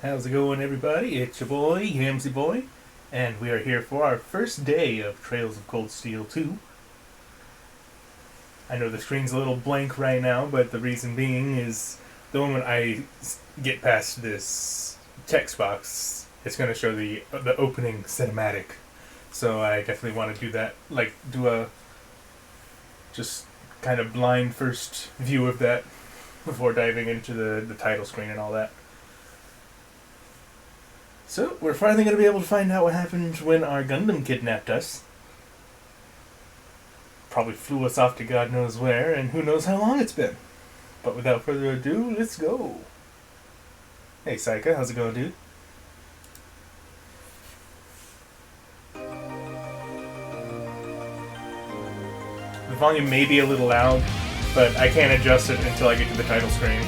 How's it going, everybody? It's your boy, Yamsy Boy, and we are here for our first day of Trails of Cold Steel 2. I know the screen's a little blank right now, but the reason being is the moment I get past this text box, it's going to show the opening cinematic. So I definitely want to do that, like do a just kind of blind first view of that before diving into the title screen and all that. So, we're finally going to be able to find out what happened when our Gundam kidnapped us. Probably flew us off to God knows where, and who knows how long it's been. But without further ado, let's go. Hey, Saika, how's it going, dude? The volume may be a little loud, but I can't adjust it until I get to the title screen.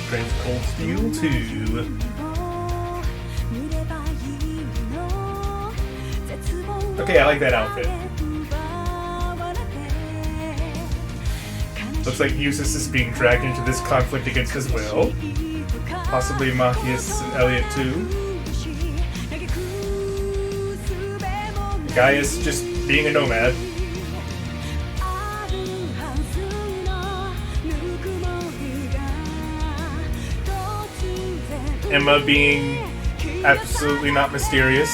Trails of Cold Steel 2. Okay, I like that outfit. Looks like Eustace is being dragged into this conflict against his will. Possibly Machias and Elliot too. The guy is just being a nomad. Emma being absolutely not mysterious.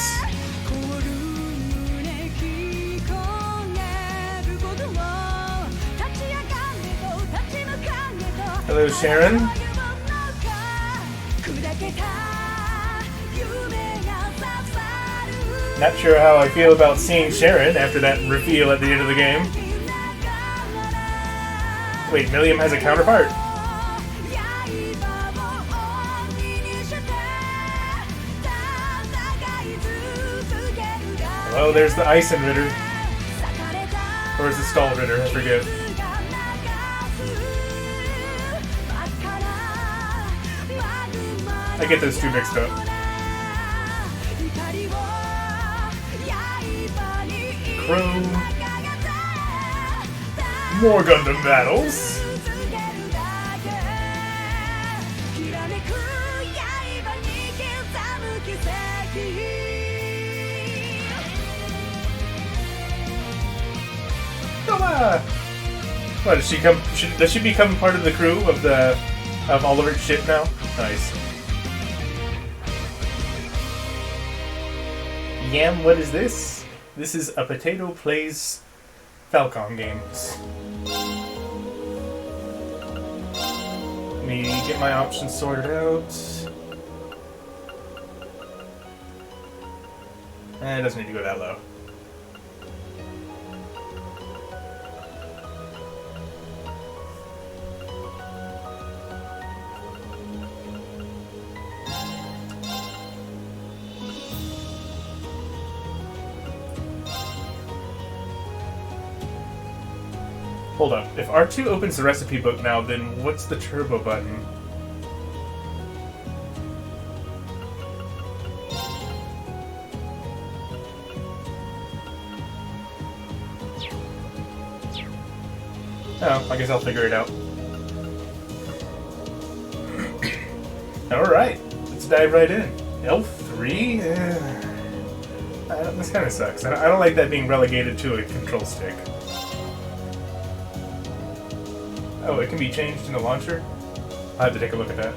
Hello, Sharon. Not sure how I feel about seeing Sharon after that reveal at the end of the game. Wait, Milliam has a counterpart? Oh, there's the Eisen Ritter. Or is it Stall Ritter? I forget. I get those two mixed up. Crow. More Gundam battles. What, does she come? Does she become part of the crew of Oliver's ship now? Nice. Yam, what is this? This is a Potato Plays Falcon games. Let me get my options sorted out. It doesn't need to go that low. Hold up. If R2 opens the recipe book now, then what's the turbo button? Oh, I guess I'll figure it out. Alright, let's dive right in. L3? This kind of sucks. I don't like that being relegated to a control stick. Oh, it can be changed in the launcher? I'll have to take a look at that.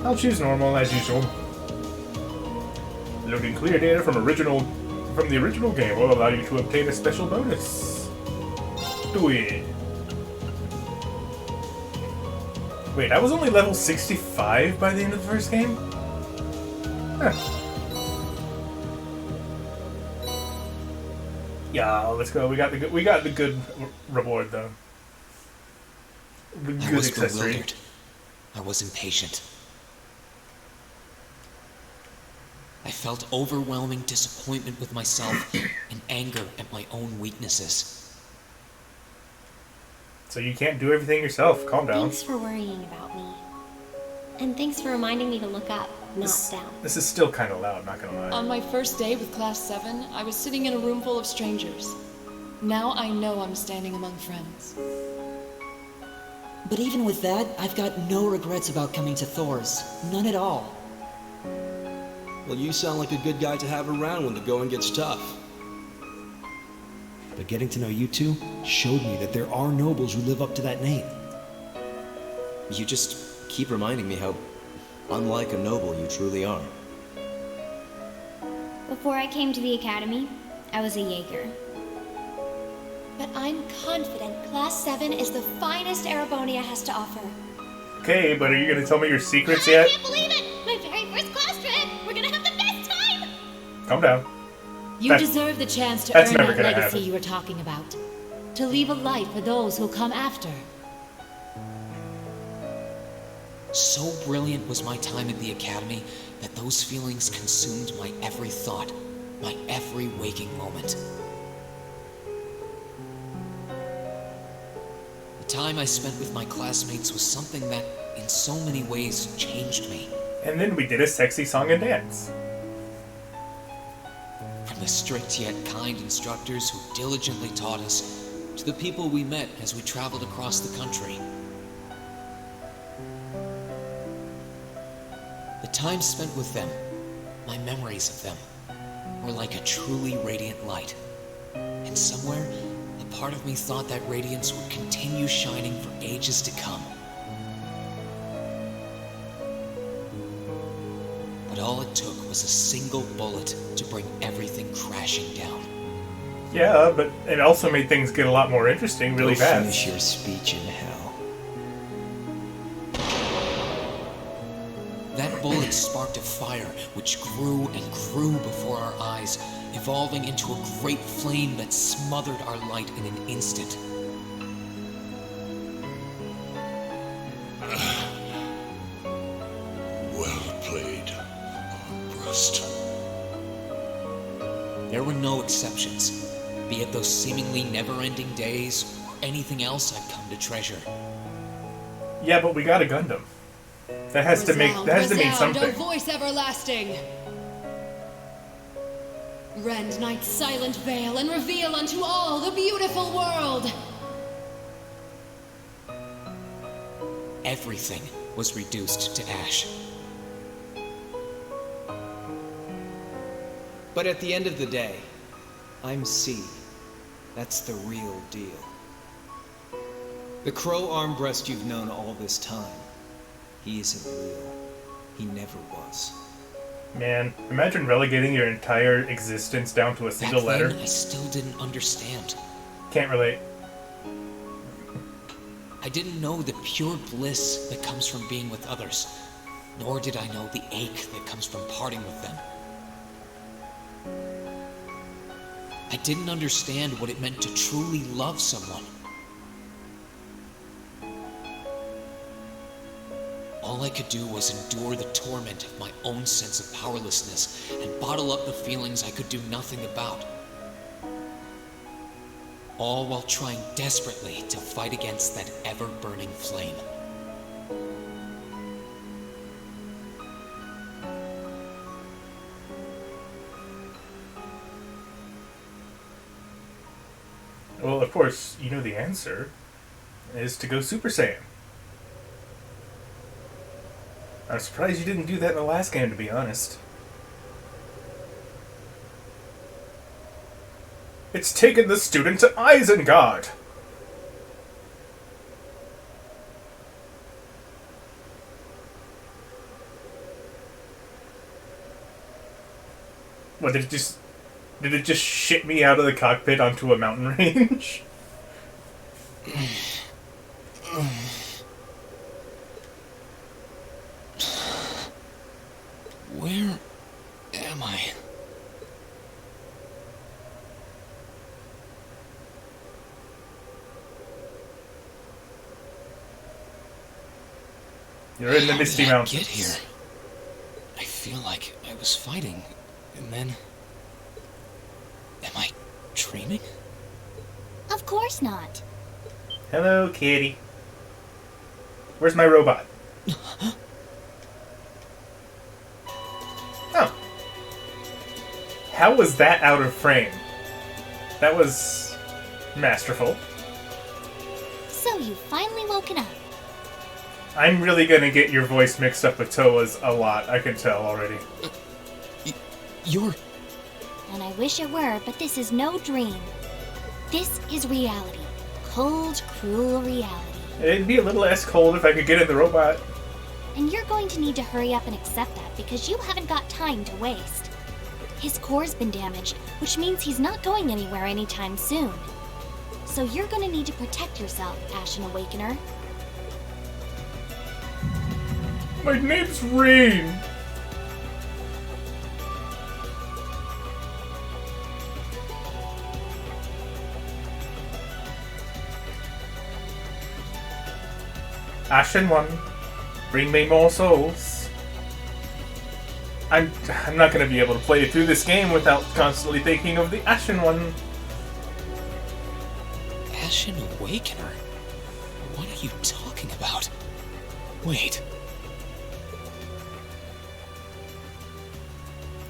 I'll choose normal, as usual. Loading clear data from the original game will allow you to obtain a special bonus. Do it. Wait, I was only level 65 by the end of the first game? Huh. Yeah, let's go. We got the good reward though. I was bewildered. I was impatient. I felt overwhelming disappointment with myself and anger at my own weaknesses. So you can't do everything yourself. Calm down. Thanks for worrying about me. And thanks for reminding me to look up, not down. This is still kind of loud, not gonna lie. On my first day with Class 7, I was sitting in a room full of strangers. Now I know I'm standing among friends. But even with that, I've got no regrets about coming to Thor's. None at all. Well, you sound like a good guy to have around when the going gets tough. But getting to know you two showed me that there are nobles who live up to that name. You just keep reminding me how unlike a noble you truly are. Before I came to the academy, I was a Jaeger. But I'm confident Class 7 is the finest Erebonia has to offer. Okay, but are you gonna tell me your secrets I yet? can't believe it! My very first class trip! We're gonna have the best time! Calm down. You deserve the chance to that's earn never that gonna legacy happen. you were talking about. To leave a light for those who'll come after. So brilliant was my time at the academy that those feelings consumed my every thought, my every waking moment. The time I spent with my classmates was something that, in so many ways, changed me. And then we did a sexy song and dance. From the strict yet kind instructors who diligently taught us, to the people we met as we traveled across the country. The time spent with them, my memories of them, were like a truly radiant light. And somewhere, a part of me thought that radiance would continue shining for ages to come. But all it took was a single bullet to bring everything crashing down. Yeah, but it also made things get a lot more interesting really Go fast. finish your speech in hell. That bullet sparked a fire which grew and grew before our eyes, evolving into a great flame that smothered our light in an instant. Well played, Armbrust. There were no exceptions, be it those seemingly never-ending days or anything else I've come to treasure. Yeah, but we got a Gundam. That has to mean O something. voice everlasting! Rend night's silent veil and reveal unto all the beautiful world! Everything was reduced to ash. But at the end of the day, I'm C. That's the real deal. The Crow Armbrust you've known all this time, he isn't real. He never was. Man, imagine relegating your entire existence down to a single Back letter. then, I still didn't understand. Can't relate. I didn't know the pure bliss that comes from being with others, nor did I know the ache that comes from parting with them. I didn't understand what it meant to truly love someone. All I could do was endure the torment of my own sense of powerlessness and bottle up the feelings I could do nothing about. All while trying desperately to fight against that ever-burning flame. Well, of course, you know the answer is to go Super Saiyan. I'm surprised you didn't do that in the last game, to be honest. It's taken the student to Isengard! What, did it just shit me out of the cockpit onto a mountain range? Where am I? You're in the How Misty did I Mountains. get here? I feel like I was fighting, and then... Am I dreaming? Of course not. Hello, kitty. Where's my robot? Oh. How was that out of frame? That was Masterful. So you've finally woken up. I'm really gonna get your voice mixed up with Toa's a lot, I can tell already. You're... And I wish it were, but this is no dream. This is reality. Cold, cruel reality. It'd be a little less cold if I could get in the robot. And you're going to need to hurry up and accept that because you haven't got time to waste. His core's been damaged, which means he's not going anywhere anytime soon. So you're gonna need to protect yourself, Ashen Awakener. My name's Rain. Ashen One, bring me more souls. I'm not gonna be able to play through this game without constantly thinking of the Ashen One. Ashen Awakener? What are you talking about? Wait.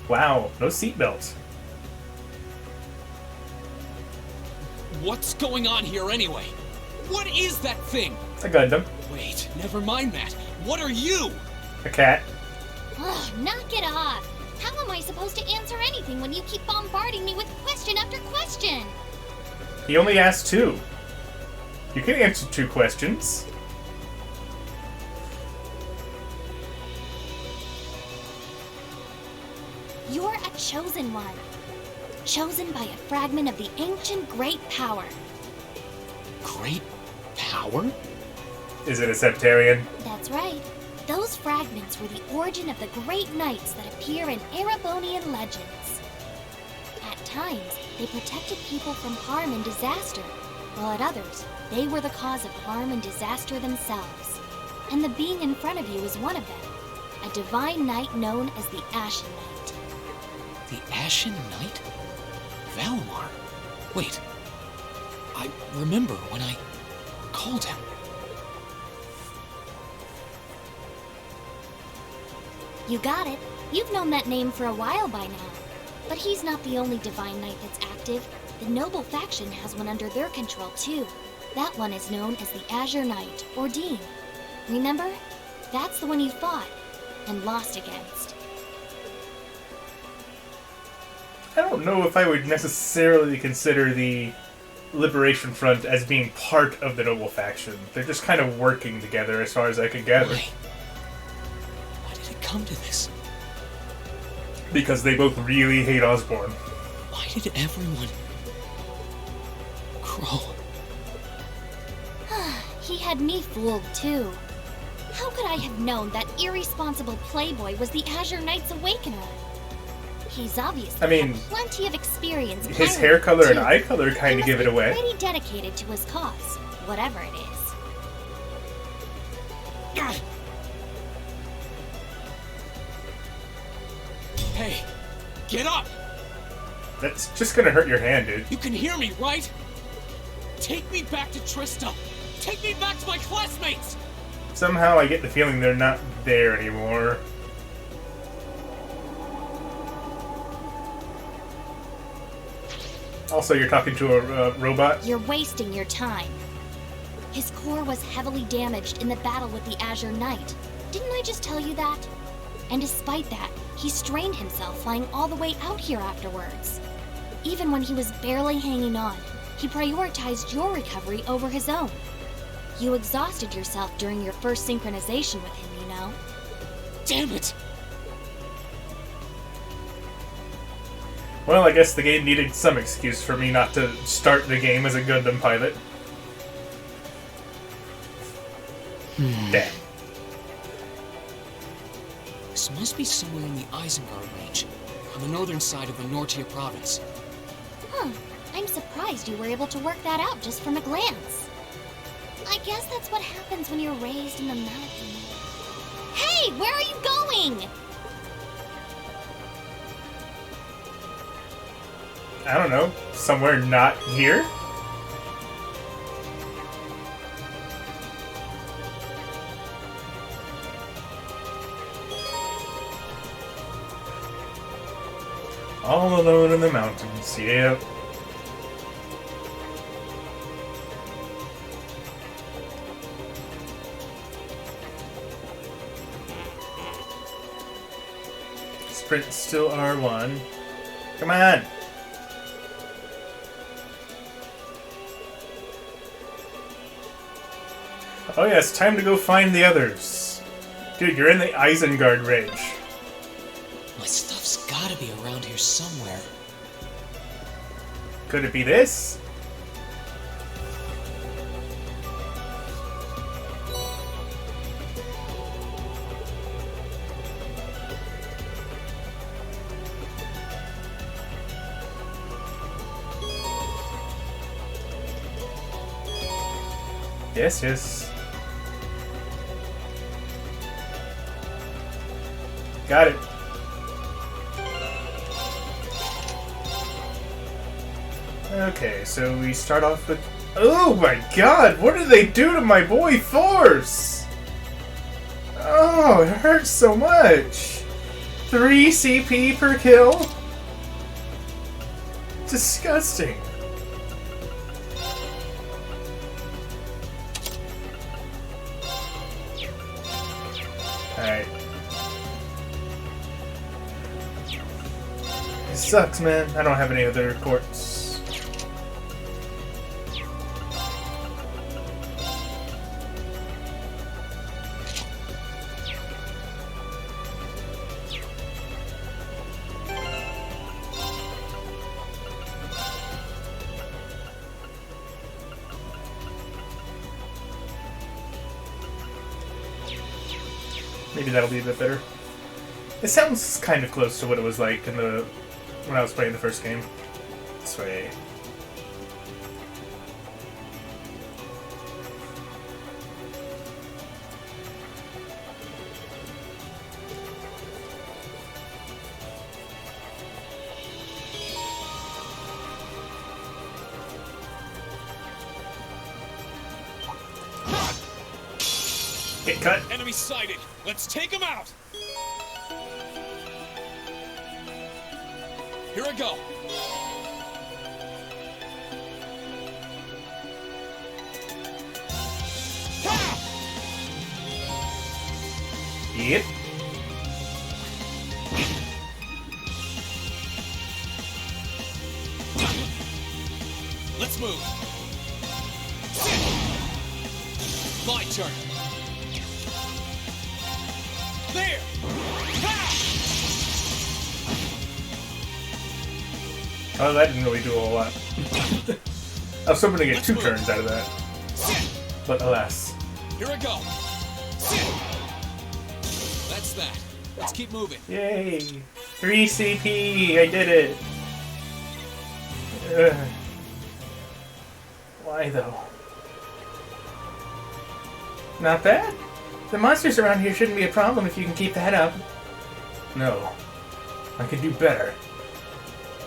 Wow, no seatbelt. What's going on here anyway? What is that thing? A Gundam. Wait, never mind that. What are you? A cat. Ugh, knock it off! How am I supposed to answer anything when you keep bombarding me with question after question? He only asked 2. You can answer 2 questions. You're a chosen one. Chosen by a fragment of the ancient great power. Great power? Is it a Septarian? That's right. Those fragments were the origin of the great knights that appear in Erebonian legends. At times, they protected people from harm and disaster, while at others, they were the cause of harm and disaster themselves. And the being in front of you is one of them, a divine knight known as the Ashen Knight. The Ashen Knight? Valimar? Wait. I remember when I called him. You got it. You've known that name for a while by now. But he's not the only divine knight that's active. The noble faction has one under their control too. That one is known as the Azure Knight, or Dean. Remember? That's the one you fought and lost against. I don't know if I would necessarily consider the Liberation Front as being part of the noble faction. They're just kind of working together as far as I can gather. Why did it come to this? Because they both really hate Osborn. Why did everyone... Crow? He had me fooled too. How could I have known that irresponsible playboy was the Azure Knight's Awakener? He's obviously had plenty of experience. His hair color and too. eye color kind of give it away. Pretty dedicated to his cause, whatever it is. Hey, get up! That's just gonna hurt your hand, dude. You can hear me, right? Take me back to Trista! Take me back to my classmates! Somehow I get the feeling they're not there anymore. Also, you're talking to a robot? You're wasting your time. His core was heavily damaged in the battle with the Azure Knight. Didn't I just tell you that? And despite that, he strained himself flying all the way out here afterwards. Even when he was barely hanging on, he prioritized your recovery over his own. You exhausted yourself during your first synchronization with him, you know? Damn it! Well, I guess the game needed some excuse for me not to start the game as a Gundam pilot. Damn. This must be somewhere in the Isengard range, on the northern side of the Nortia province. Huh. I'm surprised you were able to work that out just from a glance. I guess that's what happens when you're raised in the mountains. Hey, where are you going? I don't know. Somewhere not here? All alone in the mountains, yep. Sprint still R1. Come on! Oh yeah, it's time to go find the others. Dude, you're in the Isengard Ridge. My stuff's gotta be around here somewhere. Could it be this? Yes, yes. Got it. Okay, so we start off with... Oh my god! What did they do to my boy Force? Oh, it hurts so much! 3 CP per kill? Disgusting. Alright. It sucks, man. I don't have any other quartz. Maybe that'll be a bit better. It sounds kind of close to what it was like in the when I was playing the first game. This way. Get cut. Enemy sighted. Let's take him out. Here I go. Yep. Let's move. My turn. There. Oh, that didn't really do a whole lot. I was hoping to get 2 turns out of that. But alas. Here I go. That's that. Let's keep moving. Yay! 3 CP! I did it! Ugh. Why though? Not bad? The monsters around here shouldn't be a problem if you can keep that up. No. I can do better.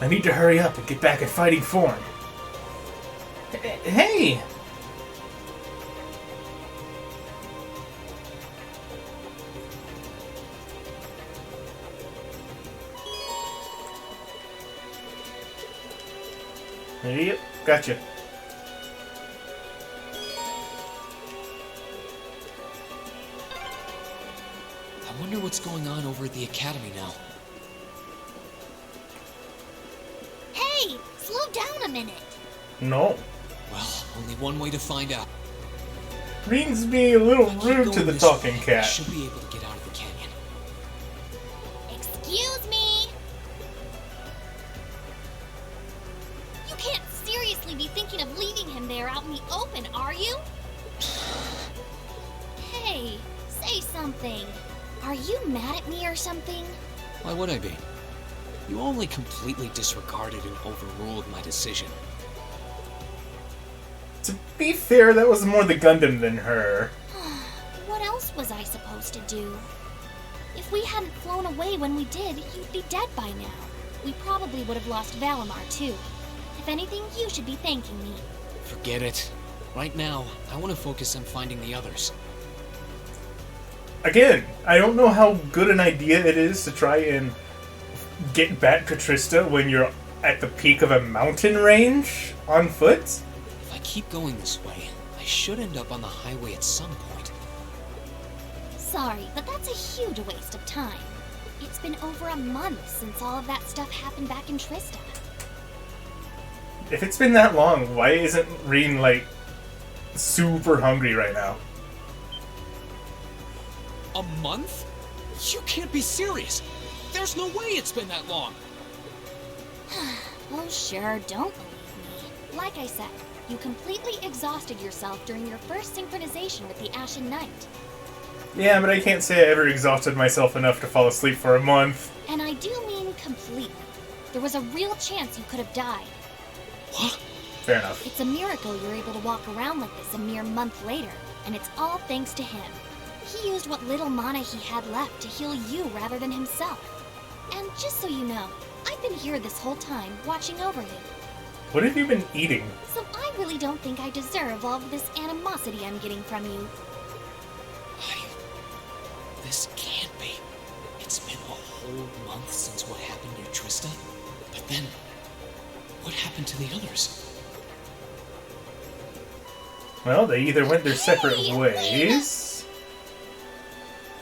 I need to hurry up and get back in fighting form. Hey! Yep, gotcha. I wonder what's going on over at the academy now. Hey, slow down a minute. No. Well, only one way to find out. Green's being a little Keep rude to going the this talking way. I cat. should be able to get out of the canyon. Excuse me. You can't seriously be thinking of leaving him there out in the open, are you? Hey, say something. Are you mad at me or something? Why would I be? You only completely disregarded and overruled my decision. To be fair, that was more the Gundam than her. What else was I supposed to do? If we hadn't flown away when we did, you'd be dead by now. We probably would have lost Valimar, too. If anything, you should be thanking me. Forget it. Right now, I want to focus on finding the others. Again, I don't know how good an idea it is to try and get back to Trista when you're at the peak of a mountain range on foot. If I keep going this way, I should end up on the highway at some point. Sorry, but that's a huge waste of time. It's been over a month since all of that stuff happened back in Trista. If it's been that long, why isn't Reen, like, super hungry right now? A month? You can't be serious. There's no way it's been that long. Oh, sure, don't believe me. Like I said, you completely exhausted yourself during your first synchronization with the Ashen Knight. Yeah, but I can't say I ever exhausted myself enough to fall asleep for a month. And I do mean completely. There was a real chance you could have died. What? Fair enough. It's a miracle you're able to walk around like this a mere month later, and it's all thanks to him. He used what little mana he had left to heal you rather than himself. And just so you know, I've been here this whole time, watching over you. What have you been eating? So I really don't think I deserve all of this animosity I'm getting from you. This can't be. It's been a whole month since what happened near Trista. But then, what happened to the others? Well, they either went their separate ways,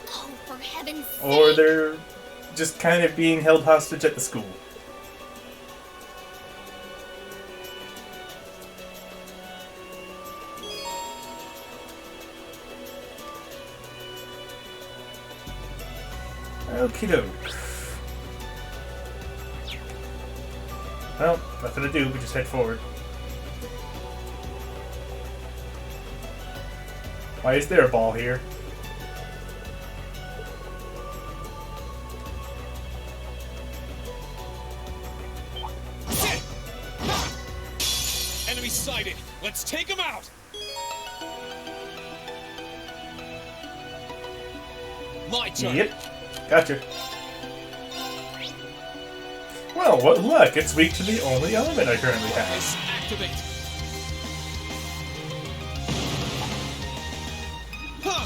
Oh, for heaven's sake! or they're just kind of being held hostage at the school. Okie doke. Well, nothing to do, we just head forward. Why is there a ball here? Enemy sighted. Let's take him out. My turn. Yep. Gotcha. Well, what luck! It's weak to the only element I currently have. Yes, activate. Huh.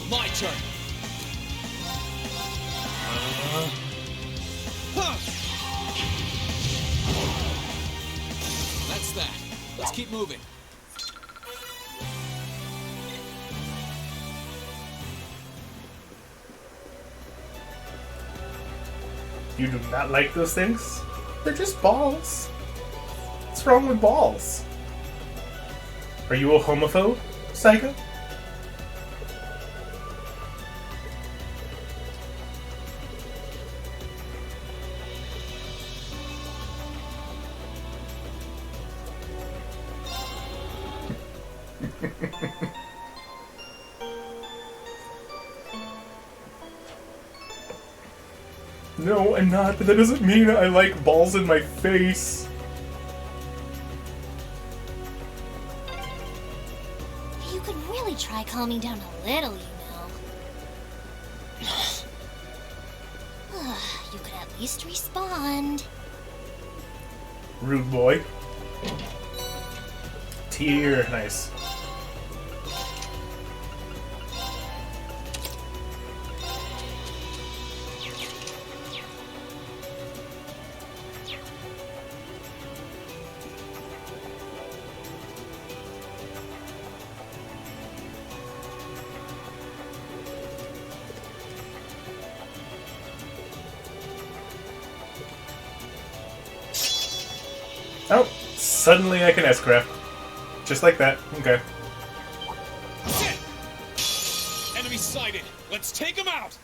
My turn. Huh. That's that. Let's keep moving. You do not like those things? They're just balls. What's wrong with balls? Are you a homophobe, Psycho? No, I'm not, but that doesn't mean I like balls in my face. You could really try calming down a little, you know. You could at least respond. Rude boy. Tear, nice. Oh, suddenly I can S-craft. Just like that. Okay. Enemy sighted. Let's take him out.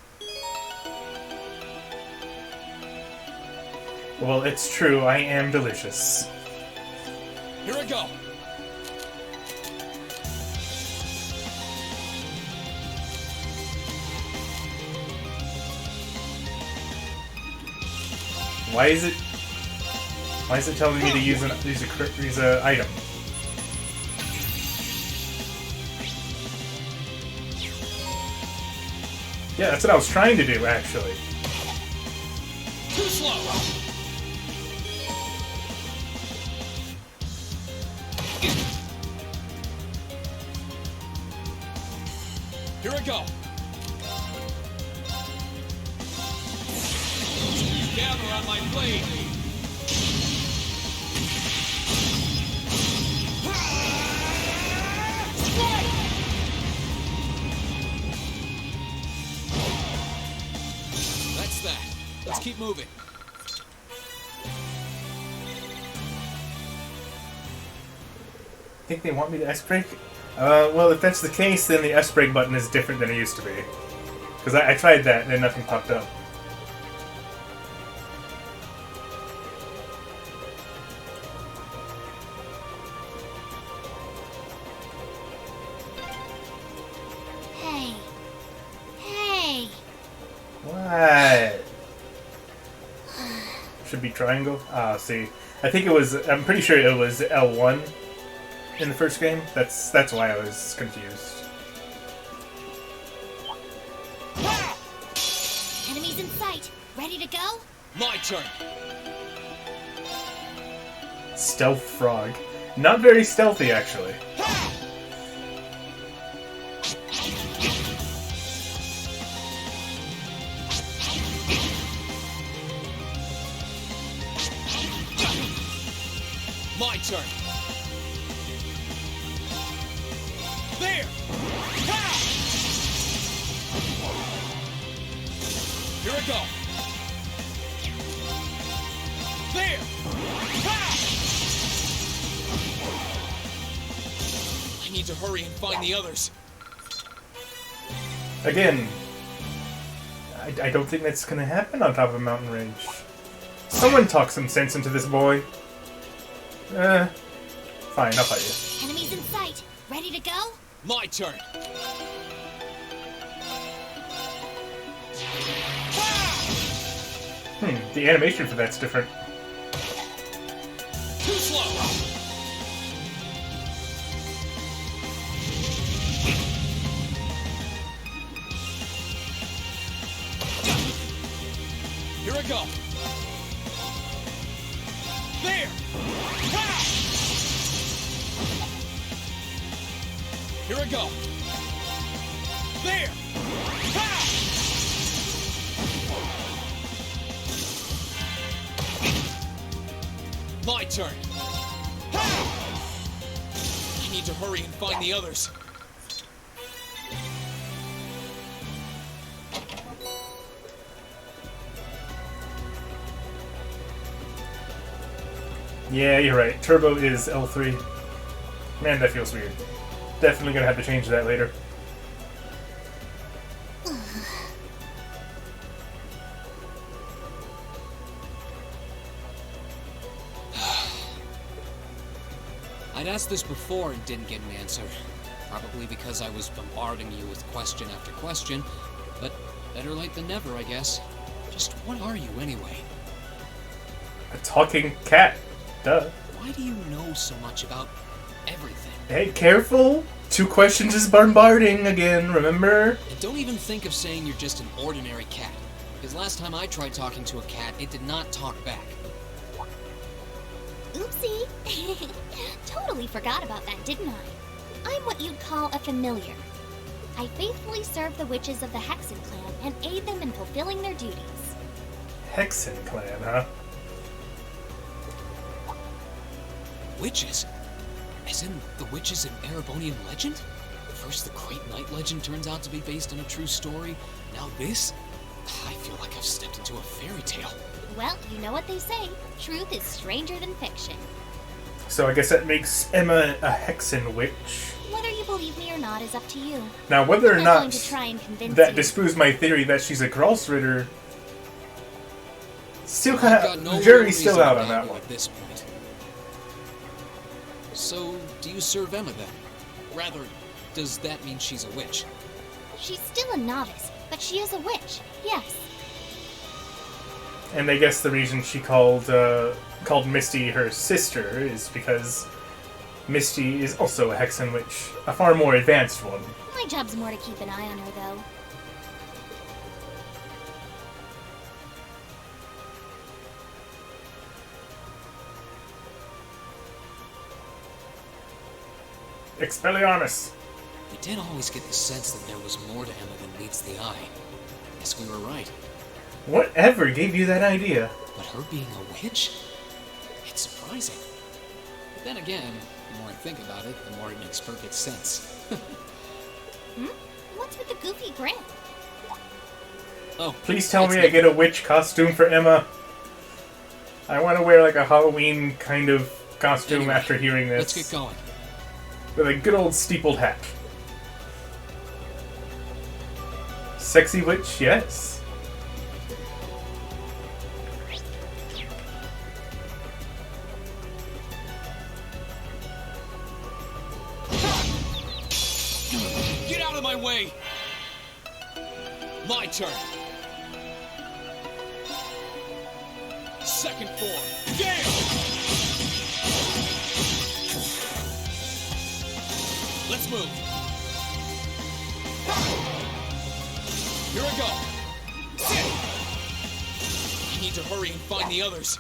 Well, it's true, I am delicious. Here I go. Why is it telling me to use an item? Yeah, that's what I was trying to do, actually. Too slow. Here I go. Gather on my blade. Let's keep moving. I think they want me to S-brake? Well, if that's the case, then the S-brake button is different than it used to be. Because I tried that and then nothing popped up. Hey. Hey. What? Should be triangle? Ah, see. I think it was, I'm pretty sure it was L1 in the first game. That's why I was confused. Enemies in sight. Ready to go? My turn. Stealth frog. Not very stealthy, actually. My turn. There. Ha! Here we go. There. Ha! I need to hurry and find the others. Again, I don't think that's gonna happen on top of a mountain range. Someone talk some sense into this boy. Fine, I'll fight you. Enemies in sight. Ready to go? My turn. The animation for that's different. Too slow. Here we go. There. Ha! Here we go. There. Ha! My turn. Ha! I need to hurry and find the others. Yeah, you're right. Turbo is L3. Man, that feels weird. Definitely gonna have to change that later. I'd asked this before and didn't get an answer. Probably because I was bombarding you with question after question, but better late than never, I guess. Just what are you anyway? A talking cat. Duh. Why do you know so much about everything? Hey, careful! 2 questions is bombarding again, remember? And don't even think of saying you're just an ordinary cat. Because last time I tried talking to a cat, it did not talk back. Oopsie. Totally forgot about that, didn't I? I'm what you'd call a familiar. I faithfully serve the witches of the Hexen clan and aid them in fulfilling their duties. Hexen clan, huh? Witches? As in the witches in Erebonian legend? First the Great Night legend turns out to be based on a true story. Now this? I feel like I've stepped into a fairy tale. Well, you know what they say. Truth is stranger than fiction. So I guess that makes Emma a Hexen witch. Whether you believe me or not is up to you. Now, whether or I'm not going to try and convince that you. disproves my theory that she's a Grossritter, still I've kind got of... no jury's real still reason out to on that argue one. At this point. So, do you serve Emma then? Rather, does that mean she's a witch? She's still a novice, but she is a witch, yes. And I guess the reason she called Misty her sister is because Misty is also a Hexen witch, a far more advanced one. My job's more to keep an eye on her, though. Expelliarmus! We did always get the sense that there was more to Emma than meets the eye. Guess we were right. Whatever gave you that idea? But her being a witch? It's surprising. But then again, the more I think about it, the more it makes perfect sense. What's with the goofy grin? Oh, Please tell it's me I me. get a witch costume for Emma. I want to wear like a Halloween kind of costume Anyway, after hearing Let's this. get going. With a good old steepled hat. Sexy witch, yes. Get out of my way! My turn. Second form. Gale! Let's move. Here I go. I need to hurry and find the others.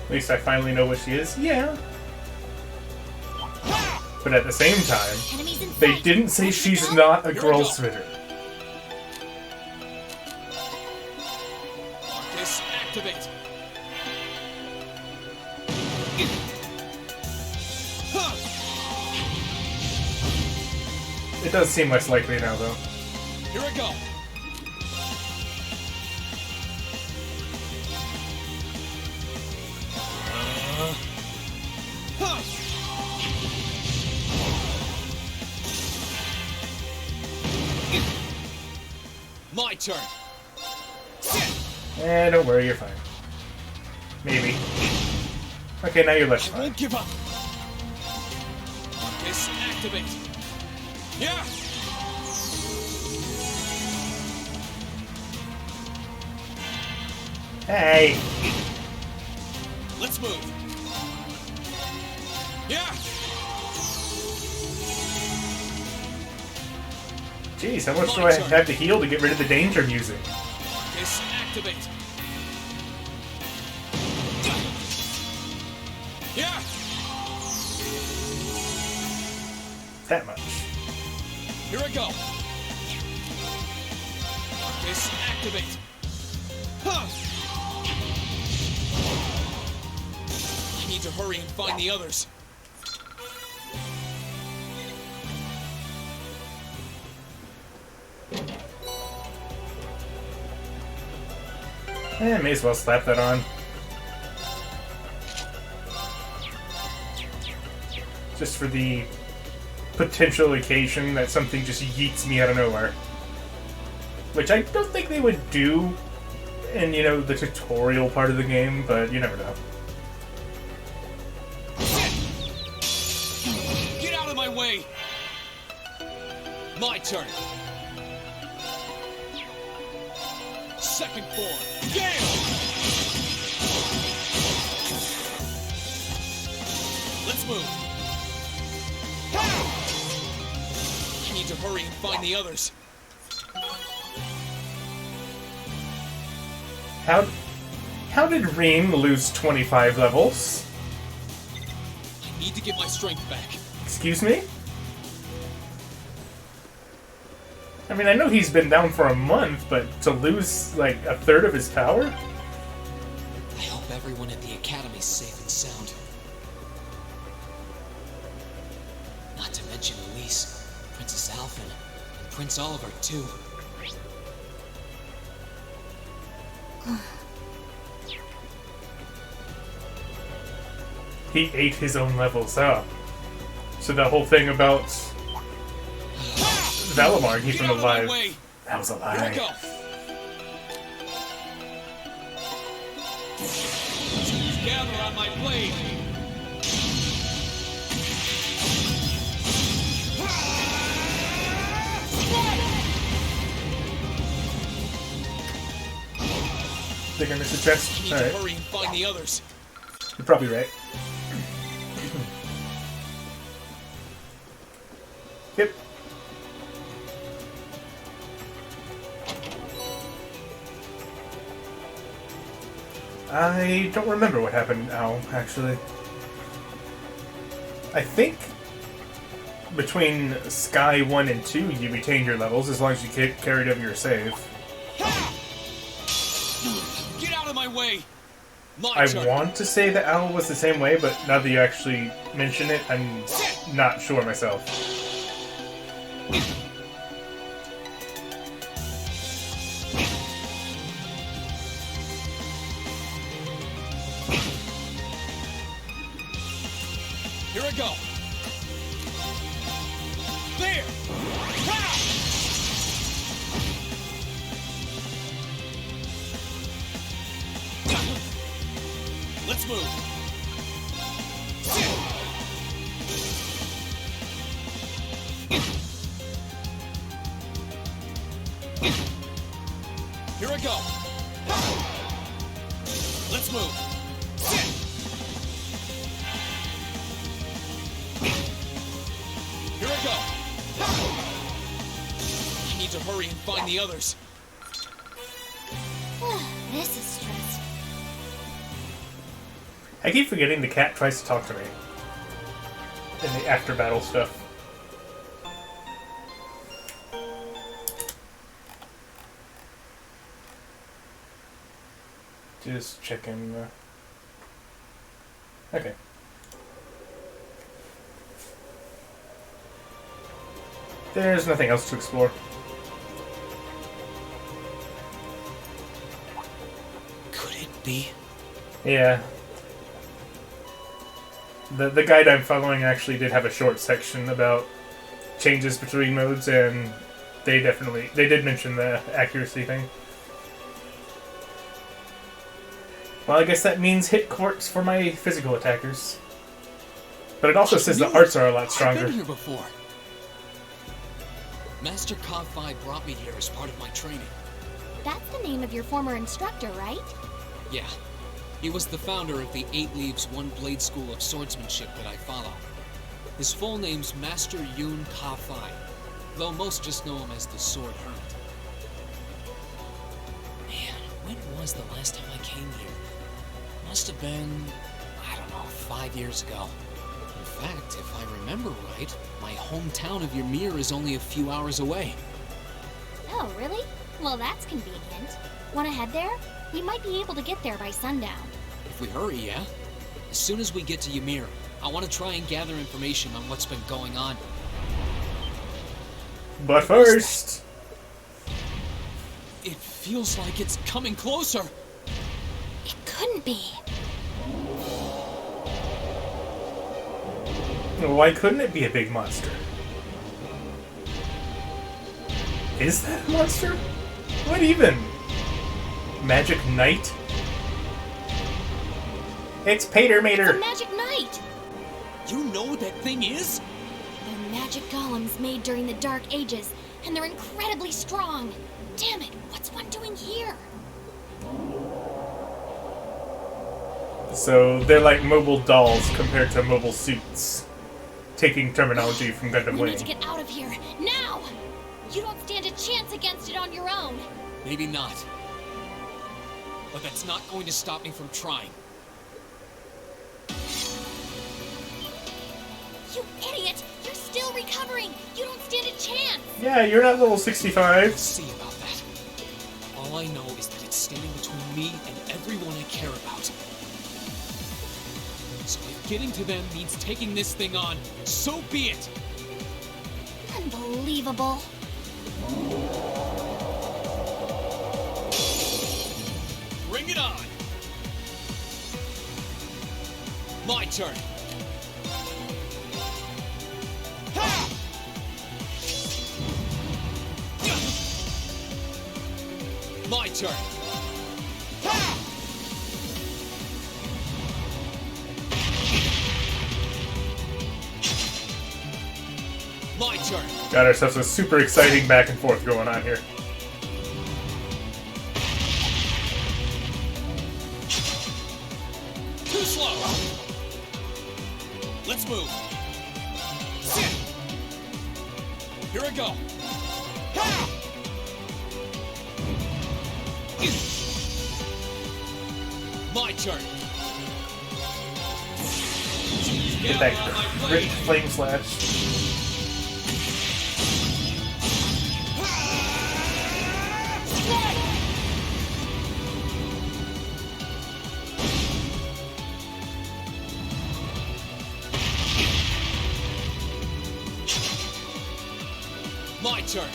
At least I finally know what she is. Yeah. But at the same time, Enemies in they sight. didn't say Ready to she's go? not a Here we girl go. spitter. Marcus, activate. Huh. It does seem less likely now, though. Here I go. Huh. My turn. Don't worry, you're fine. Maybe. Okay, now you're less I fine. won't give up. Marcus, activate. Yeah. Hey! Let's move. Yeah. Jeez, how much do I have to heal to get rid of the danger music? Marcus, activate. Yeah. That much. Here I go. Marcus, activate. Huh. I need to hurry and find the others. May as well slap that on. Just for the potential occasion that something just yeets me out of nowhere. Which I don't think they would do in, you know, the tutorial part of the game, but you never know. Get out of my way! My turn. Second form. Gale! Let's move. I need to hurry and find the others. How did Reem lose 25 levels? I need to get my strength back. Excuse me? I mean, I know he's been down for a month, but to lose, like, a third of his power? I hope everyone at the Academy's safe and sound. Not to mention Elise, Princess Alphen, and Prince Oliver, too. He ate his own levels up. So the whole thing about Valimar Get keeping out of my alive, way! that was a Here I lie. go. Gather on my blade. Think I missed a I chest? need to Alright, hurry and find the others. you're probably right. Yep. I don't remember what happened now, actually. I think between Sky 1 and 2, you retained your levels as long as you carried over your save. Get out of my way! I want to say that Owl was the same way, but now that you actually mention it, I'm not sure myself. Here I go. There! Ha! Let's move. Here I go. Let's move. Here I go. I need to hurry and find the others. This is stressful. I keep forgetting the cat tries to talk to me in the after battle stuff. Just checking. Okay. There's nothing else to explore. Could it be? Yeah. The guide I'm following actually did have a short section about changes between modes, and they did mention the accuracy thing. Well, I guess that means hit courts for my physical attackers. But it also says the arts are a lot stronger. I've been here before. Master Ka-Fi brought me here as part of my training. That's the name of your former instructor, right? Yeah. He was the founder of the 8 Leaves, 1 Blade School of Swordsmanship that I follow. His full name's Master Yun Ka-Fi, though most just know him as the Sword Hermit. Man, when was the last time I came here? Must have been, I don't know, 5 years ago. In fact, if I remember right, my hometown of Ymir is only a few hours away. Oh, really? Well, that's convenient. Wanna head there? We might be able to get there by sundown. If we hurry, yeah? As soon as we get to Ymir, I want to try and gather information on what's been going on. But first... It feels like it's coming closer. It couldn't be. Why couldn't it be a big monster? Is that a monster? What even? Magic Knight? It's Pater It's a Mater! magic knight! You know what that thing is? They're magic golems made during the Dark Ages, and they're incredibly strong. Damn it, what's one doing here? So they're like mobile dolls compared to mobile suits. Taking terminology from Gundam We Wing. need to get out of here, now! You don't stand a chance against it on your own. Maybe not. But that's not going to stop me from trying. You idiot! You're still recovering! You don't stand a chance! Yeah, you're not level 65. Let's see about that. All I know is that it's standing between me and everyone I care about. So if getting to them means taking this thing on, so be it! Unbelievable. Bring it on! My turn! Ha! My turn! Ha! My turn! Got ourselves a super exciting back and forth going on here. Too slow! Let's move! Sit! Here I go! Ha! My turn! Get that great flame slash. My turn.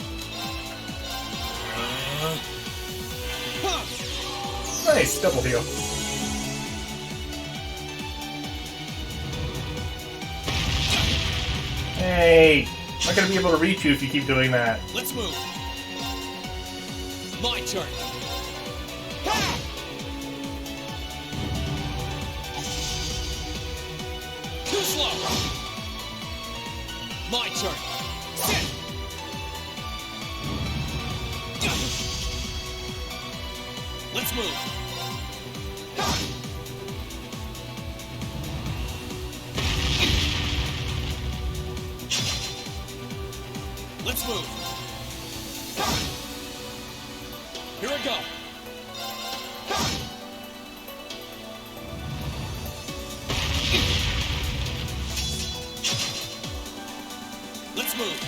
Nice, double heal. Hey, I'm not gonna be able to reach you if you keep doing that. Let's move. My turn. Too slow. My turn. Let's move. Let's move. Here we go. Let's move.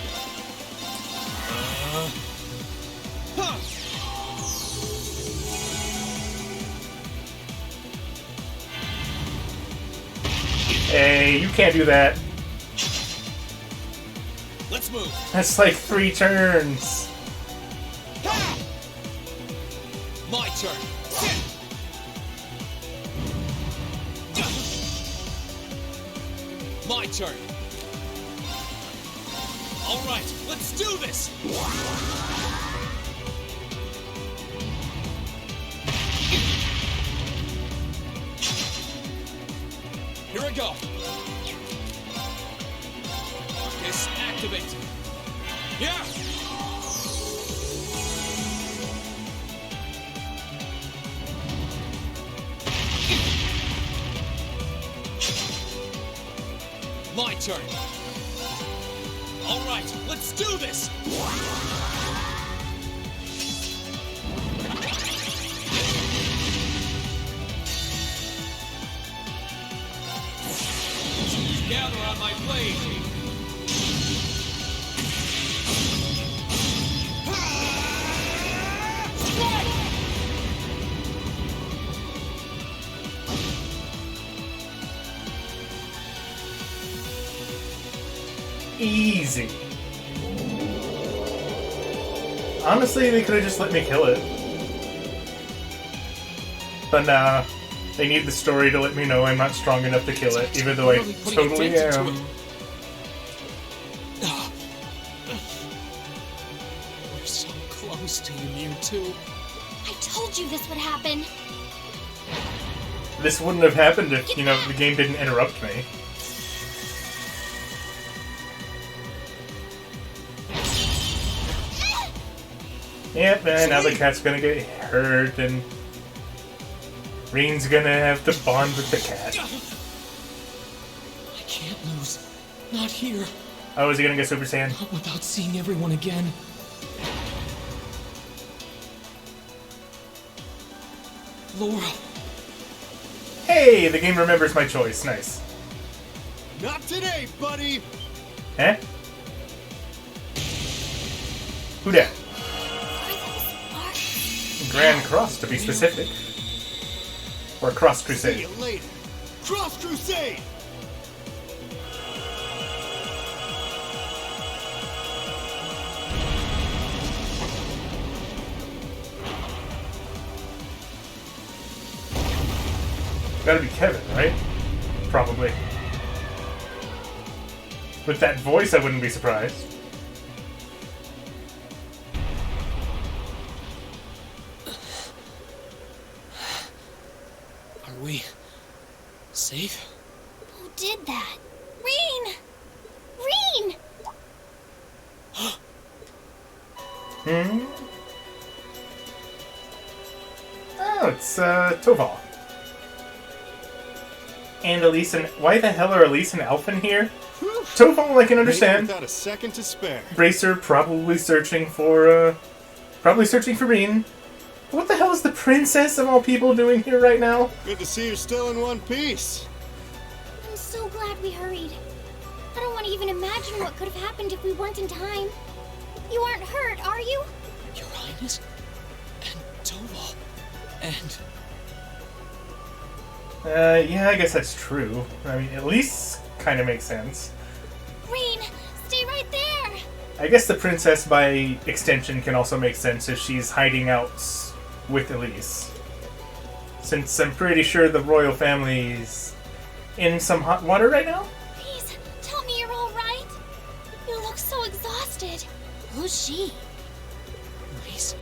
Hey, you can't do that. Let's move. That's like 3 turns. My turn. My turn. All right, let's do this. Here we go. Focus activate. Yeah. My turn. All right, let's do this. Gather on my blade. Easy. Honestly, they could have just let me kill it. But nah, they need the story to let me know I'm not strong enough to kill it, even though I totally am. We're so close to Ymir too. I told you this would happen. This wouldn't have happened if, you know, the game didn't interrupt me. Yep, and now the cat's gonna get hurt, and Reen's gonna have to bond with the cat. I can't lose. Not here. Oh, is he gonna get Super Saiyan? Not without seeing everyone again. Laura. Hey, the game remembers my choice. Nice. Not today, buddy! Eh? Who dat? Grand Cross, to be specific. Or Cross See Crusade. you later. Cross Crusade! Gotta be Kevin, right? Probably. With that voice, I wouldn't be surprised. Are we safe? Who did that? Reen! Reen! Hmm? Oh, it's, Toval. And Elise and... Why the hell are Elise and Elfin here? Toval, I can understand. Without a second to spare. Bracer probably searching for, Probably searching for Reen. What the hell is the princess of all people doing here right now? Good to see you're still in one piece. I'm so glad we hurried. I don't want to even imagine what could have happened if we weren't in time. You aren't hurt, are you? Your Highness? And Toval? And... Yeah, I guess that's true. I mean, at least kind of makes sense. Reen, stay right there! I guess the princess, by extension, can also make sense if she's hiding out with Elise. Since I'm pretty sure the royal family's in some hot water right now? Please, tell me you're alright. You look so exhausted. Who's she? Elise?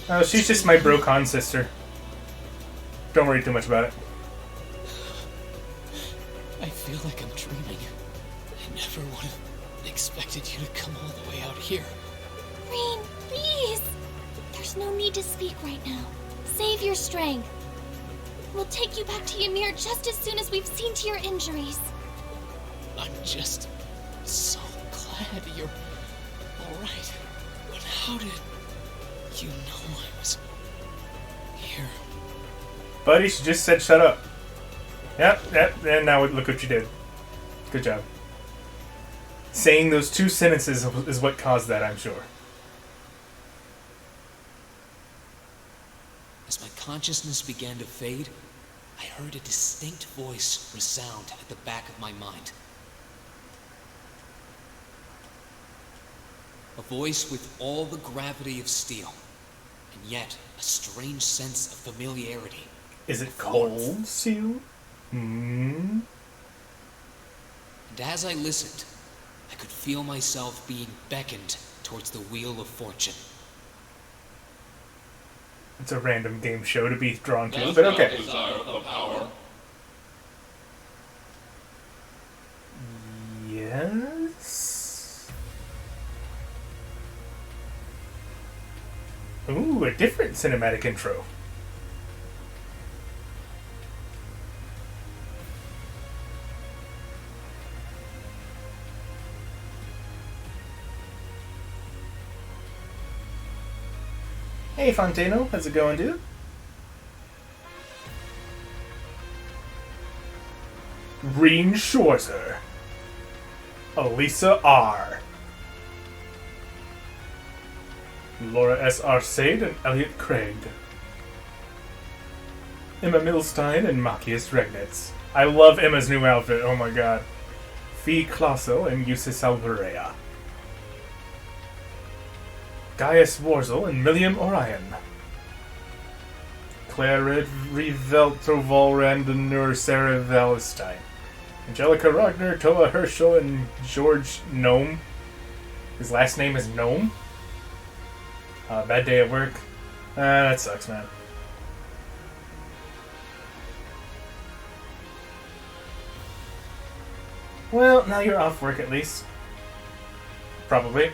Oh, she's just my bro-con sister. Don't worry too much about it. I feel like I'm dreaming. I never would have expected you to come all the way out here. Rean, please! There's no need to speak right now. Save your strength. We'll take you back to Ymir just as soon as we've seen to your injuries. I'm just so glad you're alright. But how did you know I was here? Buddy, she just said shut up. Yep, and now look what you did. Good job. Saying those two sentences is what caused that, I'm sure. As my consciousness began to fade, I heard a distinct voice resound at the back of my mind. A voice with all the gravity of steel, and yet a strange sense of familiarity. Is it cold, Sue? Hmm? And as I listened, I could feel myself being beckoned towards the Wheel of Fortune. It's a random game show to be drawn to, but okay. Yes? Ooh, a different cinematic intro. Hey Fontano, how's it going, dude? Reen Schwarzer, Elisa R, Laura S. Arcade and Elliot Craig, Emma Milstein and Machias Regnitz. I love Emma's new outfit, oh my god. Fee Classo and Yusis Alvarea. Gaius Warzel and Milliam Orion. Claire Rivelto Volrand and Nur Sarah Valestein. Angelica Rogner, Toa Herschel, and George Gnome. His last name is Gnome? Bad day at work. That sucks, man. Well, now you're off work at least. Probably.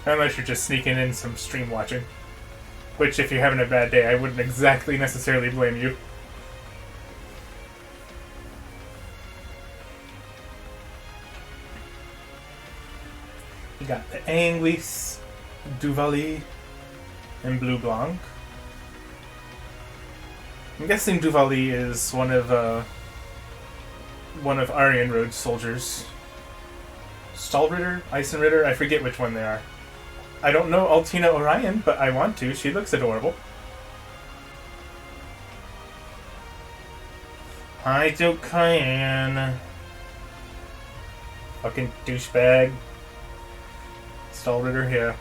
Unless you're just sneaking in some stream watching. Which, if you're having a bad day, I wouldn't exactly necessarily blame you. You got the Anguis, Duvali, and Blue Blanc. I'm guessing Duvali is one of Aryan Road's soldiers. Stahlritter? Eisenritter? I forget which one they are. I don't know Altina Orion, but I want to. She looks adorable. Hi, Jokayan. Fucking douchebag. Stahlritter here.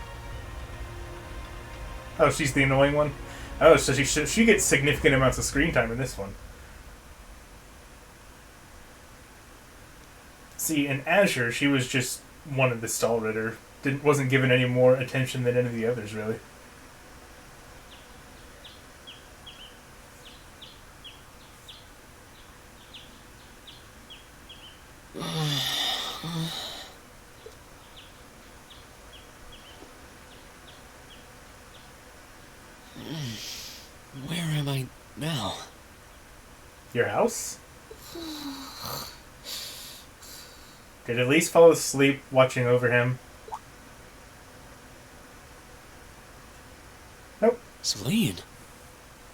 Oh, she's the annoying one? Oh, so she gets significant amounts of screen time in this one. See, in Azure, she was just one of the Stahlritter. Wasn't given any more attention than any of the others, really. Where am I now? Your house? Did Elise fall asleep watching over him? Nope. Celine,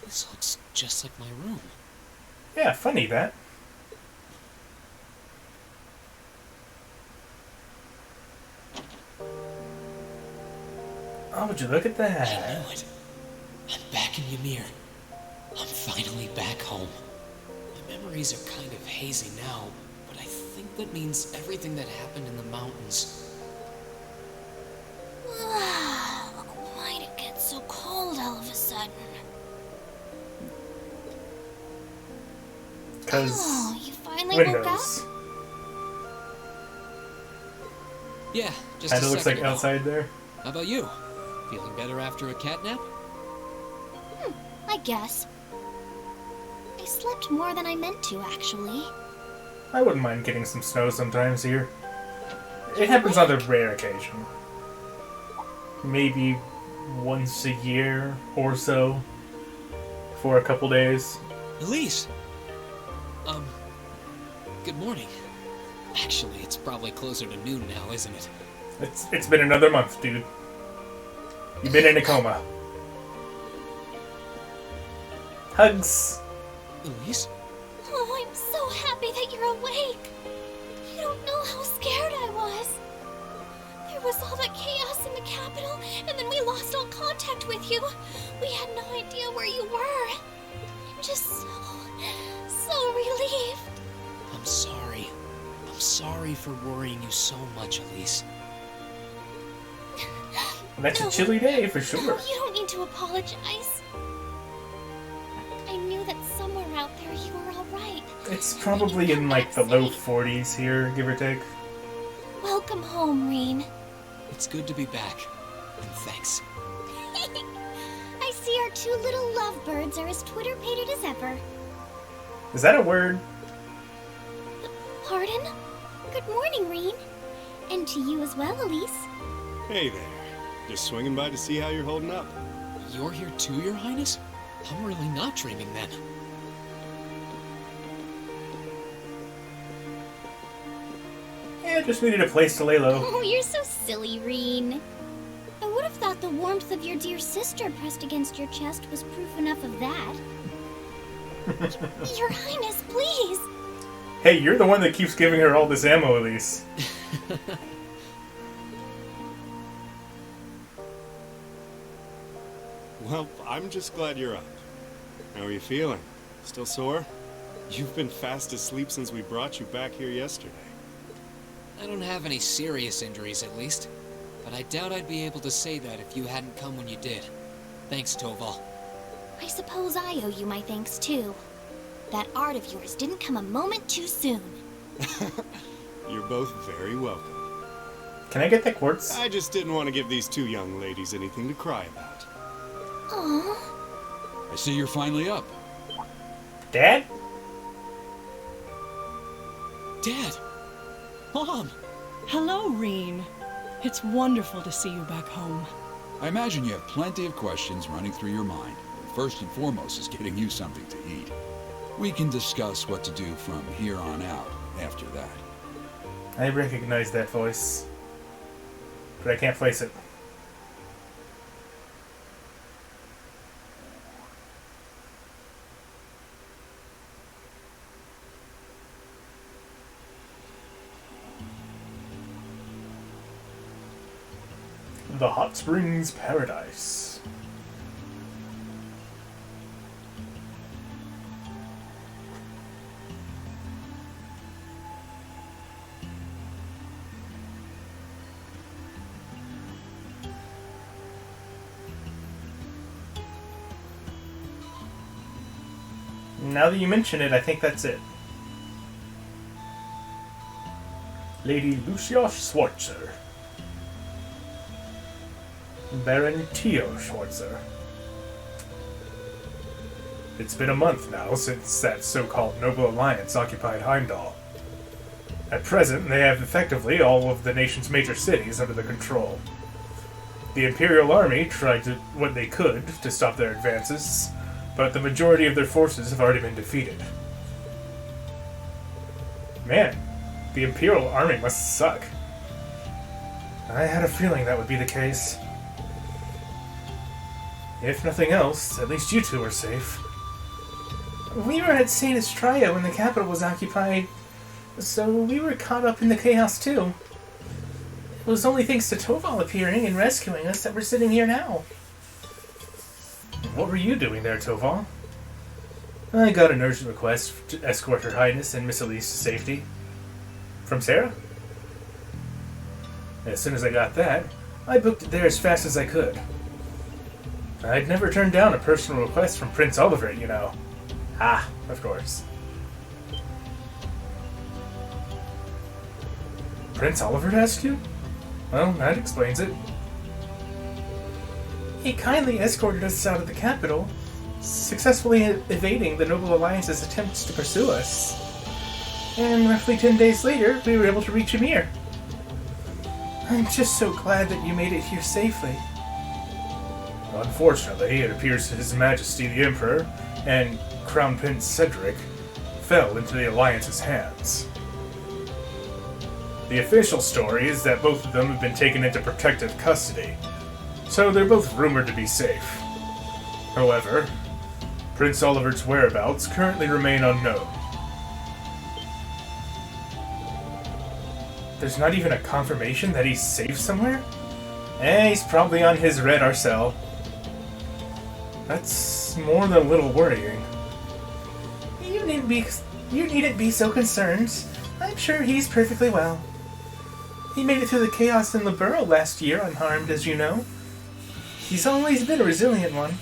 this looks just like my room. Yeah, funny that. Oh, would you look at I that? knew it. I'm back in Ymir. I'm finally back home. My memories are kind of hazy now, but I think that means everything that happened in the mountains Why'd it get so cold all of a sudden? Because Oh, you finally woke up? windows. Yeah, just Kinda a looks second like ago. outside there. How about you? Feeling better after a cat nap? I guess. I slept more than I meant to, actually. I wouldn't mind getting some snow sometimes here. It happens on the rare occasion. Maybe once a year or so. For a couple days. Elise! Good morning. Actually, it's probably closer to noon now, isn't it? It's been another month, dude. You've been in a coma. Hugs. Elise? Oh, I'm so happy that you're awake. You don't know how scared I was. There was all that chaos in the capital, and then we lost all contact with you. We had no idea where you were. I'm just so relieved. I'm sorry. I'm sorry for worrying you so much, Elise. That's a chilly day for No, sure. you don't need to apologize. I knew that somewhere out there you were all right. It's probably in like the low 40s here, give or take. Welcome home, Reen. It's good to be back. And thanks. I see our two little lovebirds are as Twitter-pated as ever. Is that a word? Pardon? Good morning, Reen. And to you as well, Elise. Hey there. Just swinging by to see how you're holding up. You're here too, Your Highness? I'm really not dreaming then. Yeah, just needed a place to lay low. Oh, you're so silly, Reen. I would have thought the warmth of your dear sister pressed against your chest was proof enough of that. Your Highness, please. Hey, you're the one that keeps giving her all this ammo, Elise. Well, I'm just glad you're up. How are you feeling? Still sore? You've been fast asleep since we brought you back here yesterday. I don't have any serious injuries, at least. But I doubt I'd be able to say that if you hadn't come when you did. Thanks, Toval. I suppose I owe you my thanks, too. That art of yours didn't come a moment too soon. You're both very welcome. Can I get that quartz? I just didn't want to give these two young ladies anything to cry about. Aww. I see you're finally up. Dad? Dad! Mom! Hello, Reen. It's wonderful to see you back home. I imagine you have plenty of questions running through your mind. First and foremost is getting you something to eat. We can discuss what to do from here on out after that. I recognize that voice. But I can't place it. The Hot Springs Paradise. Now that you mention it, I think that's it. Lady Lucia Schwarzer. Baron Tio Schwarzer. It's been a month now since that so-called Noble Alliance occupied Heimdall. At present, they have effectively all of the nation's major cities under their control. The Imperial Army tried what they could to stop their advances, but the majority of their forces have already been defeated. Man, the Imperial Army must suck. I had a feeling that would be the case. If nothing else, at least you two are safe. We were at St. Estrella when the capital was occupied, so we were caught up in the chaos too. It was only thanks to Toval appearing and rescuing us that we're sitting here now. What were you doing there, Toval? I got an urgent request to escort Her Highness and Miss Elise to safety. From Sarah? As soon as I got that, I booked it there as fast as I could. I'd never turned down a personal request from Prince Oliver, you know. Ah, of course. Prince Oliver asked you? Well, that explains it. He kindly escorted us out of the capital, successfully evading the Noble Alliance's attempts to pursue us. And roughly 10 days later, we were able to reach Ymir. I'm just so glad that you made it here safely. Unfortunately, it appears His Majesty the Emperor and Crown Prince Cedric fell into the Alliance's hands. The official story is that both of them have been taken into protective custody, so they're both rumored to be safe. However, Prince Oliver's whereabouts currently remain unknown. There's not even a confirmation that he's safe somewhere? He's probably on his red Arcel. That's more than a little worrying. You needn't be so concerned. I'm sure he's perfectly well. He made it through the chaos in the burrow last year unharmed, as you know. He's always been a resilient one.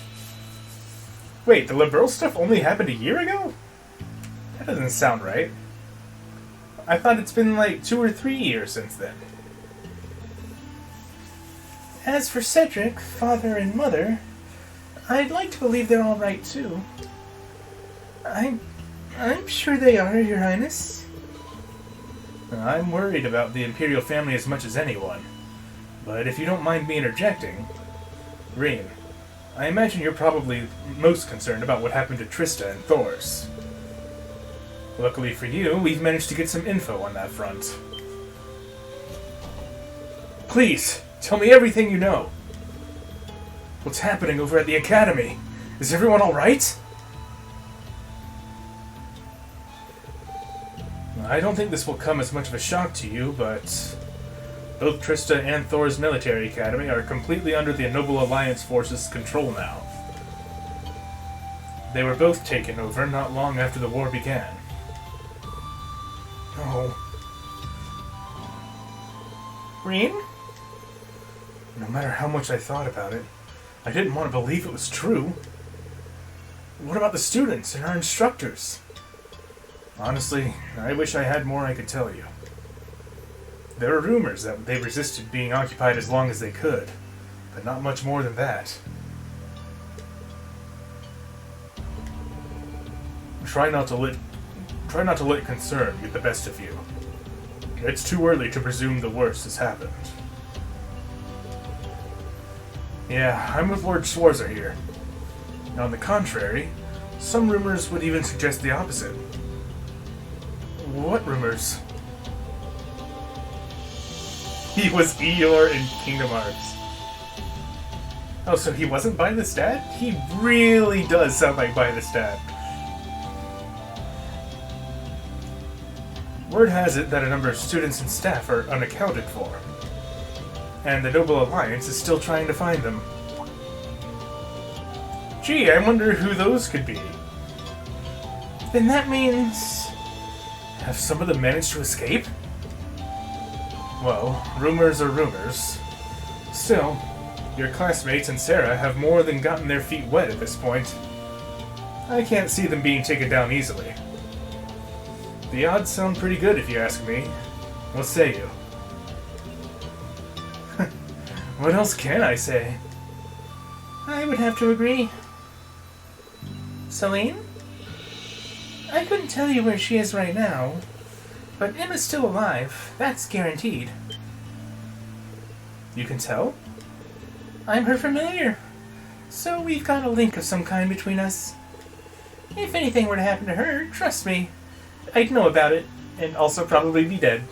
Wait, the liberal stuff only happened a year ago? That doesn't sound right. I thought it's been like 2 or 3 years since then. As for Cedric, father and mother, I'd like to believe they're all right too. I'm sure they are, Your Highness. I'm worried about the Imperial family as much as anyone. But if you don't mind me interjecting, Reen, I imagine you're probably most concerned about what happened to Trista and Thors. Luckily for you, we've managed to get some info on that front. Please, tell me everything you know. What's happening over at the Academy? Is everyone alright? I don't think this will come as much of a shock to you, but both Trista and Thor's military academy are completely under the Noble Alliance forces' control now. They were both taken over not long after the war began. Oh. Reen? No matter how much I thought about it, I didn't want to believe it was true. What about the students and our instructors? Honestly, I wish I had more I could tell you. There are rumors that they resisted being occupied as long as they could, but not much more than that. Try not to let concern get the best of you. It's too early to presume the worst has happened. Yeah, I'm with Lord Schwarzer here. On the contrary, some rumors would even suggest the opposite. What rumors? He was Eeyore in Kingdom Hearts. Oh, so he wasn't by the stat? He really does sound like by the stat. Word has it that a number of students and staff are unaccounted for, and the Noble Alliance is still trying to find them. Gee, I wonder who those could be. Then that means... have some of them managed to escape? Well, rumors are rumors. Still, your classmates and Sarah have more than gotten their feet wet at this point. I can't see them being taken down easily. The odds sound pretty good if you ask me. What say you? What else can I say? I would have to agree. Celine? I couldn't tell you where she is right now, but Emma's still alive. That's guaranteed. You can tell? I'm her familiar, so we've got a link of some kind between us. If anything were to happen to her, trust me, I'd know about it, and also probably be dead.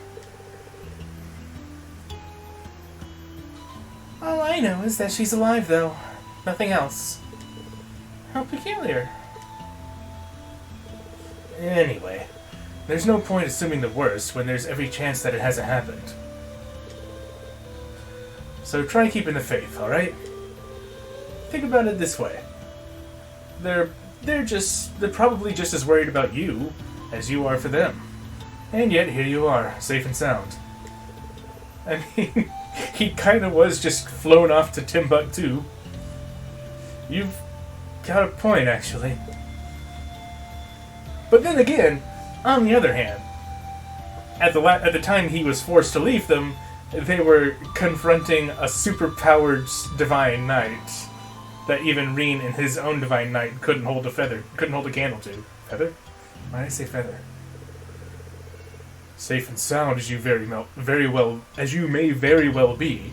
All I know is that she's alive, though. Nothing else. How peculiar. Anyway, there's no point assuming the worst when there's every chance that it hasn't happened. So try keeping the faith, alright? Think about it this way. They're probably just as worried about you as you are for them. And yet, here you are, safe and sound. I mean, he kind of was just flown off to Timbuktu. You've got a point, actually. But then again, on the other hand, at the time he was forced to leave them, they were confronting a superpowered divine knight that even Reen in his own divine knight couldn't hold a candle to. Feather? Why did I say feather? Safe and sound as you may very well be,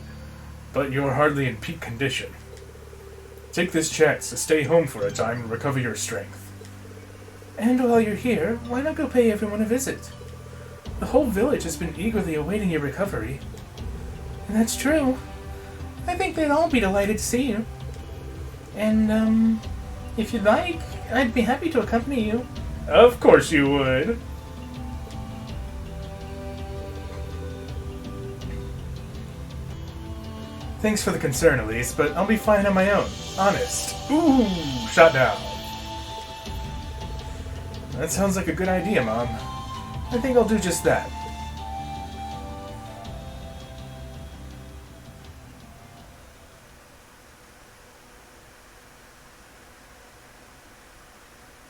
but you're hardly in peak condition. Take this chance to stay home for a time and recover your strength. And while you're here, why not go pay everyone a visit? The whole village has been eagerly awaiting your recovery. And that's true. I think they'd all be delighted to see you. And, if you'd like, I'd be happy to accompany you. Of course you would. Thanks for the concern, Elise, but I'll be fine on my own. Honest. Ooh, shot down. That sounds like a good idea, Mom. I think I'll do just that.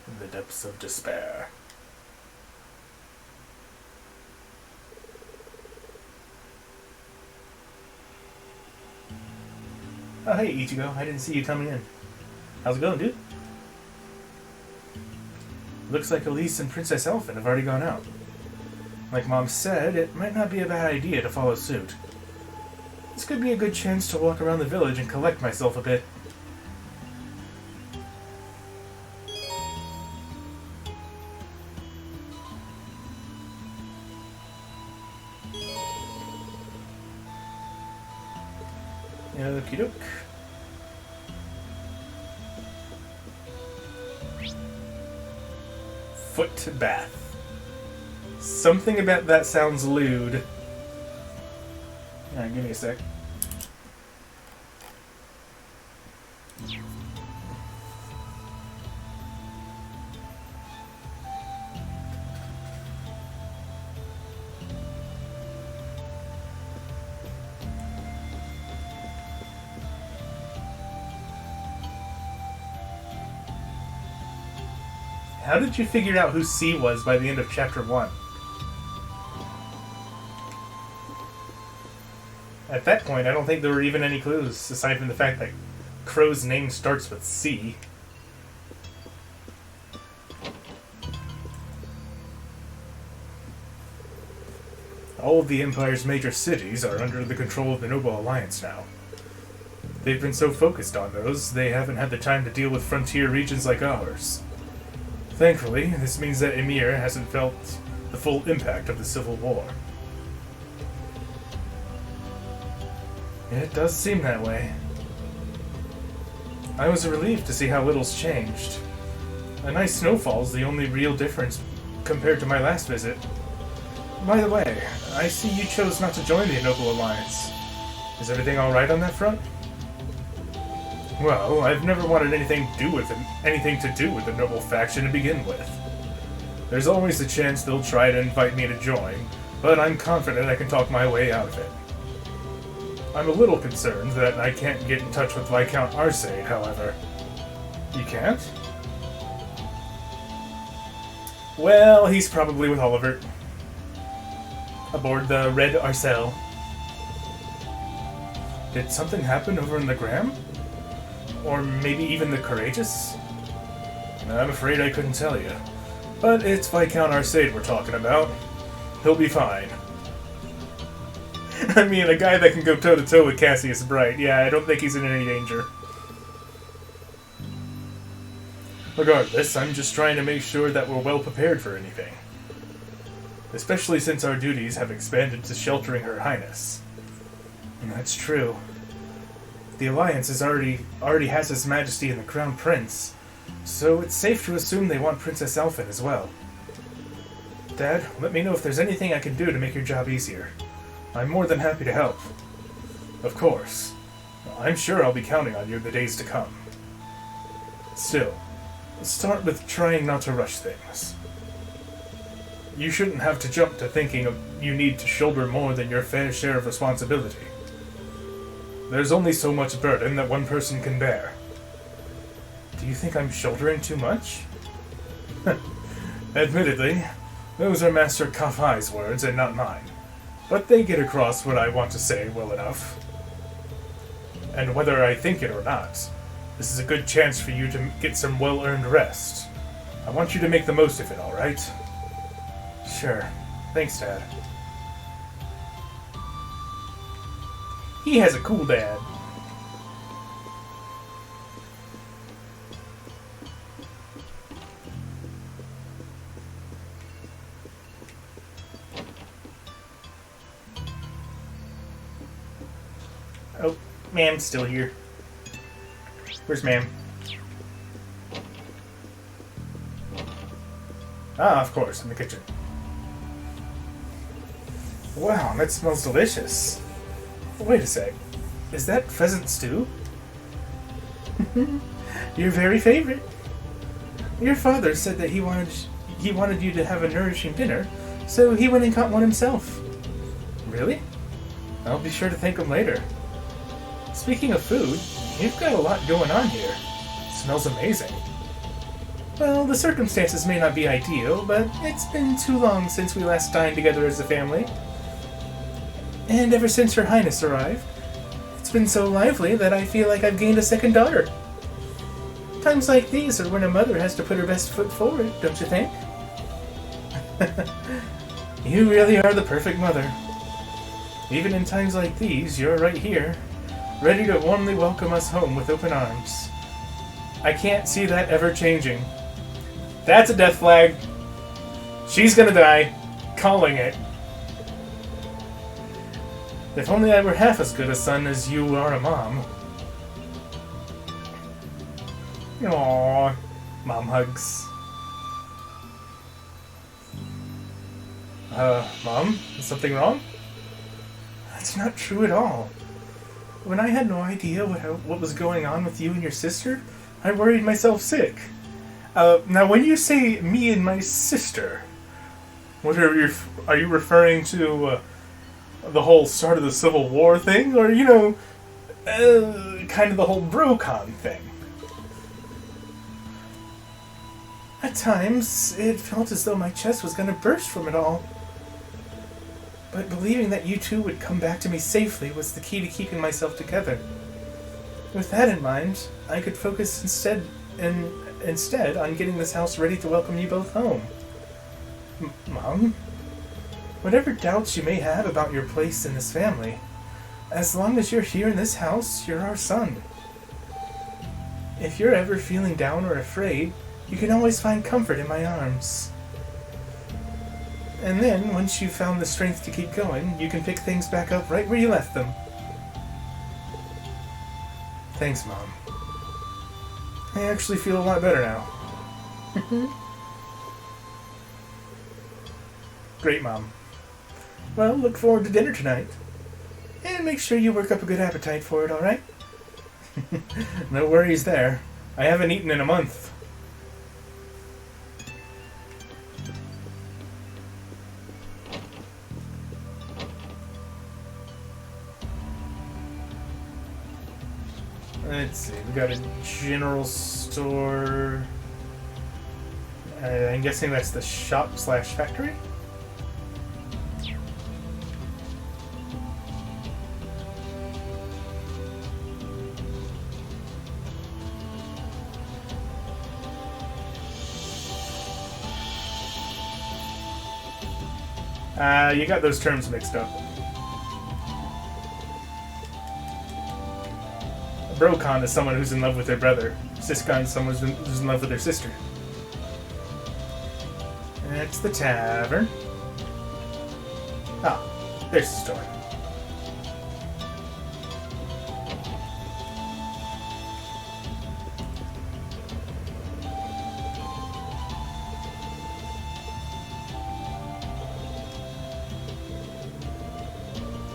In the depths of despair. Oh, hey, Ichigo. I didn't see you coming in. How's it going, dude? Looks like Elise and Princess Elfin have already gone out. Like Mom said, it might not be a bad idea to follow suit. This could be a good chance to walk around the village and collect myself a bit. Okie doke. Foot bath. Something about that sounds lewd. Alright, give me a sec. How did you figure out who C was by the end of Chapter 1? At that point, I don't think there were even any clues, aside from the fact that Crow's name starts with C. All of the Empire's major cities are under the control of the Noble Alliance now. They've been so focused on those, they haven't had the time to deal with frontier regions like ours. Thankfully, this means that Emir hasn't felt the full impact of the Civil War. It does seem that way. I was relieved to see how little's changed. A nice snowfall's the only real difference compared to my last visit. By the way, I see you chose not to join the Noble Alliance. Is everything alright on that front? Well, I've never wanted anything to do with the Noble faction to begin with. There's always the chance they'll try to invite me to join, but I'm confident I can talk my way out of it. I'm a little concerned that I can't get in touch with Viscount Arcade, however. You can't? Well, he's probably with Oliver. Aboard the Red Arcel. Did something happen over in the Gram? Or maybe even the Courageous? I'm afraid I couldn't tell you. But it's Viscount Arcade we're talking about. He'll be fine. I mean, a guy that can go toe-to-toe with Cassius Bright. Yeah, I don't think he's in any danger. Regardless, I'm just trying to make sure that we're well prepared for anything. Especially since our duties have expanded to sheltering Her Highness. And that's true. The Alliance already has His Majesty and the Crown Prince, so it's safe to assume they want Princess Elfin as well. Dad, let me know if there's anything I can do to make your job easier. I'm more than happy to help. Of course. I'm sure I'll be counting on you in the days to come. Still, start with trying not to rush things. You shouldn't have to jump to thinking you need to shoulder more than your fair share of responsibility. there's only so much burden that one person can bear. Do you think I'm shouldering too much? Admittedly, those are Master Kafai's words and not mine. But they get across what I want to say well enough. And whether I think it or not, this is a good chance for you to get some well-earned rest. I want you to make the most of it, alright? Sure. Thanks, Dad. He has a cool dad. Oh, Ma'am's still here. Where's Ma'am? Ah, of course, in the kitchen. Wow, that smells delicious. Wait a sec. Is that pheasant stew? Your very favorite. Your father said that he wanted you to have a nourishing dinner, so he went and caught one himself. Really? I'll be sure to thank him later. Speaking of food, you've got a lot going on here. Smells amazing. Well, the circumstances may not be ideal, but it's been too long since we last dined together as a family. And ever since Her Highness arrived, it's been so lively that I feel like I've gained a second daughter. Times like these are when a mother has to put her best foot forward, don't you think? You really are the perfect mother. Even in times like these, you're right here, ready to warmly welcome us home with open arms. I can't see that ever changing. That's a death flag. She's gonna die. Calling it. If only I were half as good a son as you are a mom. Aww. Mom hugs. Mom? Is something wrong? That's not true at all. When I had no idea what was going on with you and your sister, I worried myself sick. Now when you say me and my sister, what are you referring to, the whole start of the Civil War thing? Or, kind of the whole BroCon thing? At times, it felt as though my chest was going to burst from it all. But believing that you two would come back to me safely was the key to keeping myself together. With that in mind, I could focus instead on getting this house ready to welcome you both home. Mom? Whatever doubts you may have about your place in this family, as long as you're here in this house, you're our son. If you're ever feeling down or afraid, you can always find comfort in my arms. And then, once you've found the strength to keep going, you can pick things back up right where you left them. Thanks, Mom. I actually feel a lot better now. Great, Mom. Well, look forward to dinner tonight. And make sure you work up a good appetite for it, alright? No worries there. I haven't eaten in a month. Let's see, we got a general store. I'm guessing that's the shop/factory? You got those terms mixed up. A BroCon is someone who's in love with their brother. Syscon is someone who's in love with their sister. That's the tavern. Ah, there's the store.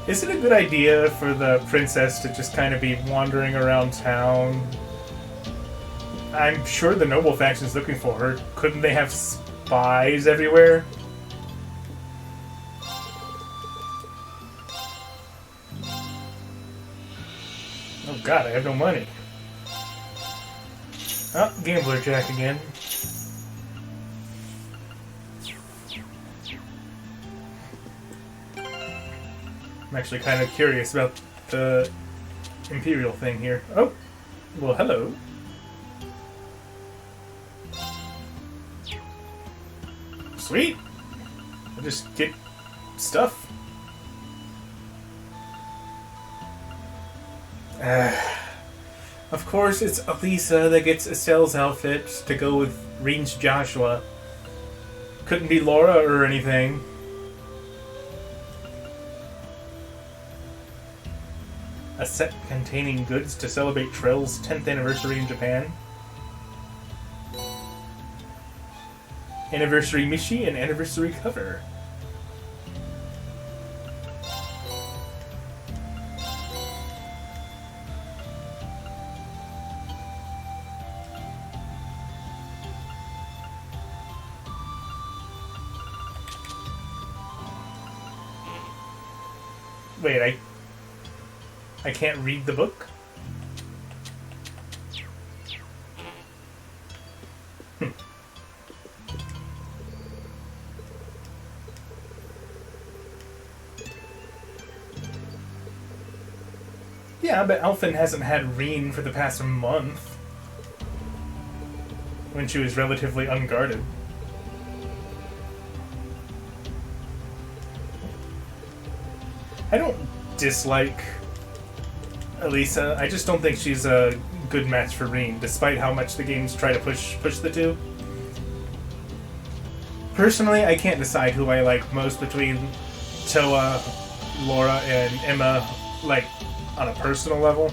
Is it a good idea for the princess to just kind of be wandering around town? I'm sure the noble faction is looking for her. Couldn't they have spies everywhere? Oh god, I have no money. Oh, Gambler Jack again. I'm actually kind of curious about the Imperial thing here. Oh, well, hello. Sweet! I just get stuff. Of course, it's Elisa that gets Estelle's outfit to go with Reen's Joshua. Couldn't be Laura or anything. A set containing goods to celebrate Trell's 10th anniversary in Japan. Anniversary Mishi and anniversary cover. Wait, I can't read the book? Yeah, but Elfin hasn't had Reen for the past month. When she was relatively unguarded. I don't dislike Elisa. I just don't think she's a good match for Reen, despite how much the games try to push the two. Personally, I can't decide who I like most between Toa, Laura, and Emma, like, on a personal level.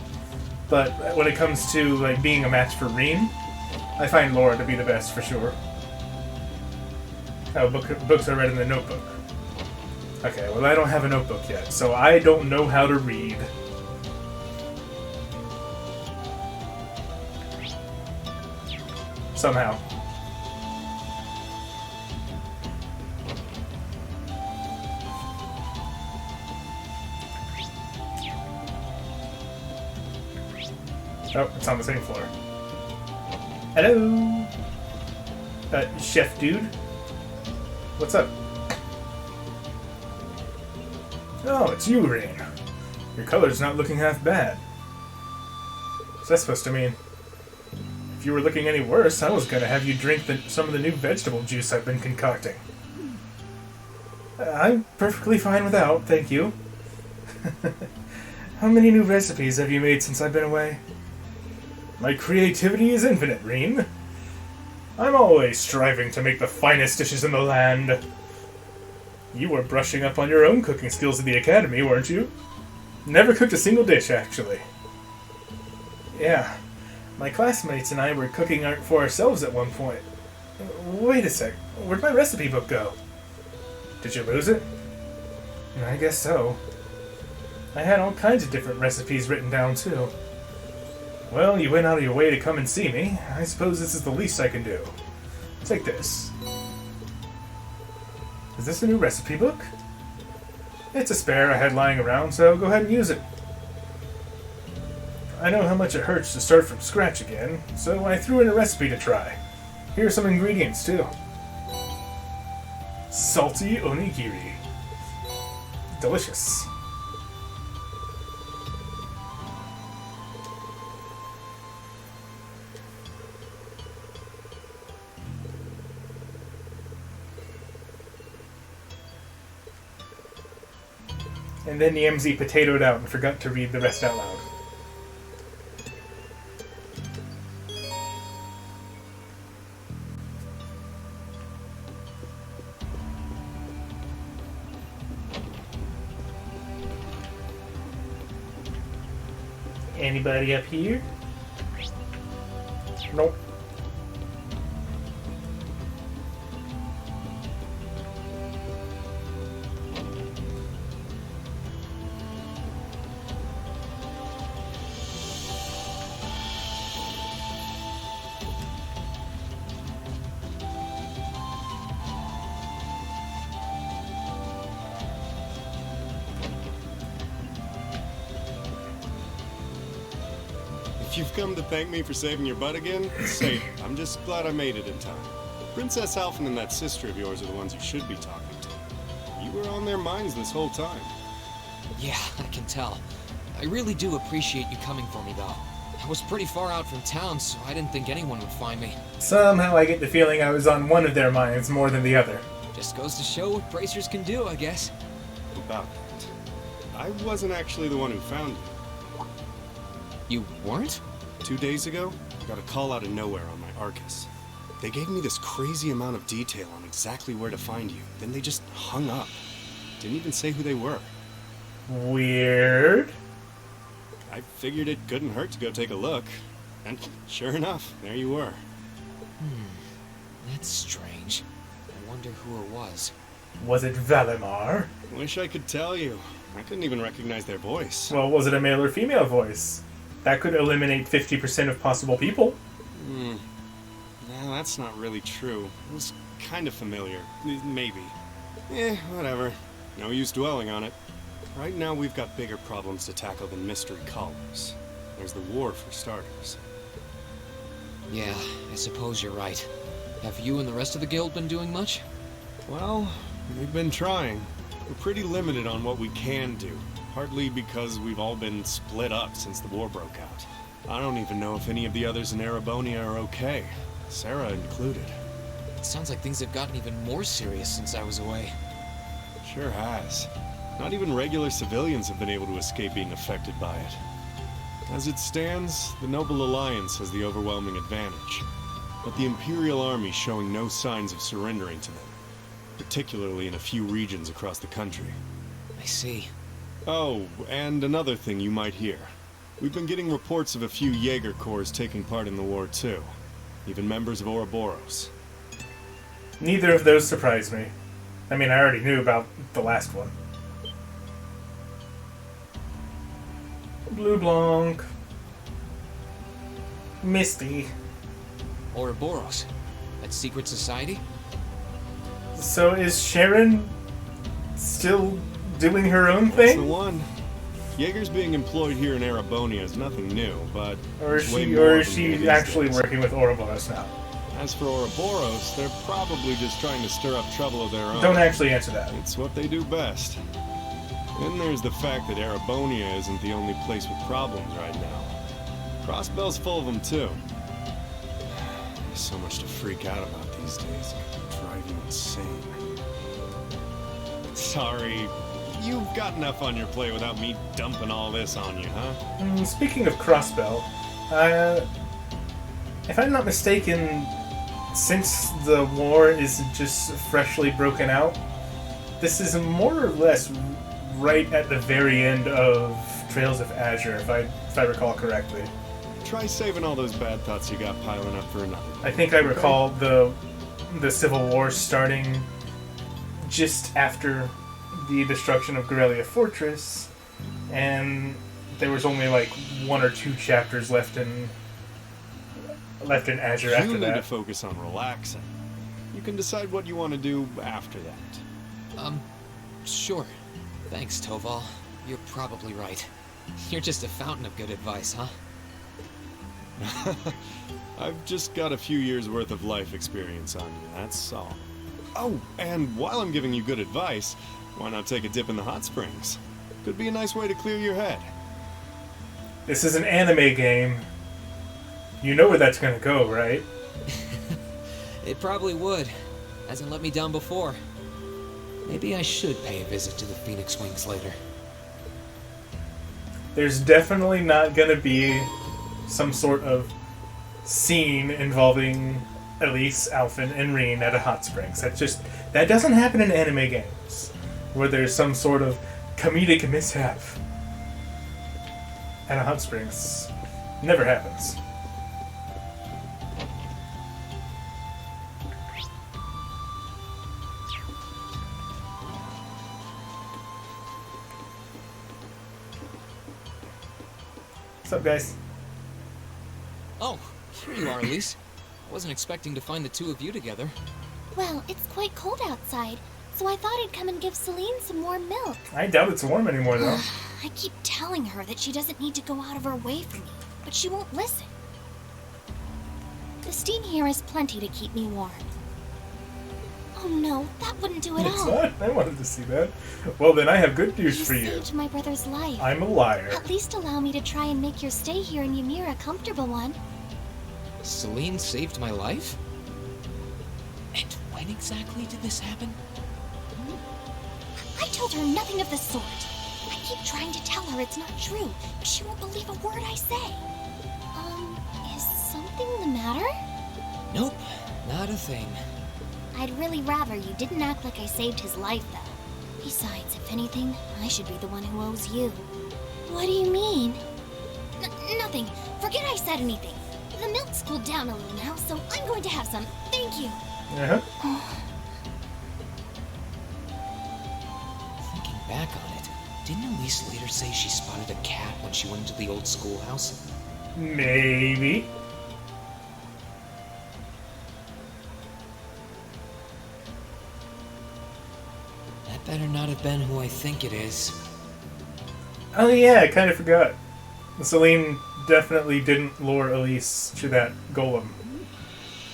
But when it comes to, like, being a match for Reen, I find Laura to be the best for sure. Oh, books are read in the notebook. Okay, well, I don't have a notebook yet, so I don't know how to read. Somehow. Oh, it's on the same floor. Hello! Chef dude? What's up? Oh, it's you, Reen. Your color's not looking half bad. What's that supposed to mean? If you were looking any worse, I was gonna have you drink some of the new vegetable juice I've been concocting. I'm perfectly fine without, thank you. How many new recipes have you made since I've been away? My creativity is infinite, Reen. I'm always striving to make the finest dishes in the land. You were brushing up on your own cooking skills at the academy, weren't you? Never cooked a single dish, actually. Yeah, my classmates and I were cooking for ourselves at one point. Wait a sec, where'd my recipe book go? Did you lose it? I guess so. I had all kinds of different recipes written down, too. Well, you went out of your way to come and see me. I suppose this is the least I can do. Take this. Is this a new recipe book? It's a spare I had lying around, so go ahead and use it. I know how much it hurts to start from scratch again, so I threw in a recipe to try. Here are some ingredients, too. Salty onigiri. Delicious. And then Yamsey potatoed out and forgot to read the rest out loud. Anybody up here? Nope. If you've come to thank me for saving your butt again, save it. I'm just glad I made it in time. Princess Alphen and that sister of yours are the ones you should be talking to. You were on their minds this whole time. Yeah, I can tell. I really do appreciate you coming for me, though. I was pretty far out from town, so I didn't think anyone would find me. Somehow I get the feeling I was on one of their minds more than the other. Just goes to show what bracers can do, I guess. About that. I wasn't actually the one who found you. You weren't? 2 days ago, I got a call out of nowhere on my Arcus. They gave me this crazy amount of detail on exactly where to find you. Then they just hung up. Didn't even say who they were. Weird. I figured it couldn't hurt to go take a look. And sure enough, there you were. That's strange. I wonder who it was. Was it Valimar? Wish I could tell you. I couldn't even recognize their voice. Well, was it a male or female voice? That could eliminate 50% of possible people. No, that's not really true. It was kind of familiar. Maybe. Whatever. No use dwelling on it. Right now we've got bigger problems to tackle than mystery callers. There's the war for starters. Yeah, I suppose you're right. Have you and the rest of the guild been doing much? Well, we've been trying. We're pretty limited on what we can do. Partly because we've all been split up since the war broke out. I don't even know if any of the others in Erebonia are okay. Sarah included. It sounds like things have gotten even more serious since I was away. Sure has. Not even regular civilians have been able to escape being affected by it. As it stands, the Noble Alliance has the overwhelming advantage. But the Imperial Army showing no signs of surrendering to them. Particularly in a few regions across the country. I see. Oh, and another thing you might hear. We've been getting reports of a few Jaeger Corps taking part in the war too. Even members of Ouroboros. Neither of those surprised me. I mean, I already knew about the last one. Blue Blanc. Misty. Ouroboros. That secret society? So is Sharon still doing her own That's thing? the one. Jaeger's being employed here in Erebonia is nothing new, but Or is way she, more or is than she these actually days. working with Ouroboros now? As for Ouroboros, they're probably just trying to stir up trouble of their own. Don't actually answer that. It's what they do best. Then there's the fact that Erebonia isn't the only place with problems right now. Crossbell's full of them too. There's so much to freak out about these days. It could drive you insane. Sorry, you've got enough on your plate without me dumping all this on you, huh? Speaking of Crossbell, if I'm not mistaken, since the war is just freshly broken out, this is more or less right at the very end of Trails of Azure, if I recall correctly. Try saving all those bad thoughts you got piling up for another day. I think I recall the Civil War starting just after the destruction of Guerrilla Fortress, and there was only like 1 or 2 chapters left in Azure You after need to that. focus on relaxing. You can decide what you want to do after that. Sure. Thanks, Toval. You're probably right. You're just a fountain of good advice, huh? I've just got a few years worth of life experience on you, that's all. Oh, and while I'm giving you good advice, why not take a dip in the hot springs? Could be a nice way to clear your head. This is an anime game. You know where that's gonna go, right? It probably would. Hasn't let me down before. Maybe I should pay a visit to the Phoenix Wings later. There's definitely not gonna be some sort of scene involving Elise, Alphen, and Reen at a hot springs. That doesn't happen in anime games, where there's some sort of comedic mishap at a hot springs. Never happens. What's up, guys? Oh, here you are, Elise. I wasn't expecting to find the two of you together. Well, it's quite cold outside, so I thought I'd come and give Celine some warm milk. I doubt it's warm anymore, though. I keep telling her that she doesn't need to go out of her way for me. but she won't listen. The steam here is plenty to keep me warm. Oh no, that wouldn't do at It's all. not. I wanted to see that. Well, then I have good news You for you. saved my brother's life. I'm a liar. At least allow me to try and make your stay here in Ymir a comfortable one. Celine saved my life? And when exactly did this happen? I told her nothing of the sort. I keep trying to tell her it's not true, but she won't believe a word I say. Is something the matter? Nope, not a thing. I'd really rather you didn't act like I saved his life, though. Besides, if anything, I should be the one who owes you. What do you mean? Nothing. Forget I said anything. The milk's cooled down a little now, so I'm going to have some. Thank you. Uh-huh. Thinking back on it, didn't Elise later say she spotted a cat when she went into the old schoolhouse? Maybe. That better not have been who I think it is. Oh yeah, I kind of forgot. Celine definitely didn't lure Elise to that golem.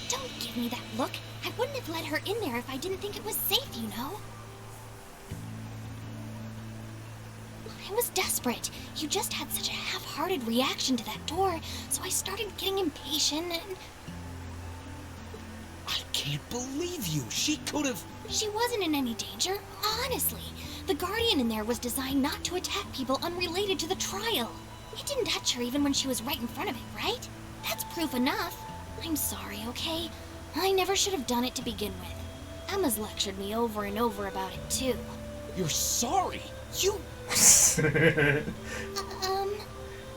Don't give me that look. I wouldn't have let her in there if I didn't think it was safe, you know. I was desperate. You just had such a half-hearted reaction to that door, so I started getting impatient and... I can't believe you! She could have... She wasn't in any danger, honestly. The Guardian in there was designed not to attack people unrelated to the trial. It didn't touch her even when she was right in front of it, right? That's proof enough. I'm sorry, okay? I never should have done it to begin with. Emma's lectured me over and over about it, too. You're sorry? You...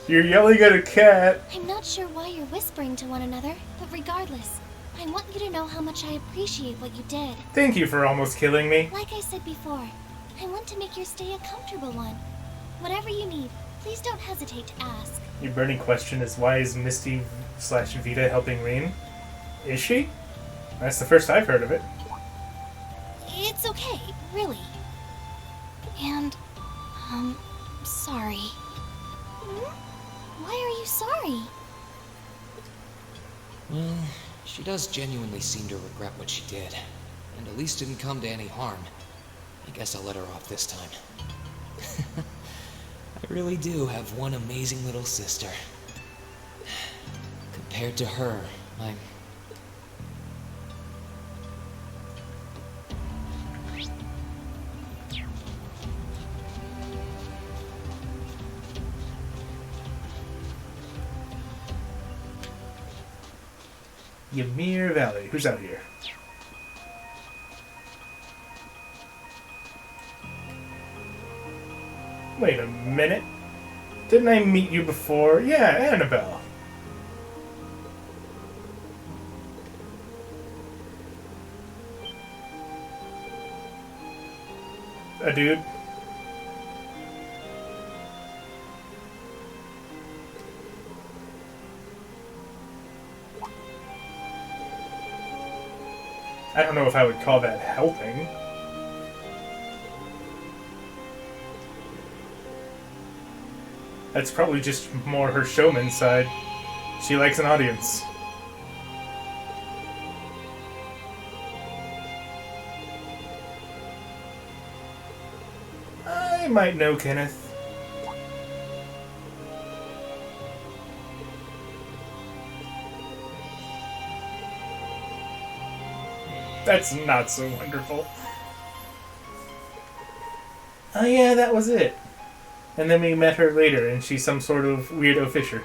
You're yelling at a cat. I'm not sure why you're whispering to one another, but regardless, I want you to know how much I appreciate what you did. Thank you for almost killing me. Like I said before, I want to make your stay a comfortable one. Whatever you need, please don't hesitate to ask. Your burning question is, why is Misty/Vita helping Rean? Is she? That's the first I've heard of it. It's okay, really. And, sorry. Why are you sorry? Well, she does genuinely seem to regret what she did. And at least didn't come to any harm. I guess I'll let her off this time. I really do have one amazing little sister. Compared to her, I'm... Ymir Valley. Who's out here? Wait a minute. Didn't I meet you before? Yeah, Annabelle. A dude? I don't know if I would call that helping. That's probably just more her showman side. She likes an audience. I might know Kenneth. That's not so wonderful. Oh yeah, that was it. And then we met her later, and she's some sort of weirdo fisher.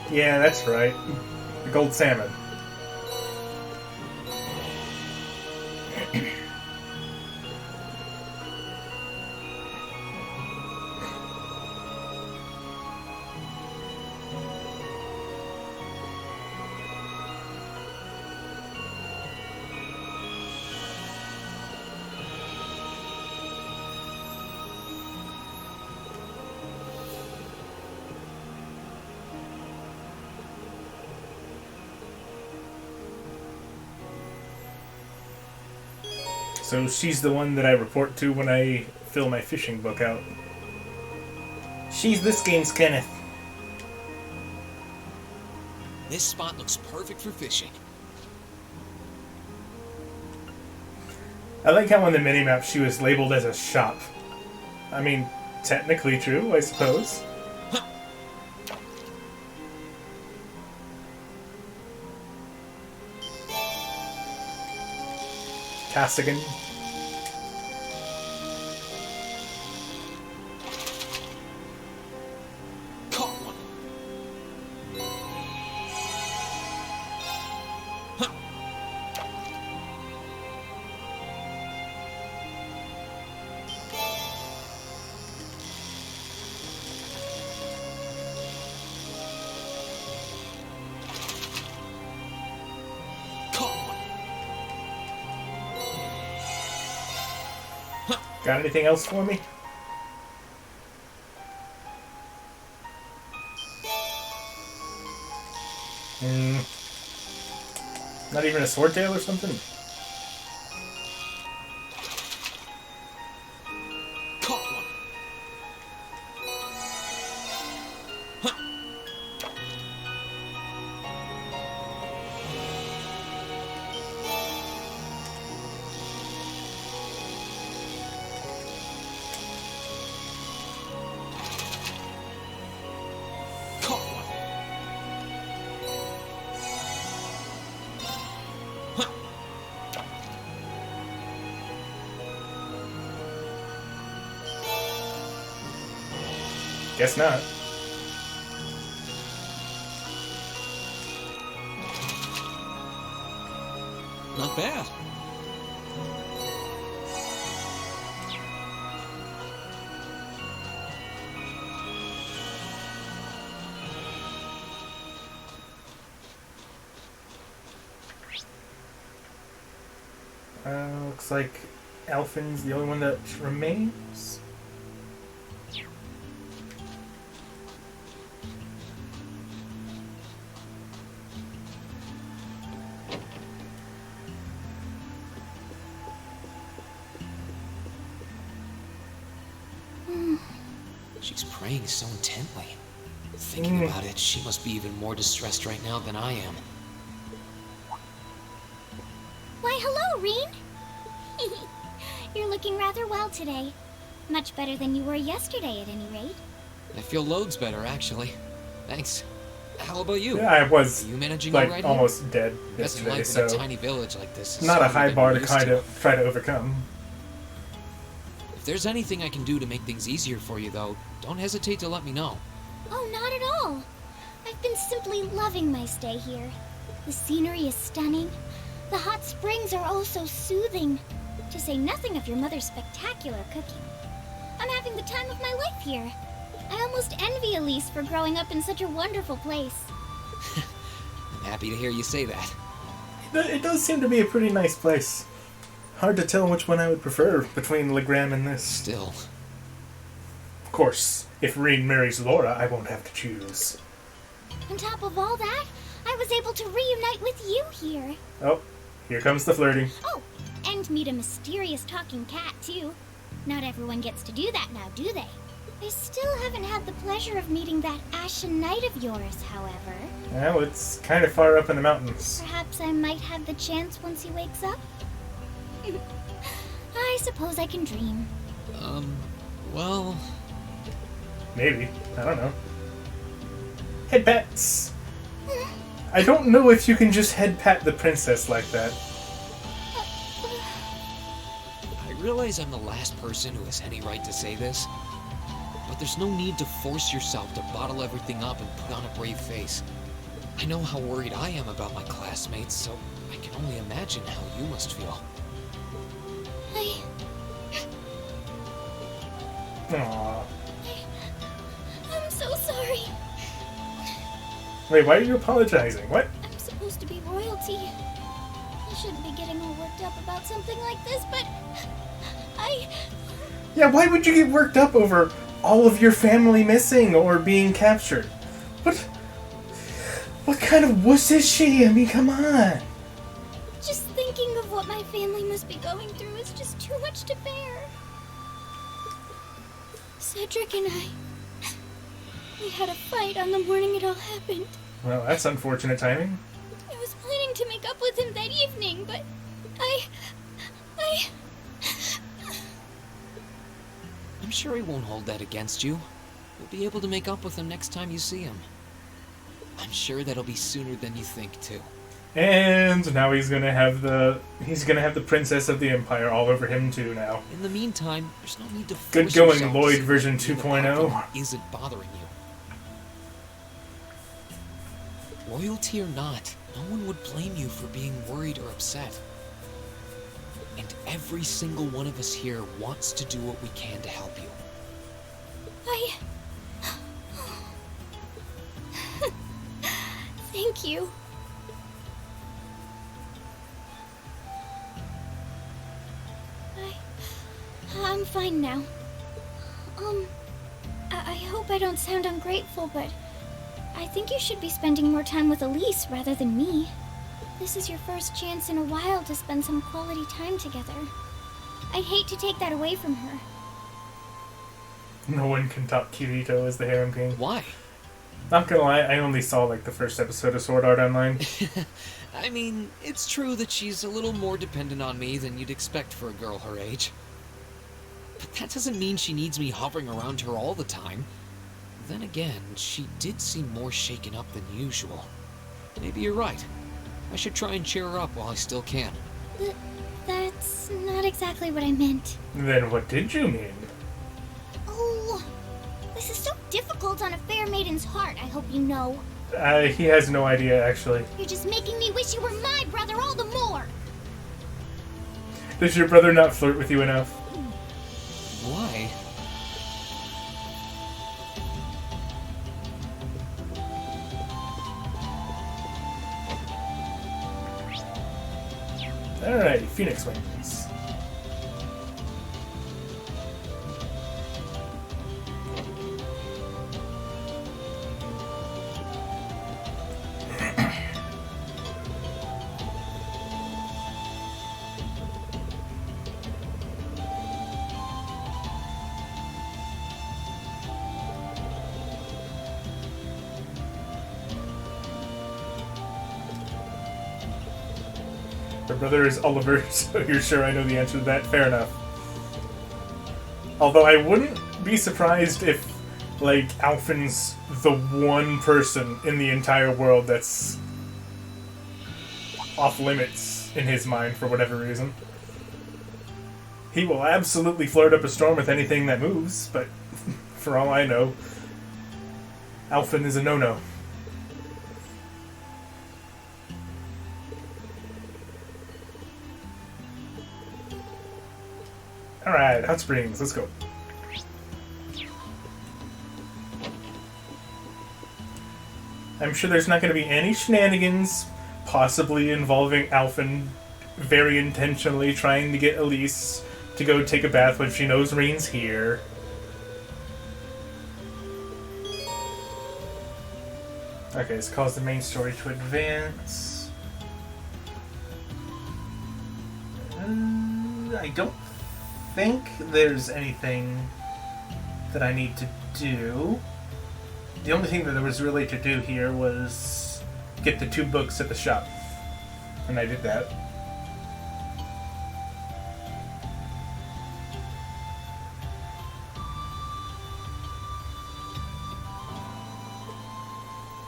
Yeah, that's right. The gold salmon. So she's the one that I report to when I fill my fishing book out. She's this game's Kenneth. This spot looks perfect for fishing. I like how on the minimap she was labeled as a shop. I mean, technically true, I suppose. Castigan. Caught one. Huh. Got anything else for me? Not even a swordtail or something? Caught one. Huh. Caught one. Huh. Guess not. Not bad. Looks like Alphin's the only one that remains. She's praying so intently. Thinking about it, she must be even more distressed right now than I am. Why, hello, Reen. You're looking rather well today. Much better than you were yesterday, at any rate. I feel loads better, actually. Thanks. How about you? Yeah, I was Are you managing like alright? almost dead Guessing yesterday, life so in a tiny village like this is not a harder high than bar you're to used try to overcome. If there's anything I can do to make things easier for you, though, don't hesitate to let me know. Oh, not at all. I've been simply loving my stay here. The scenery is stunning. The hot springs are oh so soothing. To say nothing of your mother's spectacular cooking. I'm having the time of my life here. I almost envy Elise for growing up in such a wonderful place. I'm happy to hear you say that. It does seem to be a pretty nice place. Hard to tell which one I would prefer between Legram and this. Still. Of course, if Reen marries Laura, I won't have to choose. On top of all that, I was able to reunite with you here. Oh, here comes the flirting. Oh, and meet a mysterious talking cat, too. Not everyone gets to do that now, do they? I still haven't had the pleasure of meeting that Ashen Knight of yours, however. Well, it's kind of far up in the mountains. Perhaps I might have the chance once he wakes up? I suppose I can dream. Well... Maybe. I don't know. Head pats! I don't know if you can just head pat the princess like that. I realize I'm the last person who has any right to say this, but there's no need to force yourself to bottle everything up and put on a brave face. I know how worried I am about my classmates, so I can only imagine how you must feel. Aww. I'm so sorry. Wait, why are you apologizing? What? I'm supposed to be royalty. I shouldn't be getting all worked up about something like this, but Yeah, why would you get worked up over all of your family missing or being captured? What kind of wuss is she? I mean, come on. Just think Thinking of what my family must be going through is just too much to bear. Cedric and we had a fight on the morning it all happened. Well, that's unfortunate timing. I was planning to make up with him that evening, but I'm sure he won't hold that against you. You'll be able to make up with him next time you see him. I'm sure that'll be sooner than you think, too. And now he's gonna have the Princess of the Empire all over him too now. In the meantime, there's no need to force Good going, yourself to Lloyd see version what 2.0. isn't bothering you. Loyalty or not, no one would blame you for being worried or upset. And every single one of us here wants to do what we can to help you. Thank you. I'm fine now. I hope I don't sound ungrateful, but I think you should be spending more time with Elise rather than me. This is your first chance in a while to spend some quality time together. I'd hate to take that away from her. No one can top Kirito as the Harem King. Why? Not gonna lie, I only saw like the first episode of Sword Art Online. I mean, it's true that she's a little more dependent on me than you'd expect for a girl her age. But that doesn't mean she needs me hovering around her all the time. Then again, she did seem more shaken up than usual. Maybe you're right. I should try and cheer her up while I still can. That's not exactly what I meant. Then what did you mean? Oh, this is so difficult on a fair maiden's heart, I hope you know. He has no idea, actually. You're just making me wish you were my brother all the more. Does your brother not flirt with you enough? Why? Alright, Phoenix Wings. Her brother is Oliver, so you're sure I know the answer to that? Fair enough. Although I wouldn't be surprised if, like, Alphen's the one person in the entire world that's off limits in his mind for whatever reason. He will absolutely flirt up a storm with anything that moves, but for all I know, Alphen is a no-no. Alright, Hot Springs, let's go. I'm sure there's not going to be any shenanigans, possibly involving Alphen very intentionally trying to get Elise to go take a bath when she knows Reen's here. Okay, this calls the main story to advance. I don't think there's anything that I need to do. The only thing that there was really to do here was get the 2 books at the shop. And I did that.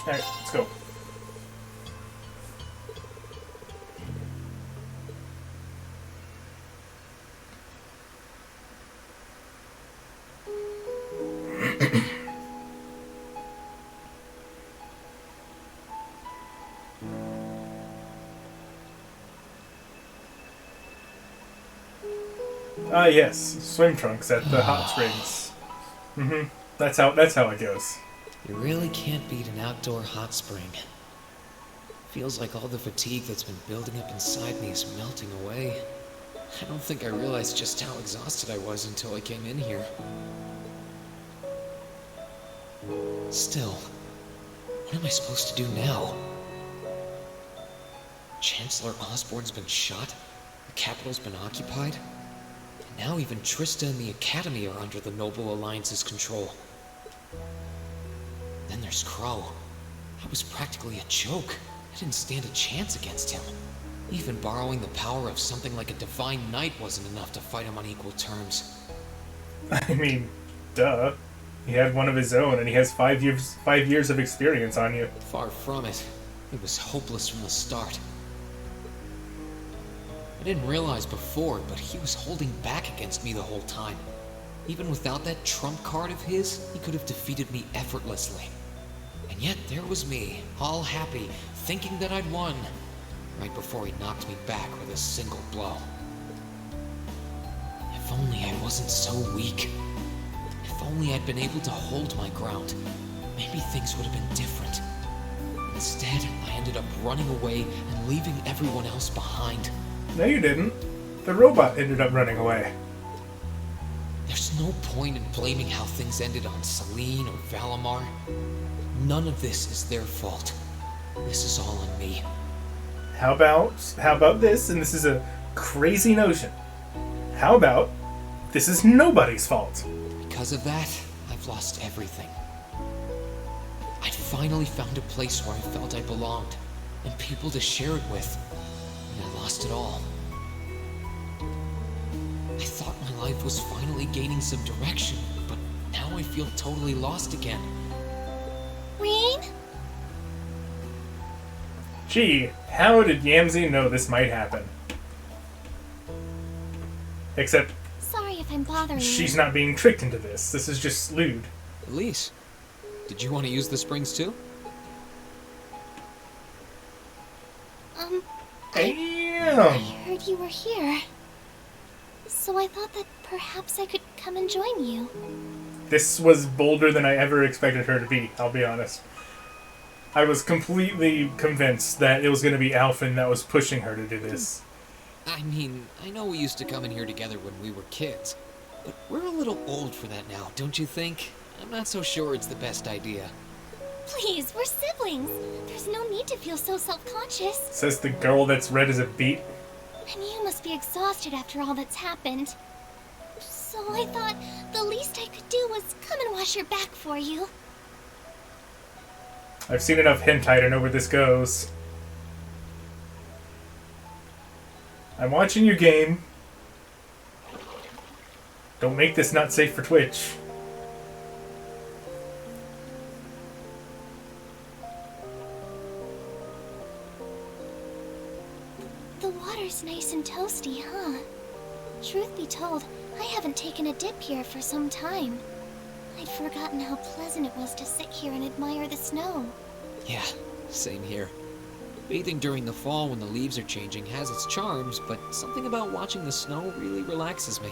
Alright, let's go. Ah, yes, swim trunks at the hot springs. That's how it goes. You really can't beat an outdoor hot spring. Feels like all the fatigue that's been building up inside me is melting away. I don't think I realized just how exhausted I was until I came in here. Still, what am I supposed to do now? Chancellor Osborne's been shot, the capital's been occupied, and now even Trista and the Academy are under the Noble Alliance's control. Then there's Crow. That was practically a joke. I didn't stand a chance against him. Even borrowing the power of something like a Divine Knight wasn't enough to fight him on equal terms. I mean, duh. He had one of his own, and he has 5 years of experience on you. Far from it. It was hopeless from the start. I didn't realize before, but he was holding back against me the whole time. Even without that trump card of his, he could have defeated me effortlessly. And yet there was me, all happy, thinking that I'd won, right before he knocked me back with a single blow. If only I wasn't so weak. If only I'd been able to hold my ground, maybe things would have been different. Instead, I ended up running away and leaving everyone else behind. No, you didn't. The robot ended up running away. There's no point in blaming how things ended on Celine or Valimar. None of this is their fault. This is all on me. How about this, and this is a crazy notion. How about this is nobody's fault? Because of that, I've lost everything. I'd finally found a place where I felt I belonged, and people to share it with, and I lost it all. I thought my life was finally gaining some direction, but now I feel totally lost again. Reen? Gee, how did Yamsey know this might happen? Except Sorry if I'm bothering she's you. not being tricked into this. This is just lewd. Elise, did you want to use the springs too? I Damn! heard you were here. So I thought that perhaps I could come and join you. This was bolder than I ever expected her to be, I'll be honest. I was completely convinced that it was going to be Alphen that was pushing her to do this. I mean, I know we used to come in here together when we were kids, but we're a little old for that now, don't you think? I'm not so sure it's the best idea. Please, we're siblings. There's no need to feel so self-conscious. Says the girl that's red as a beet. And you must be exhausted after all that's happened. So I thought the least I could do was come and wash your back for you. I've seen enough hentai to know where this goes. I'm watching you game. Don't make this not safe for Twitch. The water's nice and toasty, huh? Truth be told, I haven't taken a dip here for some time. I'd forgotten how pleasant it was to sit here and admire the snow. Yeah, same here. Bathing during the fall when the leaves are changing has its charms, but something about watching the snow really relaxes me.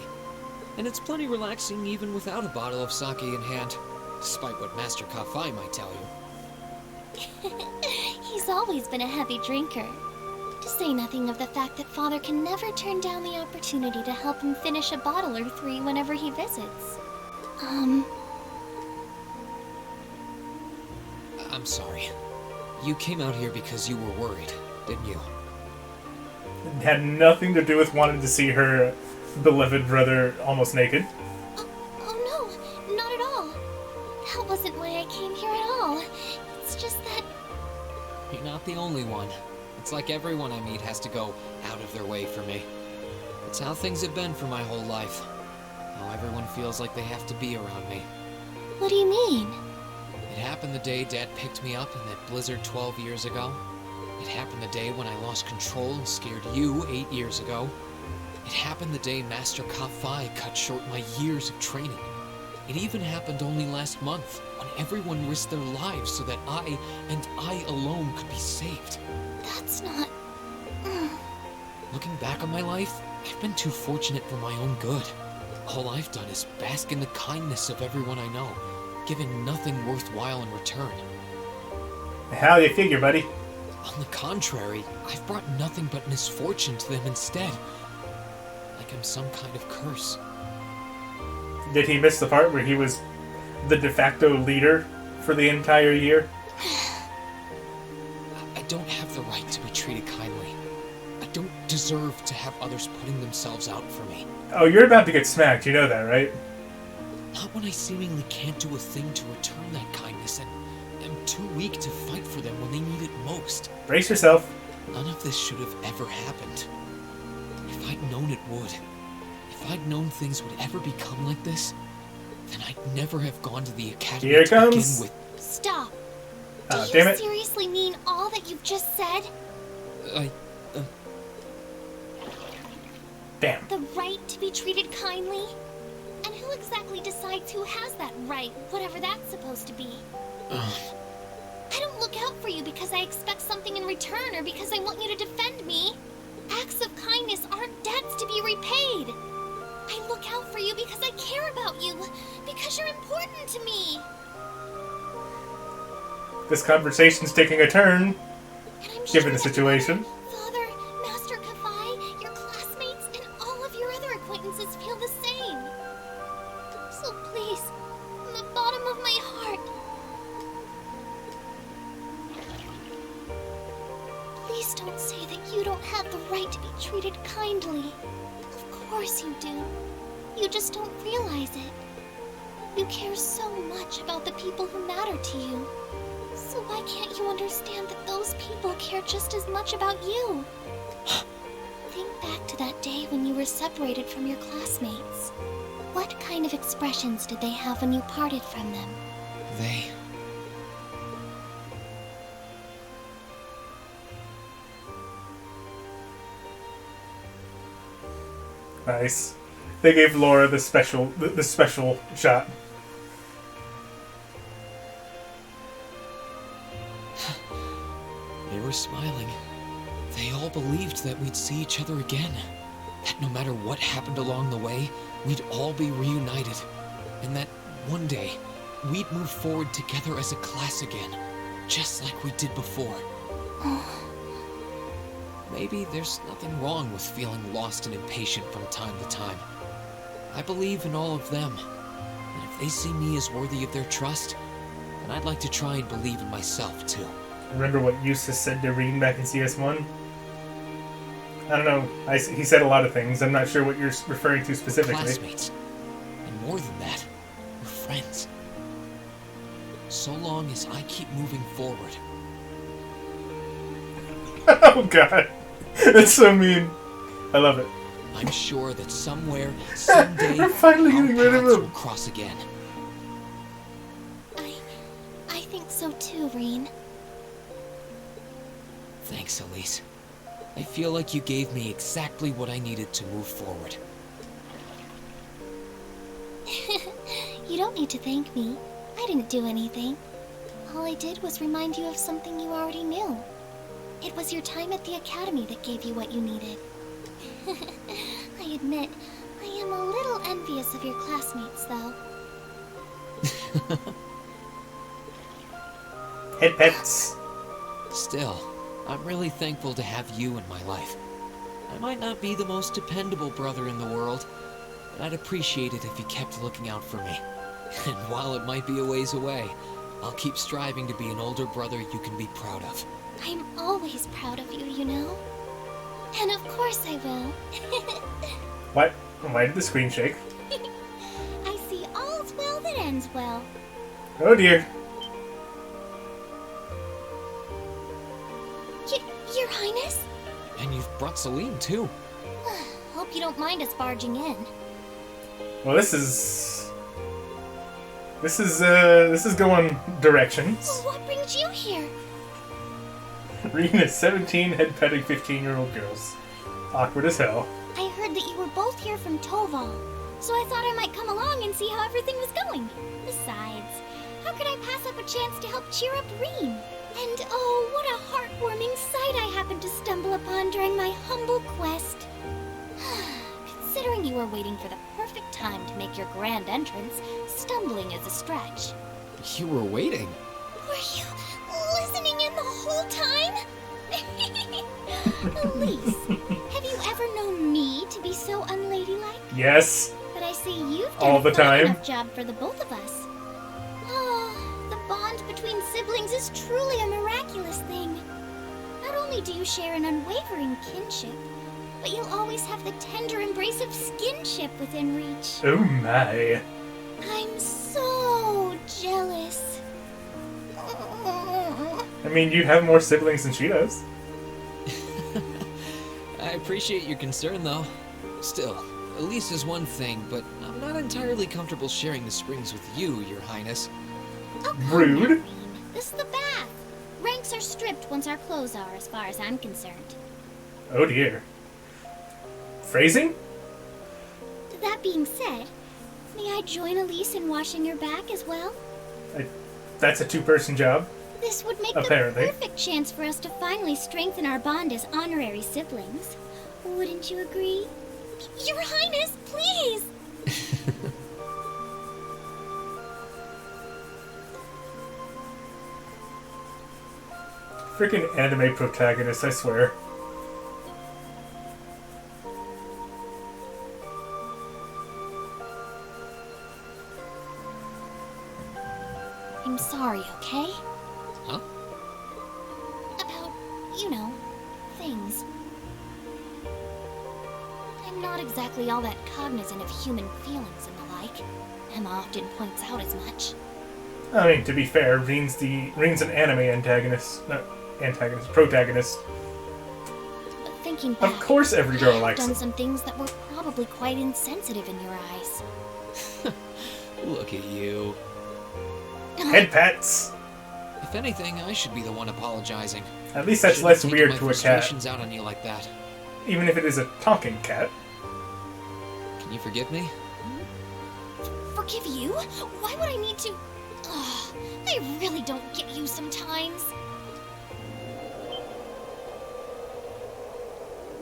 And it's plenty relaxing even without a bottle of sake in hand, despite what Master Kafai might tell you. He's always been a heavy drinker. To say nothing of the fact that Father can never turn down the opportunity to help him finish a bottle or three whenever he visits. I'm sorry. You came out here because you were worried, didn't you? It had nothing to do with wanting to see her beloved brother almost naked. Oh no, not at all. That wasn't why I came here at all. It's just that... You're not the only one. It's like everyone I meet has to go out of their way for me. It's how things have been for my whole life. How everyone feels like they have to be around me. What do you mean? It happened the day Dad picked me up in that blizzard 12 years ago. It happened the day when I lost control and scared you 8 years ago. It happened the day Master Kafai cut short my years of training. It even happened only last month, when everyone risked their lives so that I, and I alone, could be saved. That's not... Looking back on my life, I've been too fortunate for my own good. All I've done is bask in the kindness of everyone I know, giving nothing worthwhile in return. How do you figure, buddy? On the contrary, I've brought nothing but misfortune to them instead. Like I'm some kind of curse. Did he miss the part where he was the de facto leader for the entire year? I don't have the right to be treated kindly. deserve to have others putting themselves out for me. Oh, you're about to get smacked. You know that, right? Not when I seemingly can't do a thing to return that kindness and am too weak to fight for them when they need it most. Brace yourself. None of this should have ever happened. If I'd known it would, if I'd known things would ever become like this, then I'd never have gone to the academy Here it to comes. begin with. Stop. Do Damn you it. seriously mean all that you've just said? Damn. The right to be treated kindly? And who exactly decides who has that right, whatever that's supposed to be? I don't look out for you because I expect something in return or because I want you to defend me. Acts of kindness aren't debts to be repaid. I look out for you because I care about you, because you're important to me. This conversation's taking a turn, And I'm sure given the that situation. Father, Master Kafai, your classmates, and all of your other acquaintances feel the same. So please, from the bottom of my heart, please don't say that you don't have the right to be treated kindly. Of course you do. You just don't realize it. You care so much about the people who matter to you. So why can't you understand that those people care just as much about you? Think back to that day when you were separated from your classmates. What kind of expressions did they have when you parted from them? They... Nice. They gave Laura the special shot. They were smiling. They all believed that we'd see each other again. That no matter what happened along the way, we'd all be reunited. And that one day, we'd move forward together as a class again. Just like we did before. Maybe there's nothing wrong with feeling lost and impatient from time to time. I believe in all of them. And if they see me as worthy of their trust, then I'd like to try and believe in myself too. Remember what Eustace said to Reen back in CS1? I don't know. He said a lot of things. I'm not sure what you're referring to specifically. Classmates. And more than that, we're friends. So long as I keep moving forward. Oh god. That's so mean. I love it. I'm sure that somewhere, someday, I'm finally our getting rid of paths him. will cross again. I think so too, Reen. Thanks, Elise. I feel like you gave me exactly what I needed to move forward. You don't need to thank me. I didn't do anything. All I did was remind you of something you already knew. It was your time at the academy that gave you what you needed. I admit, I am a little envious of your classmates, though. Head pets. Still, I'm really thankful to have you in my life. I might not be the most dependable brother in the world, but I'd appreciate it if you kept looking out for me. And while it might be a ways away, I'll keep striving to be an older brother you can be proud of. I'm always proud of you, you know? And of course I will. What? Why did the screen shake? I see all's well that ends well. Oh dear. Your Highness? And you've brought Celine, too. Hope you don't mind us barging in. Well, this is going directions. Well, what brings you here? Reen is 17, head petting 15-year-old girls. Awkward as hell. I heard that you were both here from Toval, so I thought I might come along and see how everything was going. Besides, how could I pass up a chance to help cheer up Reen? And oh, what a heartwarming sight I happened to stumble upon during my humble quest. Considering you were waiting for the perfect time to make your grand entrance, stumbling is a stretch. You were waiting. Were you listening in the whole time? Elise, have you ever known me to be so unladylike? Yes. But I see you've All done the a fine time. enough job for the both of us. Oh, the bond between siblings is truly a miraculous thing. Not only do you share an unwavering kinship, but you'll always have the tender embrace of skinship within reach. Oh my. I'm so jealous. I mean, you have more siblings than she does. I appreciate your concern, though. Still, Elise is one thing, but I'm not entirely comfortable sharing the springs with you, Your Highness. Oh, come Rude. now, Rean. This is the bath. Ranks are stripped once our clothes are, as far as I'm concerned. Oh dear. Phrasing? That being said, may I join Elise in washing your back as well? That's a two-person job. This would make Apparently. the perfect chance for us to finally strengthen our bond as honorary siblings. Wouldn't you agree? Your Highness, please! Freaking anime protagonist, I swear. I'm sorry, okay? Huh? About, you know, things. I'm not exactly all that cognizant of human feelings and the like. Emma often points out as much. I mean, to be fair, Reen's an anime protagonist. But thinking back, Of course every girl I've likes done it. some things that were probably quite insensitive in your eyes. Look at you. Head pats. If anything, I should be the one apologizing. At least that's Shouldn't less take weird my to a cat. frustrations out on you like that. Even if it is a talking cat. Can you forgive me? Forgive you? Why would I need to? Ugh, I really don't get you sometimes.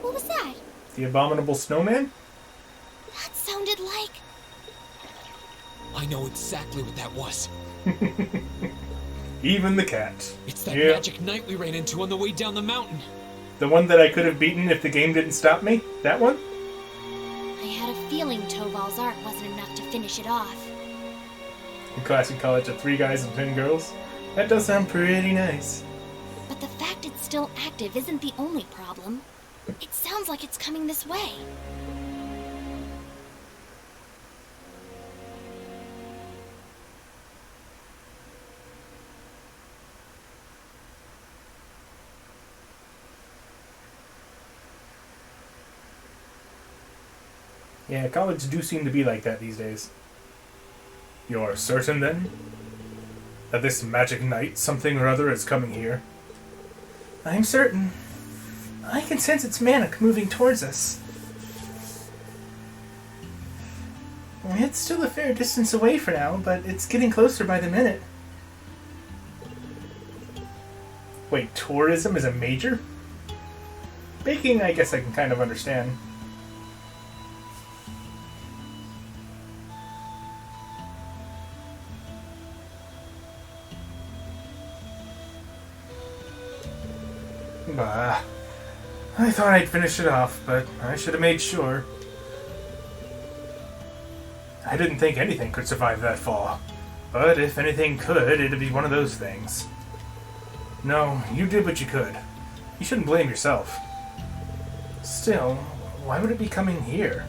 What was that? The abominable snowman? That sounded like... I know exactly what that was. Even the cat. It's that Yeah. magic knight we ran into on the way down the mountain. The one that I could have beaten if the game didn't stop me? That one? I had a feeling Toval's art wasn't enough to finish it off. A classic college of 3 guys and 10 girls? That does sound pretty nice. But the fact it's still active isn't the only problem. It sounds like it's coming this way. Yeah, colleges do seem to be like that these days. You're certain, then? That this magic knight something or other is coming here? I'm certain. I can sense its manic moving towards us. It's still a fair distance away for now, but it's getting closer by the minute. Wait, tourism is a major? Baking, I guess I can kind of understand. Bah. I thought I'd finish it off, but I should have made sure. I didn't think anything could survive that fall. But if anything could, it'd be one of those things. No, you did what you could. You shouldn't blame yourself. Still, why would it be coming here?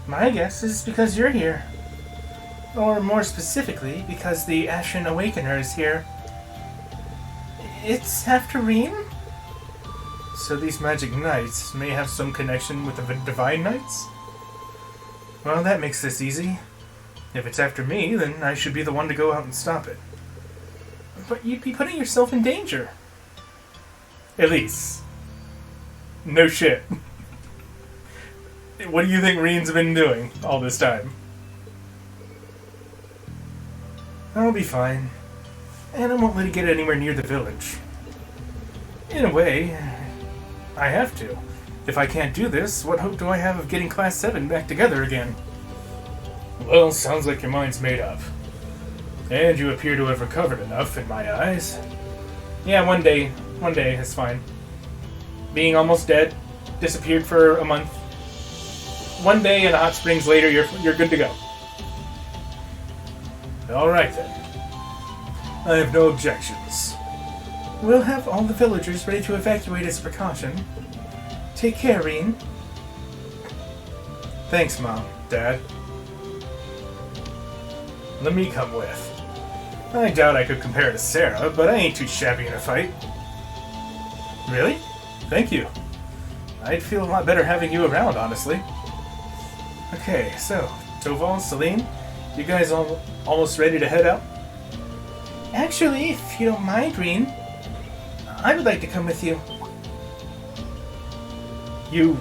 My guess is because you're here. Or more specifically, because the Ashen Awakener is here. It's after Reem? So these magic knights may have some connection with the divine knights? Well, that makes this easy. If it's after me, then I should be the one to go out and stop it. But you'd be putting yourself in danger. Elise. No shit. What do you think Reen's been doing all this time? I'll be fine. And I won't let it get anywhere near the village. In a way, I have to. If I can't do this, what hope do I have of getting Class 7 back together again? Well, sounds like your mind's made up. And you appear to have recovered enough, in my eyes. Yeah, one day is fine. Being almost dead, disappeared for a month. One day and hot springs later, you're good to go. Alright then. I have no objections. We'll have all the villagers ready to evacuate as a precaution. Take care, Reen. Thanks, Mom, Dad. Let me come with. I doubt I could compare to Sarah, but I ain't too shabby in a fight. Really? Thank you. I'd feel a lot better having you around, honestly. Okay, so, Toval, Celine, you guys almost ready to head out? Actually, if you don't mind, Reen, I would like to come with you. You...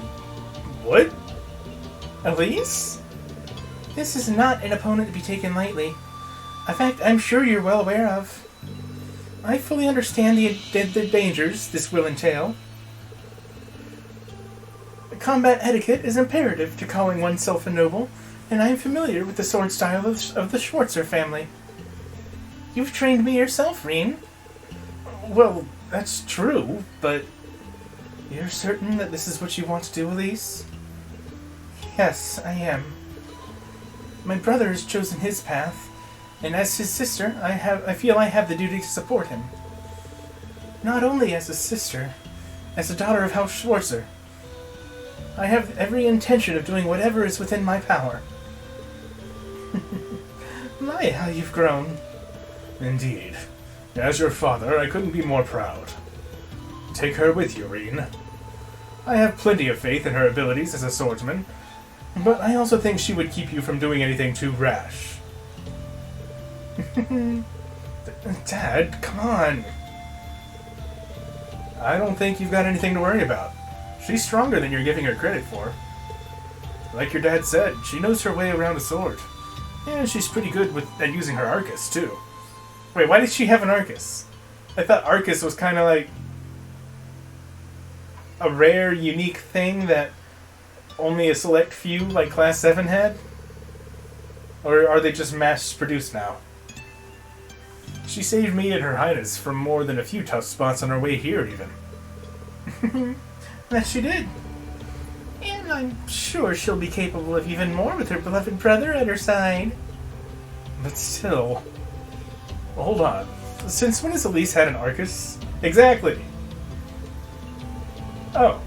would? Elise? This is not an opponent to be taken lightly. A fact I'm sure you're well aware of. I fully understand the dangers this will entail. Combat etiquette is imperative to calling oneself a noble, and I am familiar with the sword style of the Schwarzer family. You've trained me yourself, Reen. Well, that's true, but you're certain that this is what you want to do, Elise? Yes, I am. My brother has chosen his path, and as his sister, I feel I have the duty to support him. Not only as a sister, as a daughter of House Schwarzer. I have every intention of doing whatever is within my power. My, how you've grown. Indeed. As your father, I couldn't be more proud. Take her with you, Reen. I have plenty of faith in her abilities as a swordsman, but I also think she would keep you from doing anything too rash. Dad, come on. I don't think you've got anything to worry about. She's stronger than you're giving her credit for. Like your dad said, she knows her way around a sword. And she's pretty good at using her Arcus, too. Wait, why did she have an Arcus? I thought Arcus was kind of like a rare, unique thing that only a select few, like Class 7, had? Or are they just mass-produced now? She saved me and Her Highness from more than a few tough spots on our way here, even. That she did. And I'm sure she'll be capable of even more with her beloved brother at her side. But still... Well, hold on. Since when has Elise had an Arcus? Exactly! Oh.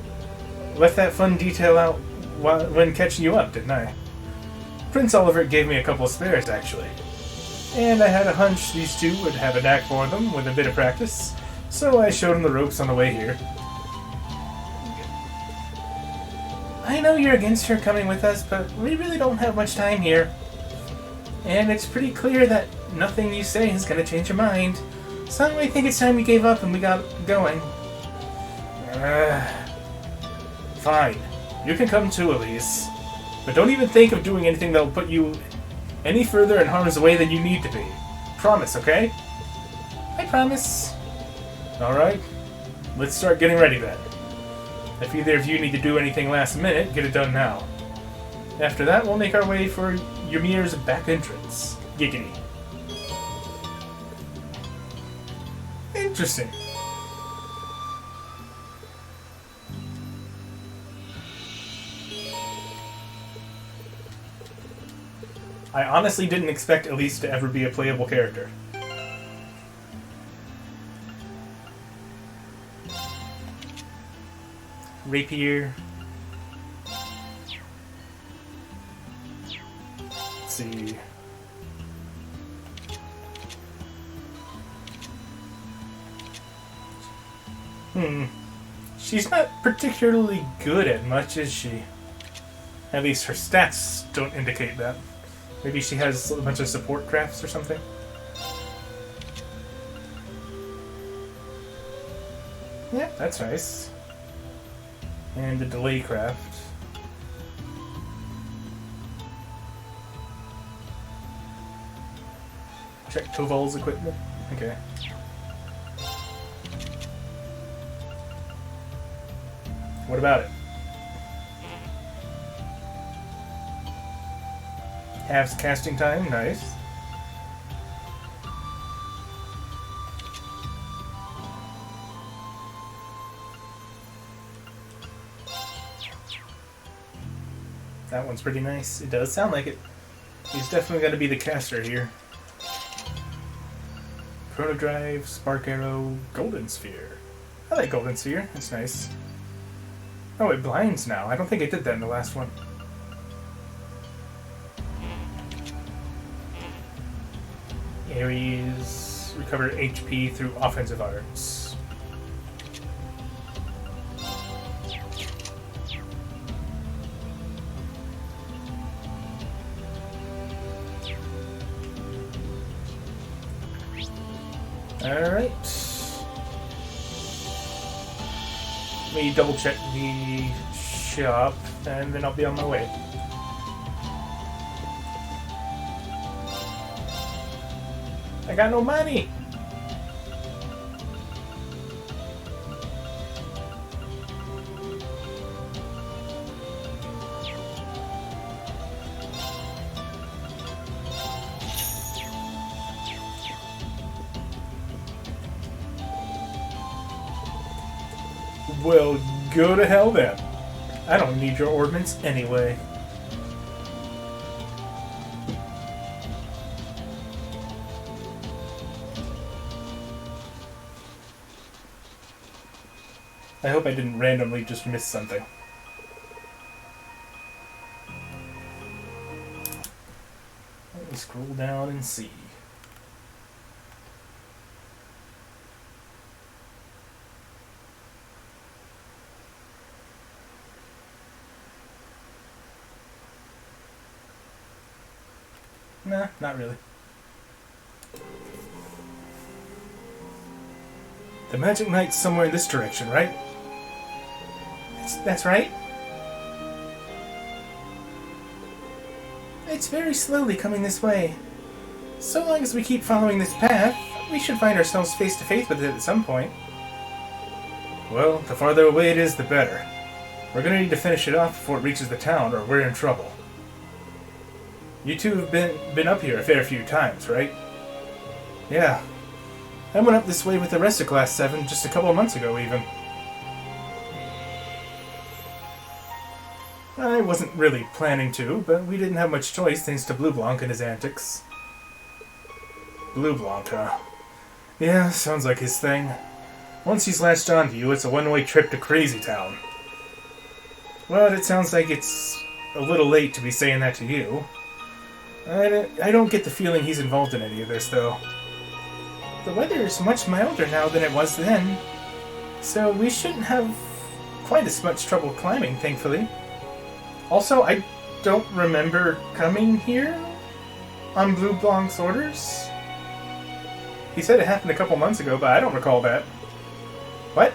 Left that fun detail out when catching you up, didn't I? Prince Oliver gave me a couple of spares, actually. And I had a hunch these two would have a knack for them with a bit of practice, so I showed them the ropes on the way here. I know you're against her coming with us, but we really don't have much time here. And it's pretty clear that nothing you say is going to change your mind. So I think it's time you gave up and we got going. Fine. You can come too, Elise. But don't even think of doing anything that'll put you any further in harm's way than you need to be. Promise, okay? I promise. Alright. Let's start getting ready then. If either of you need to do anything last minute, get it done now. After that, we'll make our way for Ymir's back entrance. Giggity. Interesting. I honestly didn't expect Elise to ever be a playable character. Rapier. Let's see. She's not particularly good at much, is she? At least her stats don't indicate that. Maybe she has a bunch of support crafts or something? Yeah, that's nice. And the delay craft. Check Toval's equipment. Okay. What about it? Halves casting time, nice. That one's pretty nice. It does sound like it. He's definitely going to be the caster here. Chrono Drive, Spark Arrow, Golden Sphere. I like Golden Sphere. That's nice. Oh, it blinds now. I don't think it did that in the last one. Ares recover HP through offensive arts. Alright. Let me double check the shop and then I'll be on my way. I got no money! Well, go to hell then. I don't need your ordnance anyway. I hope I didn't randomly just miss something. Let me scroll down and see. Nah, not really. The Magic Knight's somewhere in this direction, right? That's right. It's very slowly coming this way. So long as we keep following this path, we should find ourselves face to face with it at some point. Well, the farther away it is, the better. We're gonna need to finish it off before it reaches the town, or we're in trouble. You two have been up here a fair few times, right? Yeah. I went up this way with the rest of Class 7 just a couple of months ago, even. I wasn't really planning to, but we didn't have much choice thanks to Blue Blanc and his antics. Blue Blanc, huh? Yeah, sounds like his thing. Once he's latched onto you, it's a one-way trip to Crazy Town. Well, it sounds like it's a little late to be saying that to you. I don't get the feeling he's involved in any of this, though. The weather is much milder now than it was then, so we shouldn't have quite as much trouble climbing, thankfully. Also, I don't remember coming here on Blue Blanc's orders. He said it happened a couple months ago, but I don't recall that. What?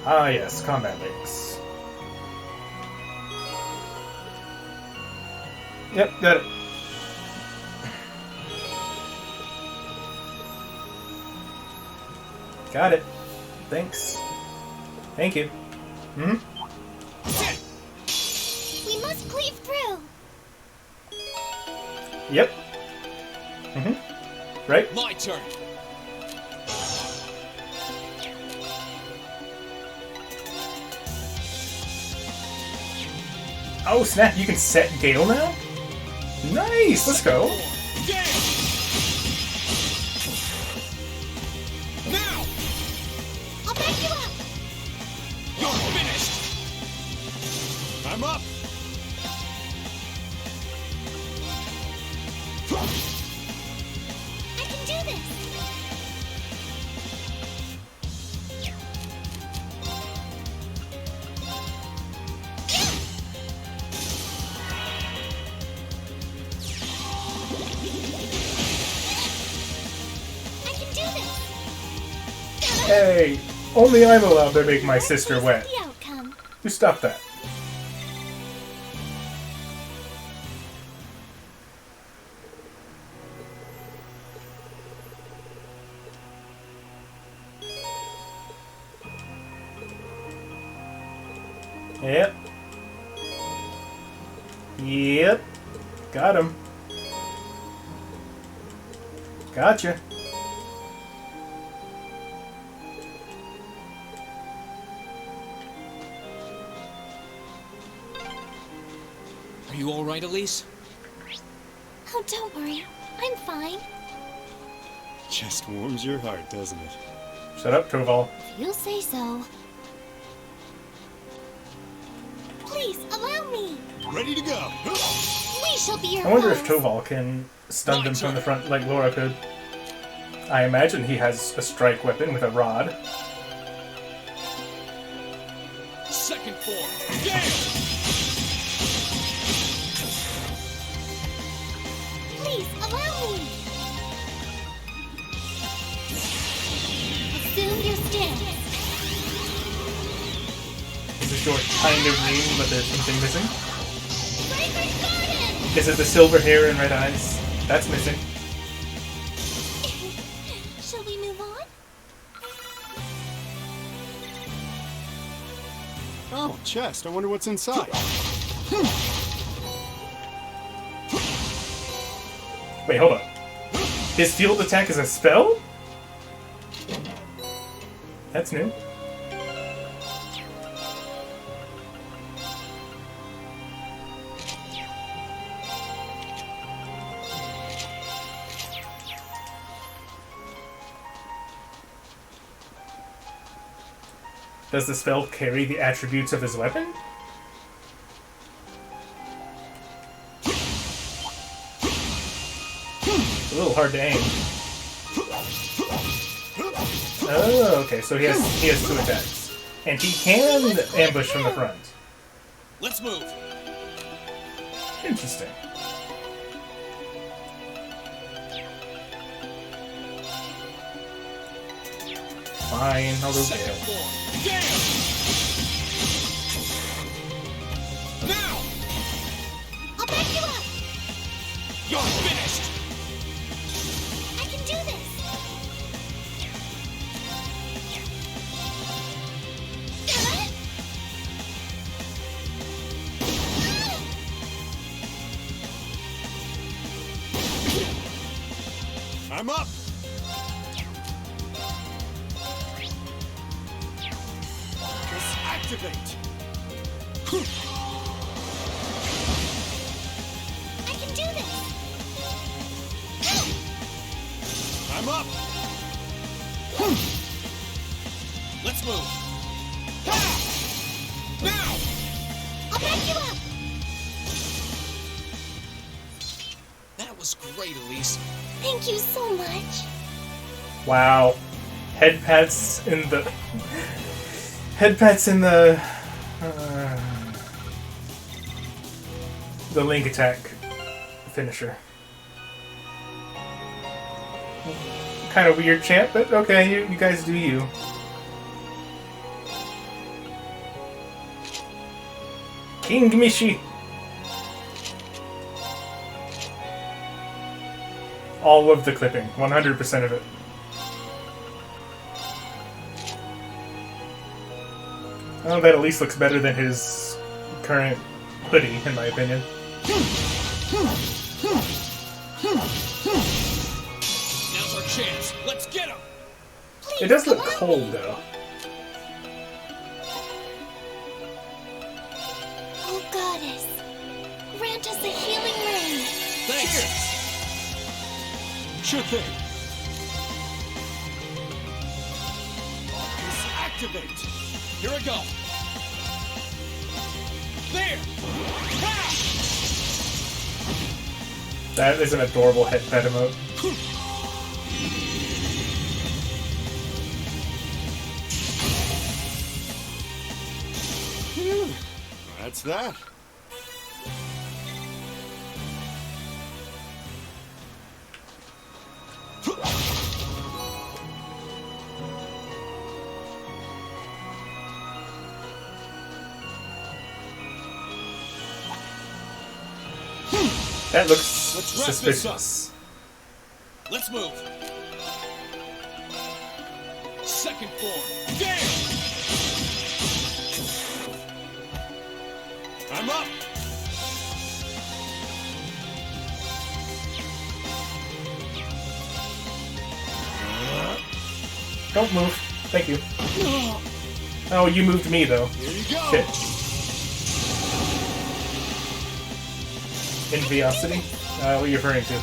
Ah yes, combat links. Yep, got it. Got it. Thanks. Thank you. Hmm? We must cleave through. Yep. Mm-hmm. Right? My turn. Oh snap, you can set Gale now? Nice, let's go. Now! I'll back you up. You're finished! I'm up! I can do this. I can do this. Hey, only I'm allowed to make my sister wet. The outcome. You stop that. Yep. Yep. Got him. Gotcha. you alright, Elise? Oh, don't worry. I'm fine. Just warms your heart, doesn't it? Shut up, Toval. If you say so. Please, allow me. Ready to go. We shall be your I wonder if hosts. Toval can stun them from the front like Laura could. I imagine he has a strike weapon with a rod. Second form. Gale! Please, allow me. Assume your stance. This is your kind of name, but there's something missing. Fragrant Garden! Is it the silver hair and red eyes? That's missing. Shall we move on? Oh, chest. I wonder what's inside. Wait, hold on. His field attack is a spell? That's new. Does the spell carry the attributes of his weapon? It's a little hard to aim. Oh, okay, so he has 2 attacks. And he can ambush from the front. Let's move. Interesting. Fine, I'll go Second Gale. form. Gale! Now! I'll back you up. You're finished! I can do this. I'm up. Activate. I can do this. I'm up. Let's move. Now. I'll back you up. That was great, Elise. Thank you so much. Wow. Head pats in the... Head pats in the link attack finisher. Kind of weird chant, but okay, you guys do you. King Mishi! All of the clipping, 100% of it. Oh, that at least looks better than his current hoodie, in my opinion. Now's our chance. Let's get him! It does look cold, though. Oh, goddess. Grant us a healing ring. Thanks! Sure thing. Activate. Here I go. There! Ha! That is an adorable head pet emote. That's that. That looks Let's wrap this up. suspicious. Let's move. Second form. Gale! I'm up. Don't move. Thank you. Oh, you moved me, though. Here you go. Shit. Enviosity? What are you referring to?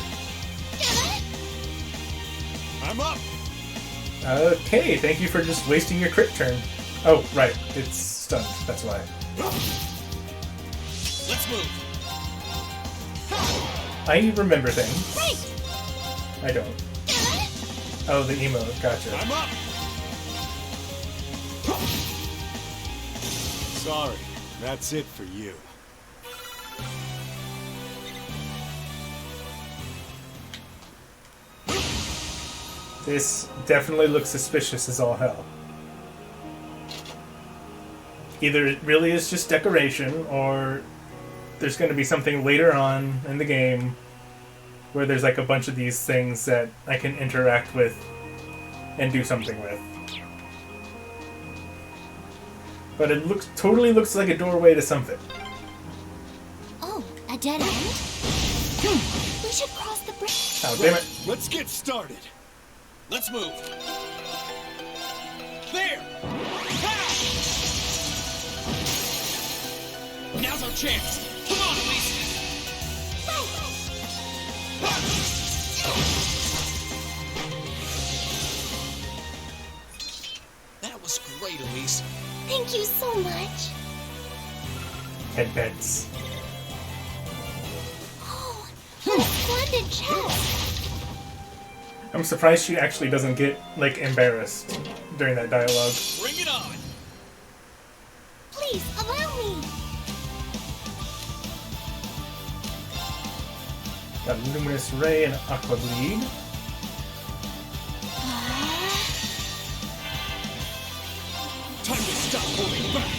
I'm up! Okay, thank you for just wasting your crit turn. Oh, right, it's stunned, that's why. Let's move. I remember things. Right. I don't. Oh, the emote, gotcha. I'm up! Sorry, that's it for you. This definitely looks suspicious as all hell. Either it really is just decoration, or there's going to be something later on in the game where there's like a bunch of these things that I can interact with and do something with. But it totally looks like a doorway to something. Oh, a dead end? We should cross the bridge. Oh, damn it. Let's get started. Let's move. There! Now's our chance. Come on, Elise. That was great, Elise. Thank you so much. Headbeds. Oh, what a splendid chest. I'm surprised she actually doesn't get, like, embarrassed during that dialogue. Bring it on. Please, allow me. Got Luminous Ray and Aqua Bleed. Time to stop holding back.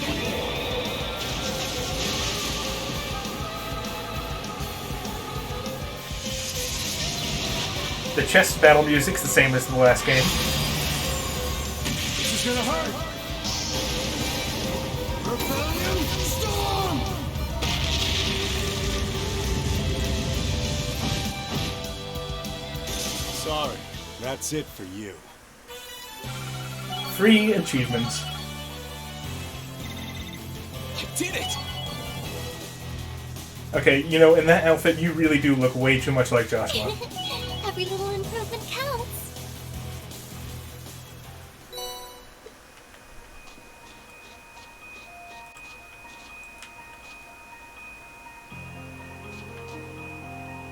The chest battle music's the same as the last game. This is gonna hurt! Rebellion Storm! Sorry, that's it for you. Free achievements. I did it. Okay, you know, in that outfit, you really do look way too much like Joshua. Every little improvement counts.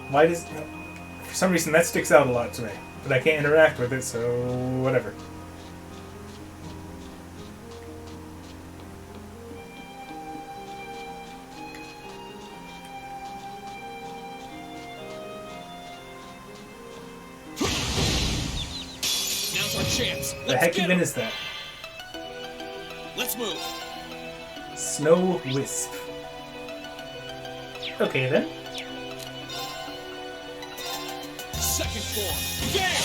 Why does... For some reason, that sticks out a lot to me. But I can't interact with it, so whatever. Now's our chance. The heck even is that? Let's move. Snow Wisp. Okay then. Second floor. There!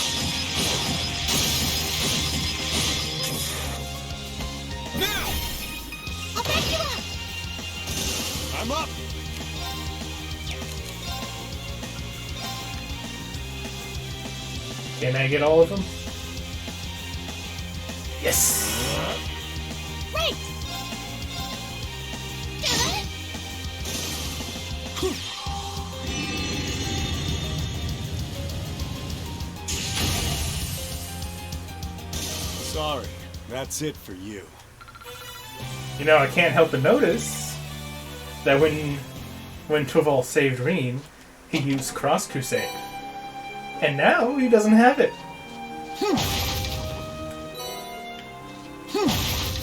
Now! I'll back you up. I'm up! Can I get all of them? Yes! Right. Sorry, that's it for you. You know, I can't help but notice that when Tuval saved Reen, he used Cross Crusade. And now he doesn't have it.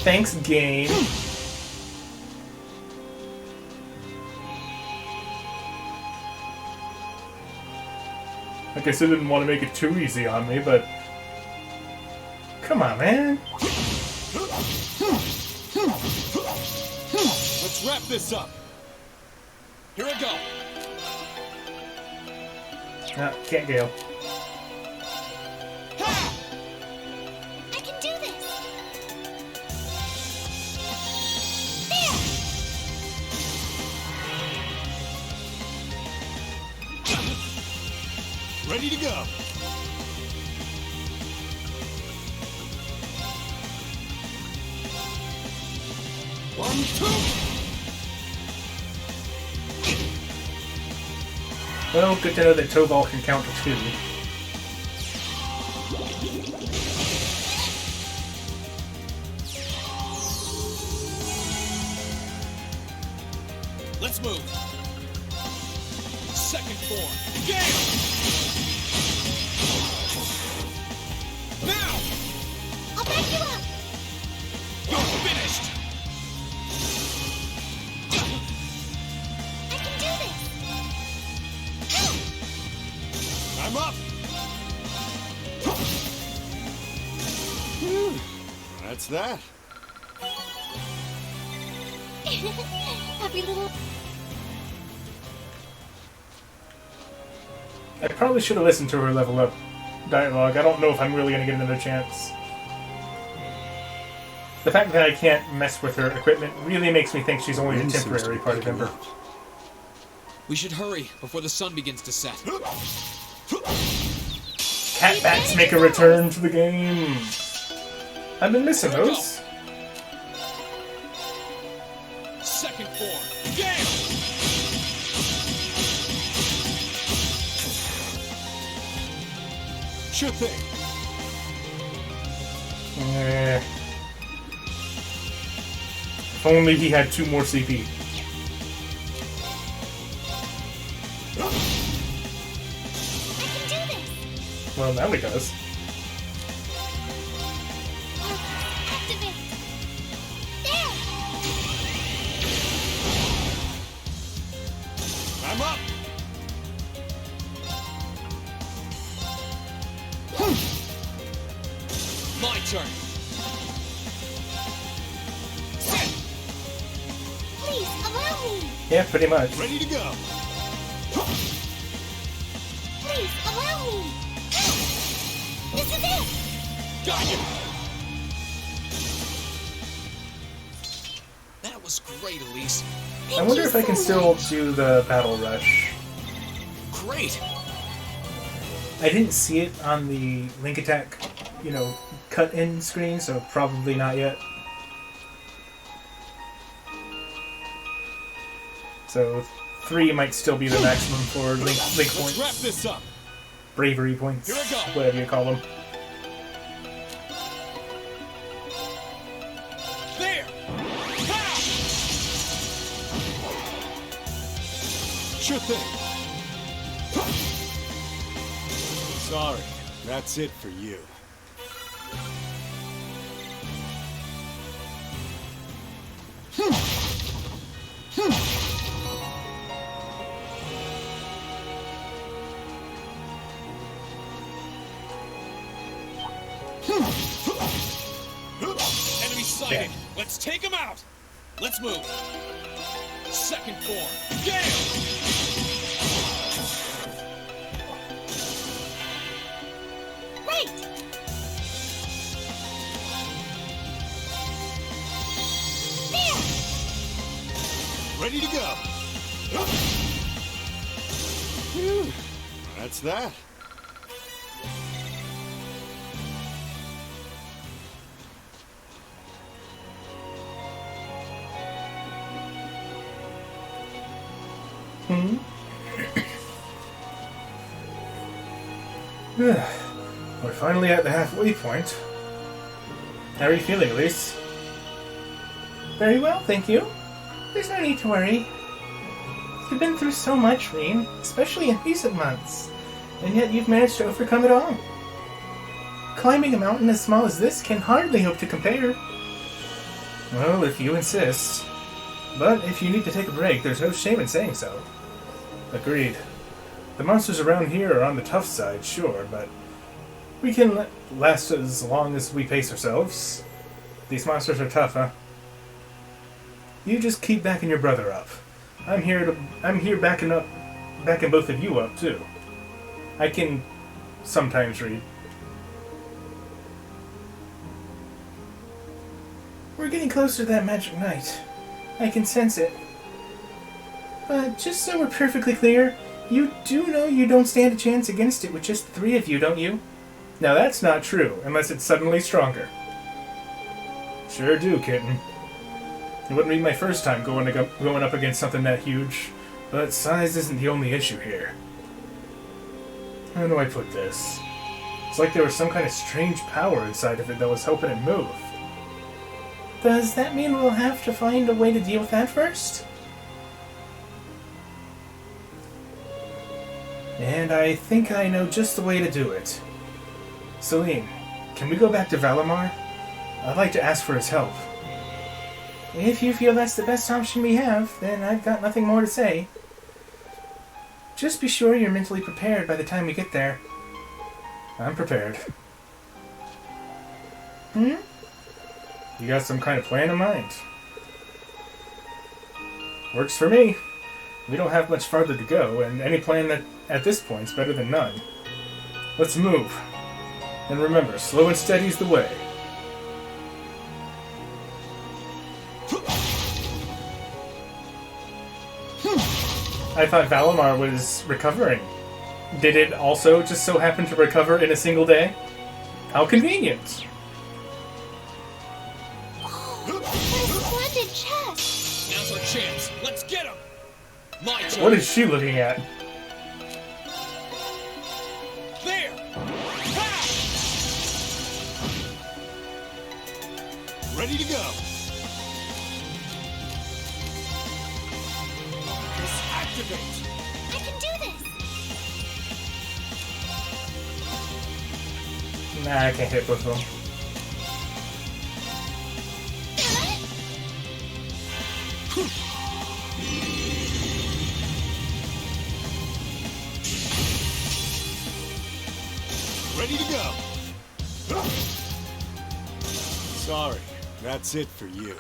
Thanks, game. I guess I didn't want to make it too easy on me, but... Come on, man. Let's wrap this up. Here I go. No, can't go. I can do this. Ready to go. One, two. Well, good to know that Tobal can count to 2. Let's move. Second form. Gale! Now! I'll back you up! You're finished! I can do this! I'm up! That's that. Happy little... I probably should have listened to her level up dialogue. I don't know if I'm really going to get another chance. The fact that I can't mess with her equipment really makes me think she's only a temporary party member. We should hurry before the sun begins to set. Cat bats make a return to the game. I've been missing those. Second form. Gale! Sure thing. If only he had 2 more CP. I can do this! Well, now he does. Activate! There! I'm up! My turn. Please, allow me! Yeah, pretty much. Ready to go. Please, allow me! This is it! Got you! That was great, Elise. I wonder if I can still do the battle rush. Great! I didn't see it on the Link Attack, cut-in screen, so probably not yet. So 3 might still be the maximum for Link Let's points. wrap this up. Bravery points. Here I go. Whatever you call them. There! Ha! Sure thing. Sorry, that's it for you. Enemy sighted. Let's take him out. Let's move. Second form. Gale! Wait! There! Ready to go. Phew. That's that. We're finally at the halfway point. How are you feeling, Elise? Very well, thank you. There's no need to worry. You've been through so much, Reen, especially in recent months, and yet you've managed to overcome it all. Climbing a mountain as small as this can hardly hope to compare. Well, if you insist. But if you need to take a break, there's no shame in saying so. Agreed. The monsters around here are on the tough side, sure, but we can last as long as we pace ourselves. These monsters are tough, huh? You just keep backing your brother up. I'm here backing both of you up too. I can sometimes read. We're getting closer to that magic night. I can sense it. But just so we're perfectly clear, you do know you don't stand a chance against it with just 3 of you, don't you? Now that's not true, unless it's suddenly stronger. Sure do, kitten. It wouldn't be my first time going up against something that huge, but size isn't the only issue here. How do I put this? It's like there was some kind of strange power inside of it that was helping it move. Does that mean we'll have to find a way to deal with that first? And I think I know just the way to do it. Celine, can we go back to Valimar? I'd like to ask for his help. If you feel that's the best option we have, then I've got nothing more to say. Just be sure you're mentally prepared by the time we get there. I'm prepared. You got some kind of plan in mind? Works for me. We don't have much farther to go, and any plan that at this point's better than none. Let's move. And remember, slow and steady's the way. I thought Valimar was recovering. Did it also just so happen to recover in a single day? How convenient! Oh, what a splendid chest! Now's our chance. Let's get him. My turn. What is she looking at? There. Ha! Ready to go. Activate. I can do this! Nah, I can't hit both of them. Ready to go. Sorry, that's it for you.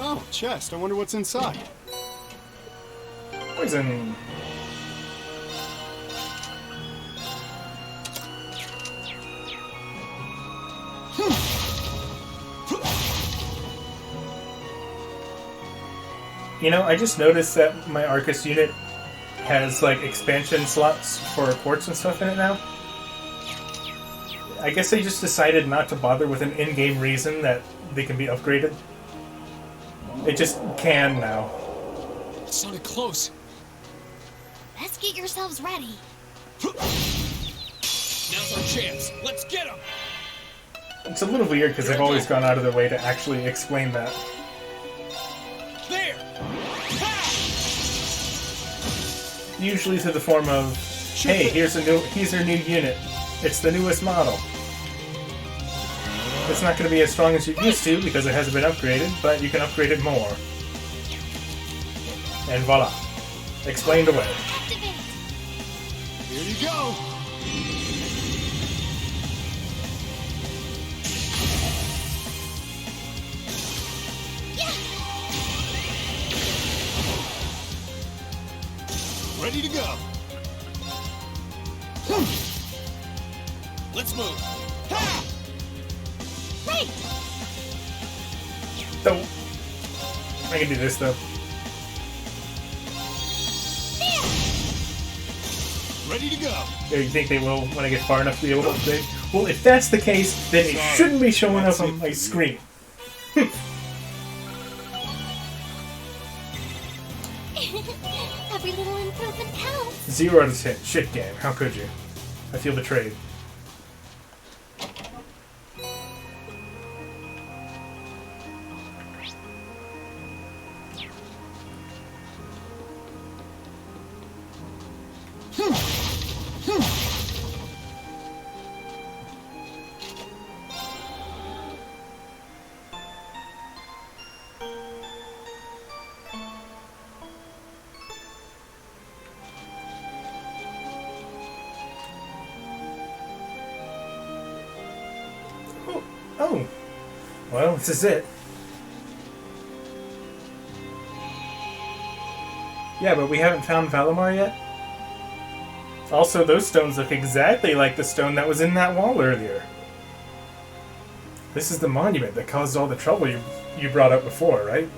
Oh, chest. I wonder what's inside. Poison. You know, I just noticed that my Arcus unit has, like, expansion slots for quartz and stuff in it now. I guess they just decided not to bother with an in-game reason that they can be upgraded. It just can now. It sounded close. Let's get yourselves ready. Now's our chance. Let's get him. It's a little weird because they've always gone out of their way to actually explain that. There. Ha! Usually to the form of, hey, here's our new unit. It's the newest model. It's not going to be as strong as you used to because it hasn't been upgraded, but you can upgrade it more. And voila. Explained away. Activate! Here you go. Ready to go. Let's move. Ha! Right! Though, I can do this though. Ready to go. Yeah, you think they will when I get far enough to be able to upgrade? Well, if that's the case, then it shouldn't be showing up on my screen. Every little improvement counts. 0 out of 10. Shit game. How could you? I feel betrayed. Oh. Well, this is it. Yeah, but we haven't found Valimar yet. Also, those stones look exactly like the stone that was in that wall earlier. This is the monument that caused all the trouble you brought up before, right?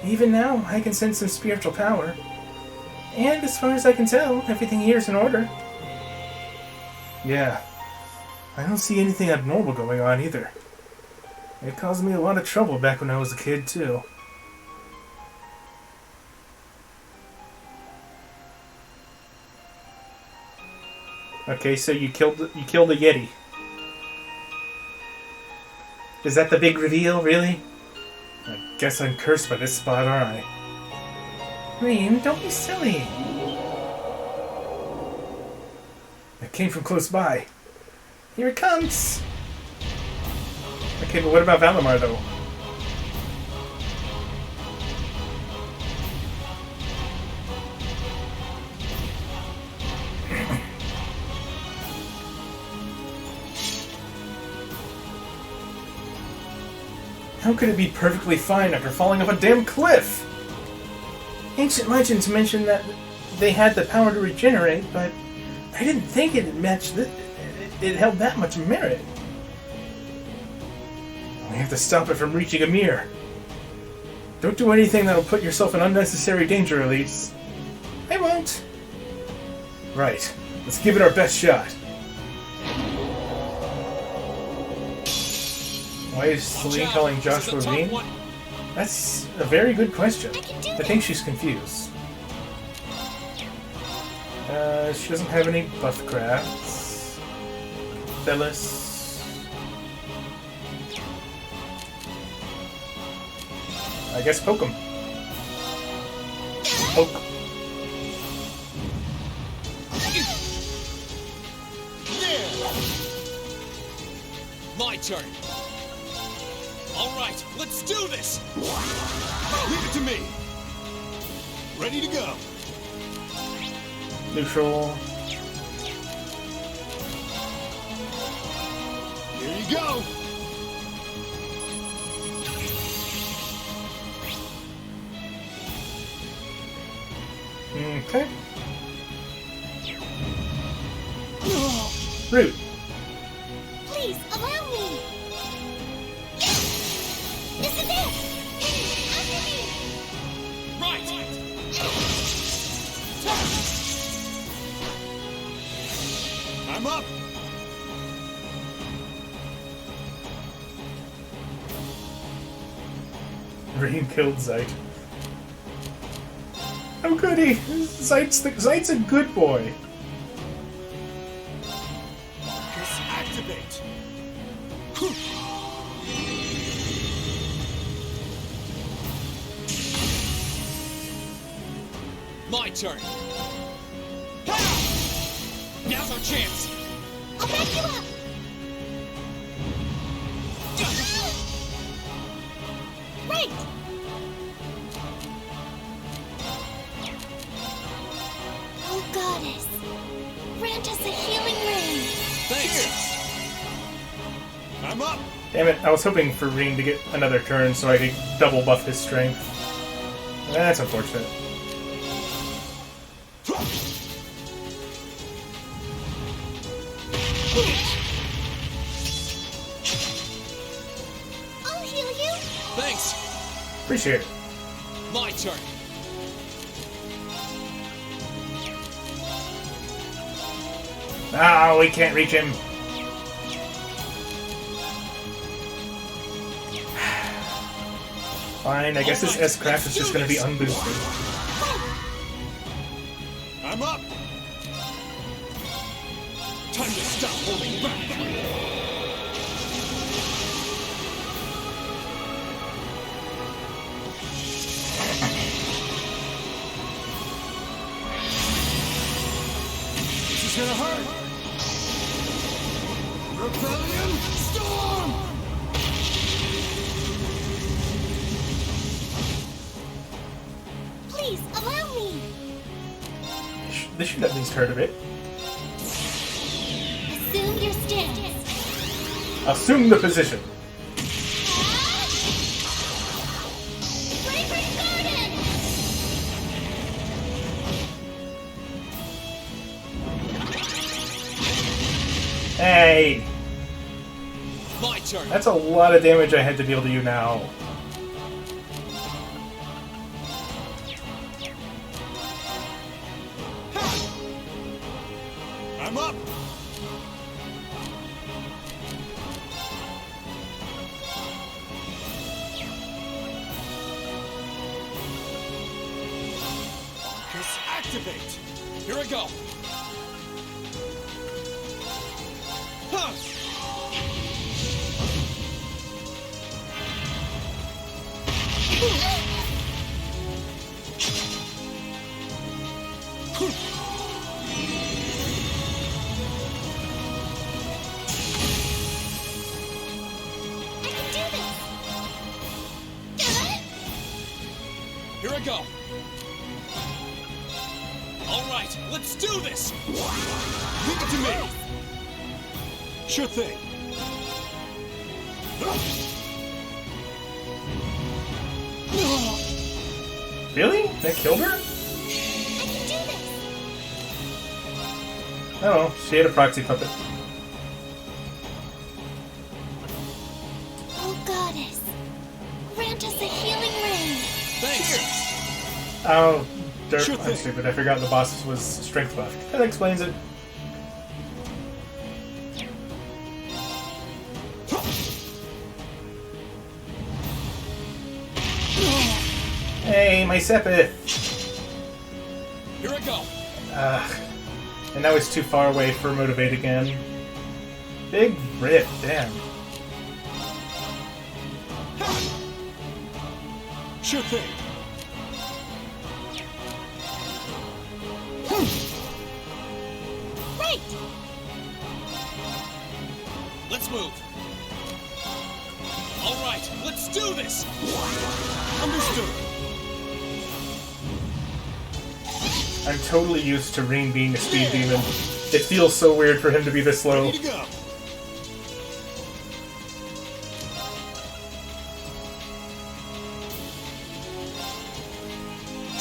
Even now, I can sense some spiritual power. And as far as I can tell, everything here is in order. Yeah. I don't see anything abnormal going on either. It caused me a lot of trouble back when I was a kid, too. Okay, so you killed a Yeti. Is that the big reveal, really? I guess I'm cursed by this spot, aren't I? Rean, don't be silly. It came from close by. Here it comes! Okay, but what about Valimar, though? How could it be perfectly fine after falling off a damn cliff? Ancient legends mention that they had the power to regenerate, but I didn't think it matched it held that much merit. We have to stop it from reaching Amir. Don't do anything that'll put yourself in unnecessary danger, Elise. I won't. Right. Let's give it our best shot. Why is Celine calling Joshua Rean? That's a very good question. I think she's confused. She doesn't have any buff crafts. Phyllis. I guess poke him. Poke. My turn. All right, let's do this. Leave it to me. Ready to go. Neutral. Here you go. Okay. Root. Please, allow me! This is it! After me! Right! I'm up! Rean killed Zeit. How could he? Zeit's a good boy. Activate! My turn! Now's our chance! I'll back you up! Right! Oh, goddess. Grant us a healing ring! Thanks! I'm up! Damn it, I was hoping for Rean to get another turn so I could double buff his strength. That's unfortunate. I'll heal you! Thanks! Appreciate it. My turn! Ah, we can't reach him. Fine, I guess this S-Craft is just gonna be unboosted. I'm up! Time to stop holding back! This is gonna hurt! Rebellion Storm! Please, allow me! This should at least hurt a bit. Assume your stance. Assume the position. Bravery Garden! Hey! My turn! That's a lot of damage I had to deal to you now. I'm up! Just activate! Here I go! Here I go. All right, let's do this. Leave it to me. Sure thing. Really? That killed her? Oh, she had a proxy puppet. Oh, goddess. Grant us a healing ring. Thanks. Oh, dirt. Sure I'm thing. stupid. I forgot the boss was strength buff. That explains it. Hey, my Sepith! Here I go. And now it's too far away for Motivate again. Big rip, damn. Sure thing. Right! Let's move. All right, let's do this. Understood. I'm totally used to Reen being a speed demon. It feels so weird for him to be this slow. Ready to go.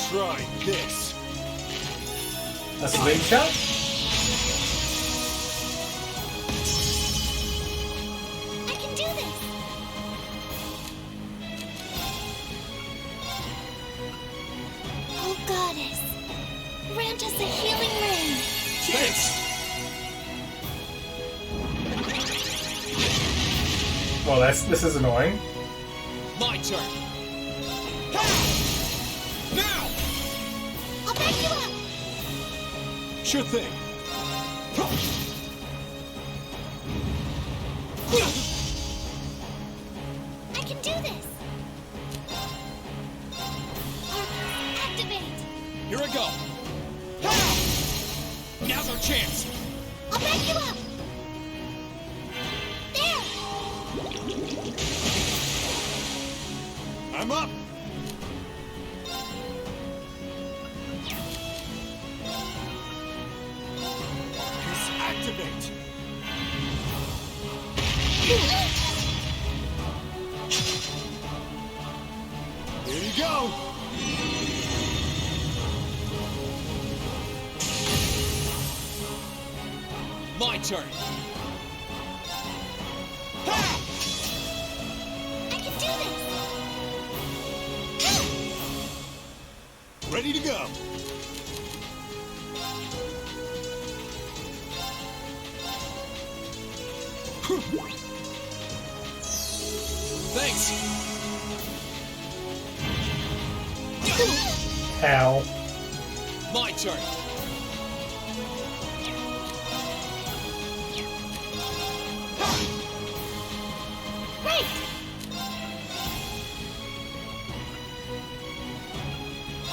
Try this. A slingshot? I can do this! Oh, goddess. Grant us a healing ring. Thanks. Well, this is annoying. My turn. Now. I'll back you up! Sure thing. I can do this! Activate! Here I go. Now's our chance. I'll back you up! There! I'm up. Activate. Here you go. My turn. I can do this! Ready to go. Thanks. Ow. My turn. Right!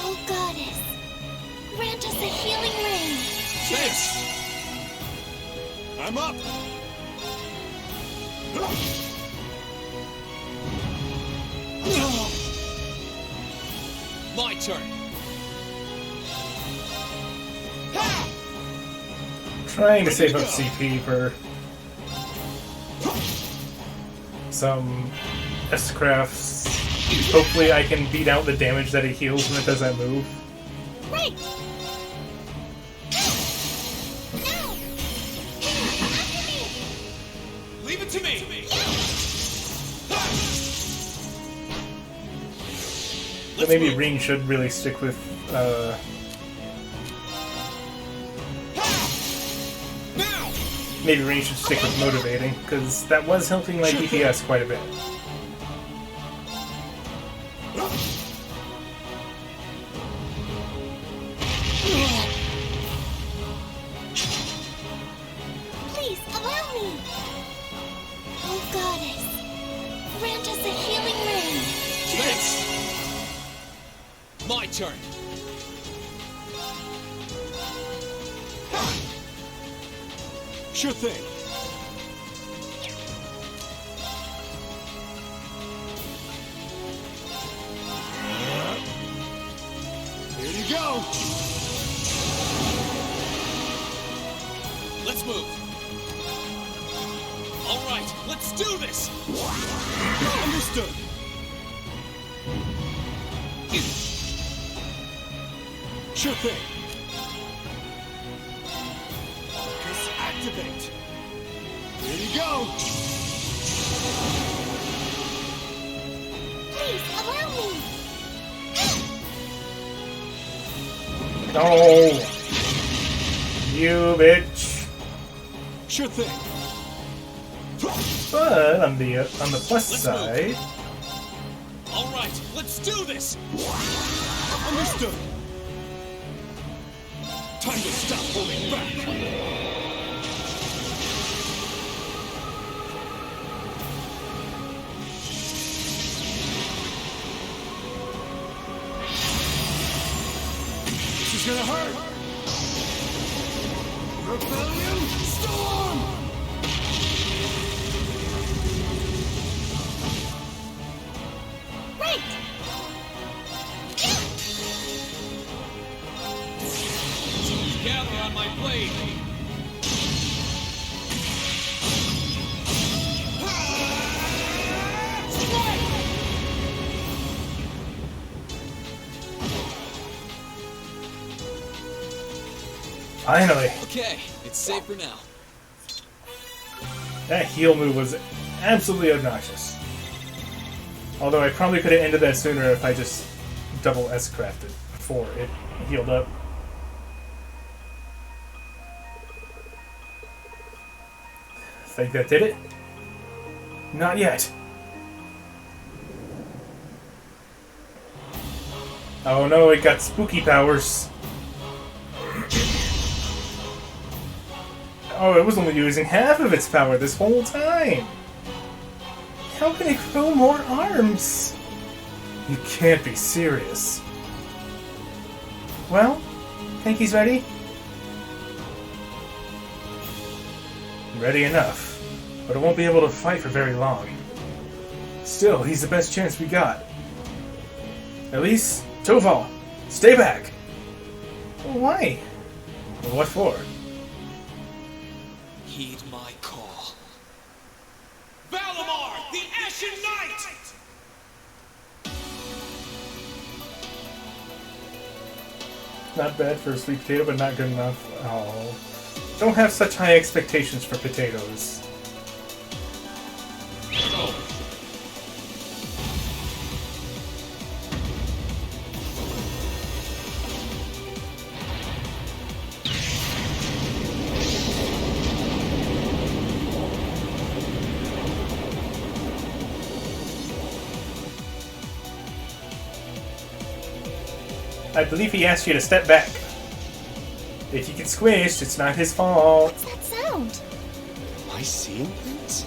Oh, goddess. Grant us a healing ring. Thanks. I'm up. My turn. Trying to save up CP for some S-crafts. Hopefully I can beat out the damage that it heals when it does that move. Right! Now! Activate! Leave it to me. But maybe Reen should really stick with Now. maybe Reen should stick with motivating, because that was helping my DPS quite a bit. Please, allow me! turn. Sure thing. Here you go. Let's move. All right, let's do this. Understood. Sure thing. Focus activate. Here you go. Please, allow me! No! You bitch! Sure thing. But on the plus side, All right, let's do this. Understood. Time to stop holding back. This is gonna hurt. Rebellion storm. Right! Gather on my blade. finally! Okay, it's safe for now. That heal move was absolutely obnoxious. Although I probably could have ended that sooner if I just double S-crafted before it healed up. Think that did it? Not yet. Oh no, it got spooky powers. Oh, it was only using half of its power this whole time. How can it grow more arms? You can't be serious. Well, think he's ready? Ready enough, but I won't be able to fight for very long. Still, he's the best chance we got. At least, Toval, stay back! Why? What for? Heed my call. Valimar, the Ashen Knight! Not bad for a sweet potato, but not good enough. Oh. Don't have such high expectations for potatoes. I believe he asked you to step back. If you get squished, it's not his fault. What's that sound? Am I seeing things?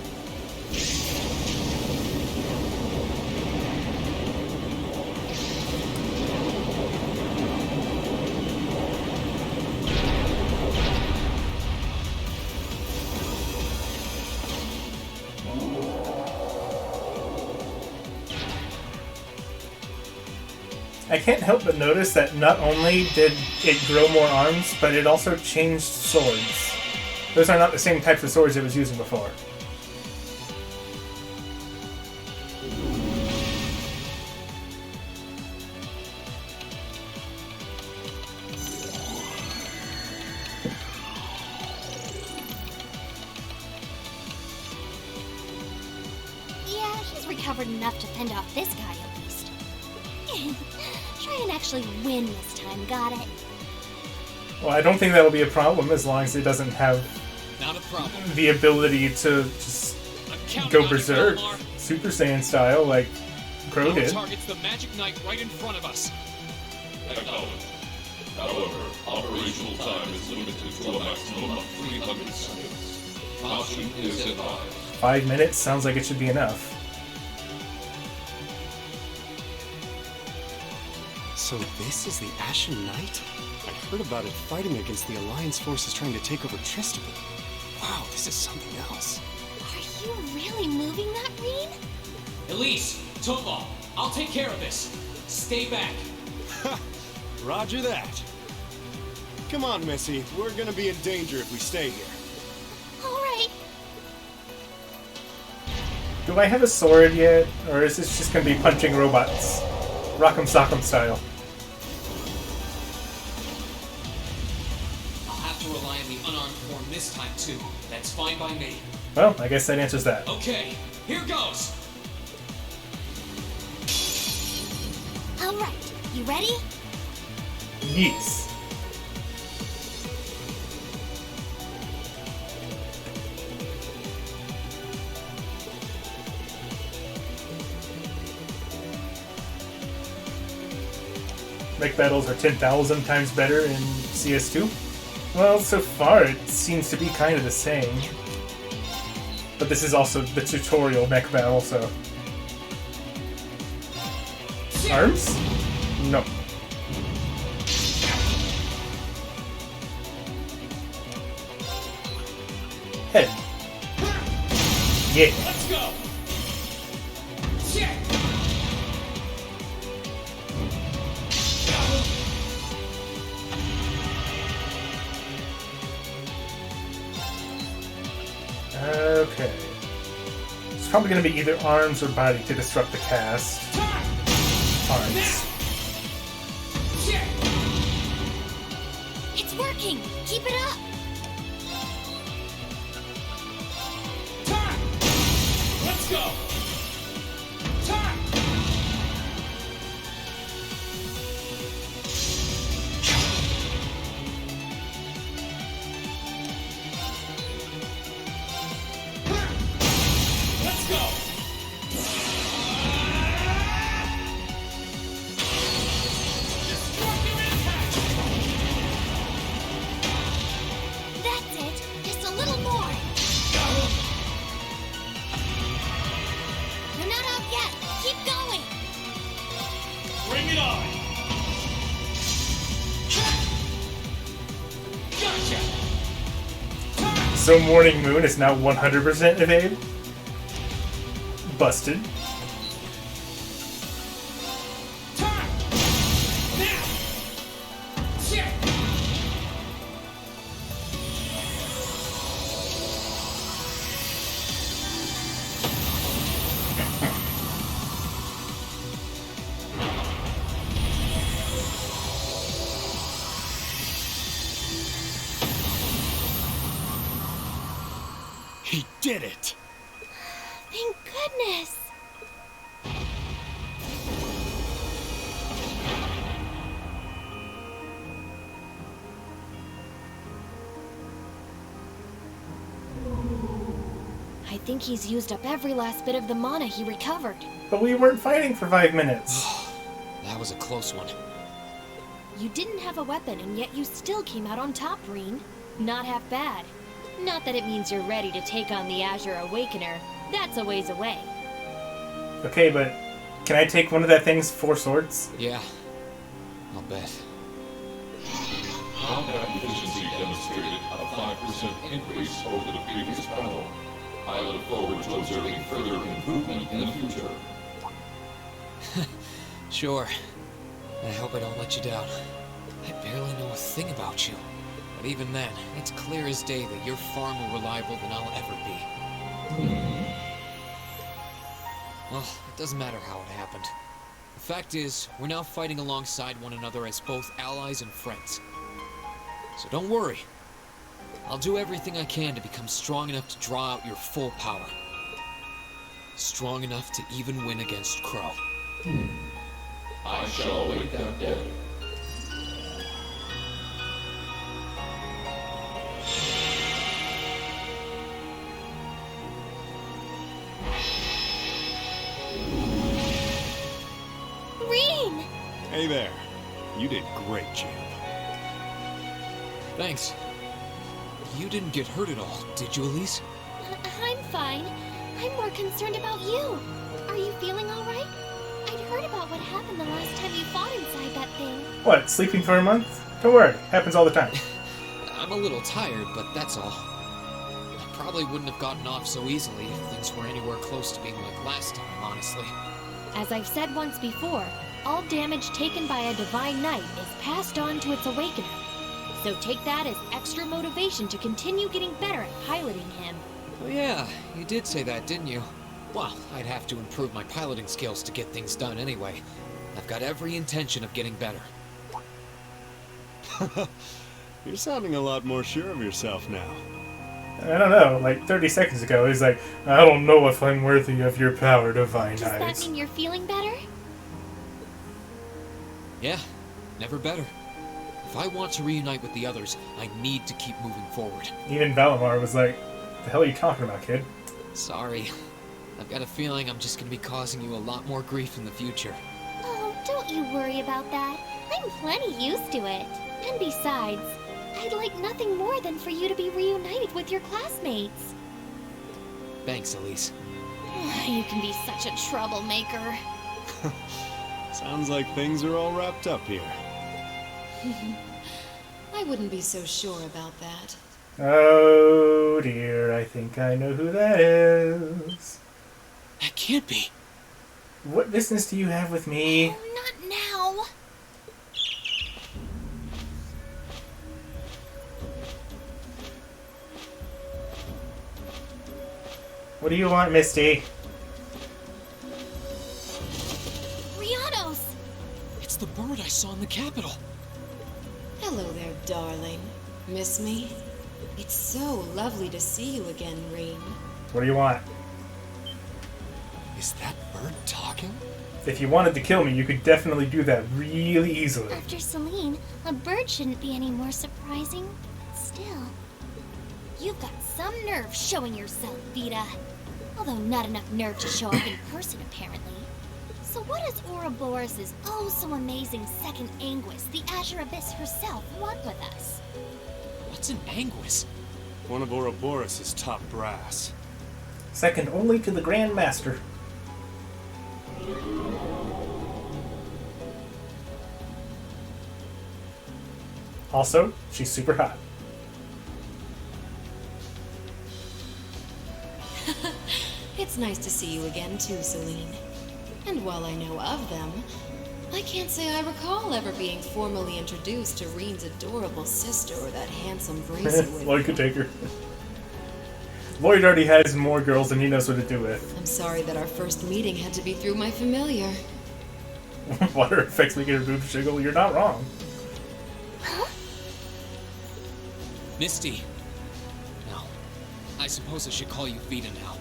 I can't help but notice that not only did it grow more arms, but it also changed swords. Those are not the same types of swords it was using before. Yeah, he's recovered enough to fend off this guy at least. Try and actually win this time, got it? Well, I don't think that'll be a problem as long as it doesn't have Not a problem. the ability to just I'm counting go on you, berserk, Valimar. Super Saiyan style, like Crow Our did. target's the Magic Knight right in front of us. Acknowledged. However, operational time is limited to a maximum of 300 seconds. Caution is advised. 5 minutes sounds like it should be enough. So this is the Ashen Knight? I heard about it fighting against the Alliance forces trying to take over Tristram. Wow, this is something else. Are you really moving that, Reen? Elise, Tomo, I'll take care of this. Stay back. Roger that. Come on, Missy. We're gonna be in danger if we stay here. All right. Do I have a sword yet? Or is this just gonna be punching robots? Rock'em sock'em style. I'll have to rely on the unarmed form this time, too. That's fine by me. Well, I guess that answers that. Okay, here goes! All right. You ready? Yes. Mech battles are 10,000 times better in CS2? Well, so far it seems to be kind of the same. But this is also the tutorial mech battle, so... Arms? No. Head. Yeah. Let's go! Okay. It's probably going to be either arms or body to disrupt the cast. Arms. It's working. Keep it up. Let's go! Time! Let's go! That's it. Just a little more. You're not out yet. Keep going. Bring it on! Gotcha! So Morning Moon is now 100% evade. Busted. Time! Now! Shit! He did it! Thank goodness. I think he's used up every last bit of the mana he recovered. But we weren't fighting for 5 minutes. That was a close one. You didn't have a weapon, and yet you still came out on top, Reen. Not half bad. Not that it means you're ready to take on the Azure Awakener. That's a ways away. Okay, but can I take one of that thing's 4 swords? Yeah, I'll bet. Combat efficiency demonstrated a 5% increase over the previous battle. I look forward to observing further improvement in the future. Sure. I hope I don't let you down. I barely know a thing about you. But even then, it's clear as day that you're far more reliable than I'll ever be. Well, it doesn't matter how it happened. The fact is, we're now fighting alongside one another as both allies and friends. So don't worry. I'll do everything I can to become strong enough to draw out your full power. Strong enough to even win against Crow. I shall await that day. Reen! Hey there. You did great, champ. Thanks. You didn't get hurt at all, did you, Elise? I'm fine. I'm more concerned about you. Are you feeling all right? I'd heard about what happened the last time you fought inside that What, sleeping for a month? Don't worry, happens all the time. I'm a little tired, but that's all. I probably wouldn't have gotten off so easily if things were anywhere close to being like last time, honestly. As I've said once before, all damage taken by a divine knight is passed on to its awakener. So take that as extra motivation to continue getting better at piloting him. Oh yeah, you did say that, didn't you? Well, I'd have to improve my piloting skills to get things done anyway. I've got every intention of getting better. You're sounding a lot more sure of yourself now. I don't know, like 30 seconds ago, he's like, I don't know if I'm worthy of your power, divine Does that eyes. mean you're feeling better? Yeah, never better. If I want to reunite with the others, I need to keep moving forward. Even Valimar was like, the hell are you talking about, kid? Sorry. I've got a feeling I'm just gonna be causing you a lot more grief in the future. Oh, don't you worry about that. I'm plenty used to it. And besides, I'd like nothing more than for you to be reunited with your classmates. Thanks, Elise. You can be such a troublemaker. Sounds like things are all wrapped up here. I wouldn't be so sure about that. Oh dear, I think I know who that is. That can't be. What business do you have with me? Oh, not now. What do you want, Misty? Rianos! It's the bird I saw in the Capitol. Hello there, darling. Miss me? It's so lovely to see you again, Reen. What do you want? Is that bird talking? If you wanted to kill me, you could definitely do that really easily. After Celine, a bird shouldn't be any more surprising. Still, you've got some nerve showing yourself, Vita. Although not enough nerve to show up in person, apparently. So what does Ouroboros' oh-so-amazing second Anguis, the Azure Abyss herself, want with us? What's an Anguis? One of Ouroboros' top brass. Second only to the Grand Master. Also, she's super hot. It's nice to see you again too, Celine. And while I know of them, I can't say I recall ever being formally introduced to Reen's adorable sister or that handsome Breezy with Lloyd could take her. Lloyd already has more girls than he knows what to do with. I'm sorry that our first meeting had to be through my familiar. Water effects make her boobs jiggle. You're not wrong. Huh? Misty. No. I suppose I should call you Vita now.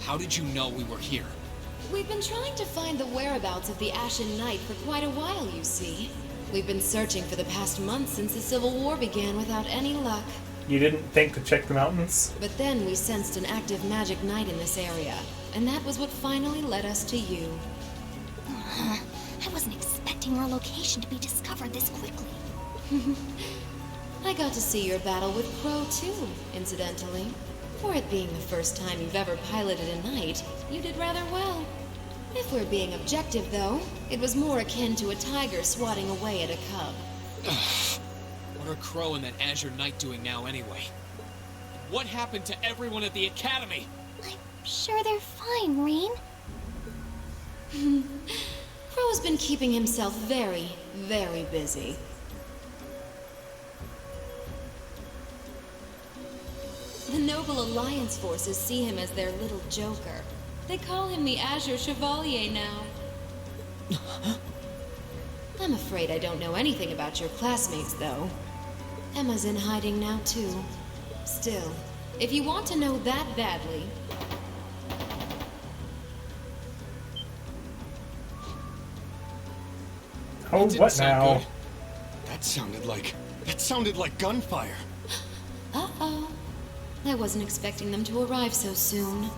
How did you know we were here? We've been trying to find the whereabouts of the Ashen Knight for quite a while, you see. We've been searching for the past month since the Civil War began without any luck. You didn't think to check the mountains? But then we sensed an active magic knight in this area, and that was what finally led us to you. I wasn't expecting our location to be discovered this quickly. I got to see your battle with Crow too, incidentally. For it being the first time you've ever piloted a knight, you did rather well. If we're being objective, though, it was more akin to a tiger swatting away at a cub. What are Crow and that Azure Knight doing now anyway? What happened to everyone at the Academy? I'm sure they're fine, Reen. Crow's been keeping himself very, very busy. The Noble Alliance forces see him as their little joker. They call him the Azure Chevalier now. I'm afraid I don't know anything about your classmates, though. Emma's in hiding now, too. Still, if you want to know that badly... Oh, what now? That sounded like gunfire. Uh-oh. I wasn't expecting them to arrive so soon.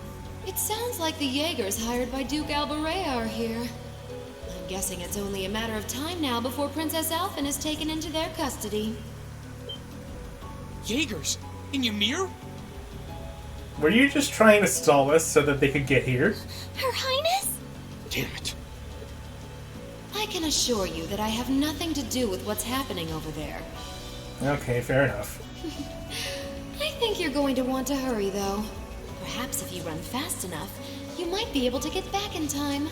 It sounds like the Jaegers hired by Duke Alberea are here. I'm guessing it's only a matter of time now before Princess Alphen is taken into their custody. Jaegers? In Ymir? Were you just trying to stall us so that they could get here? Her Highness? Damn it. I can assure you that I have nothing to do with what's happening over there. Okay, fair enough. I think you're going to want to hurry, though. Perhaps if you run fast enough, you might be able to get back in time.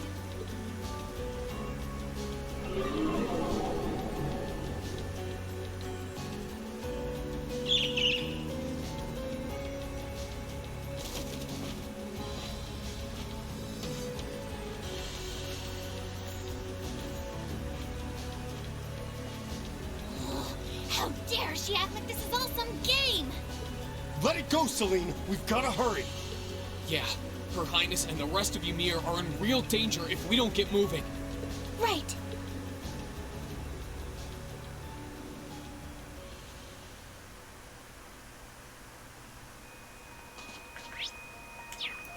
How dare she act like this is all some game! Let it go, Celine. We've got to hurry. Yeah, Her Highness and the rest of Ymir are in real danger if we don't get moving. Right.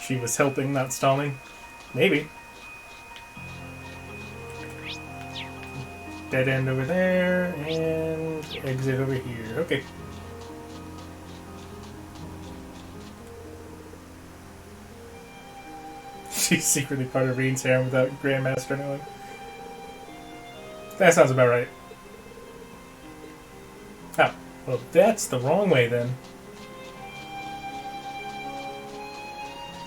She was helping, not stalling. Maybe. Dead end over there, and exit over here. Okay. She's secretly part of Reen's harem without Grandmaster knowing. That sounds about right. Oh, well, that's the wrong way then.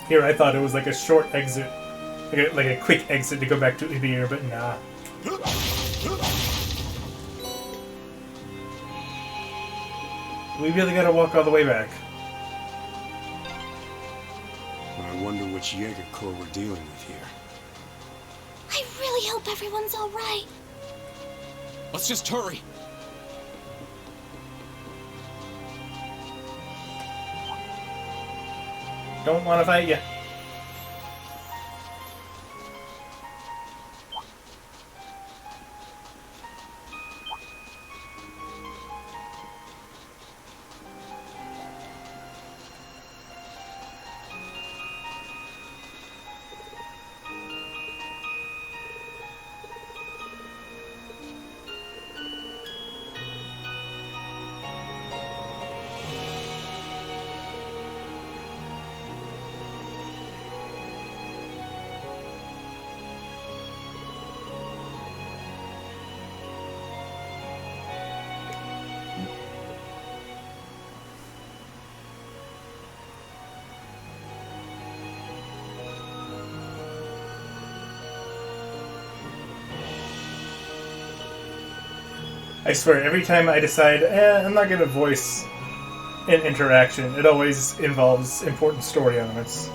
Here, I thought it was like a short exit, like a quick exit to go back to Ymir, but nah. We really gotta walk all the way back. I wonder which Jaeger Corps we're dealing with here. I really hope everyone's alright. Let's just hurry. Don't want to fight you. I swear, every time I decide, I'm not going to voice an interaction, it always involves important story elements.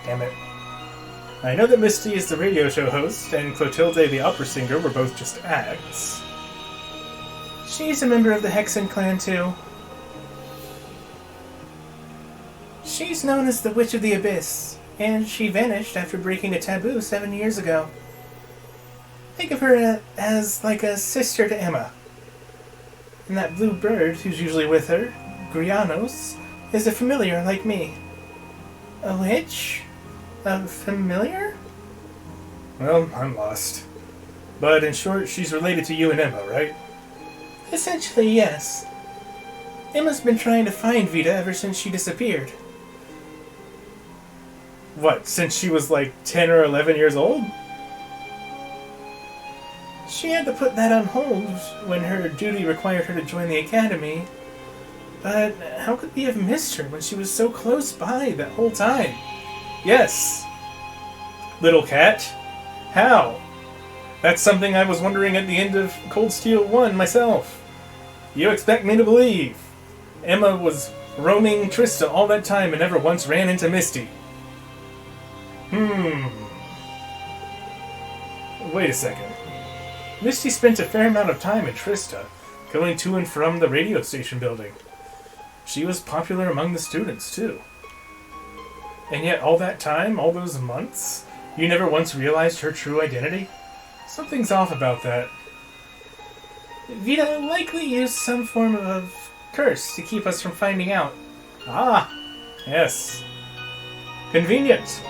Damn it. I know that Misty is the radio show host, and Clotilde the opera singer were both just acts. She's a member of the Hexen clan, too. She's known as the Witch of the Abyss, and she vanished after breaking a taboo 7 years ago. Think of her as like a sister to Emma. And that blue bird who's usually with her, Grianos, is a familiar like me. A witch? A familiar? Well, I'm lost. But in short, she's related to you and Emma, right? Essentially, yes. Emma's been trying to find Vita ever since she disappeared. What, since she was like 10 or 11 years old? She had to put that on hold when her duty required her to join the academy. But how could we have missed her when she was so close by that whole time? Yes! Little cat. How? That's something I was wondering at the end of Cold Steel 1 myself. You expect me to believe Emma was roaming Trista all that time and never once ran into Misty. Wait a second. Misty spent a fair amount of time in Trista, going to and from the radio station building. She was popular among the students, too. And yet all that time, all those months, you never once realized her true identity? Something's off about that. Vita likely used some form of curse to keep us from finding out. Ah, yes. Convenient.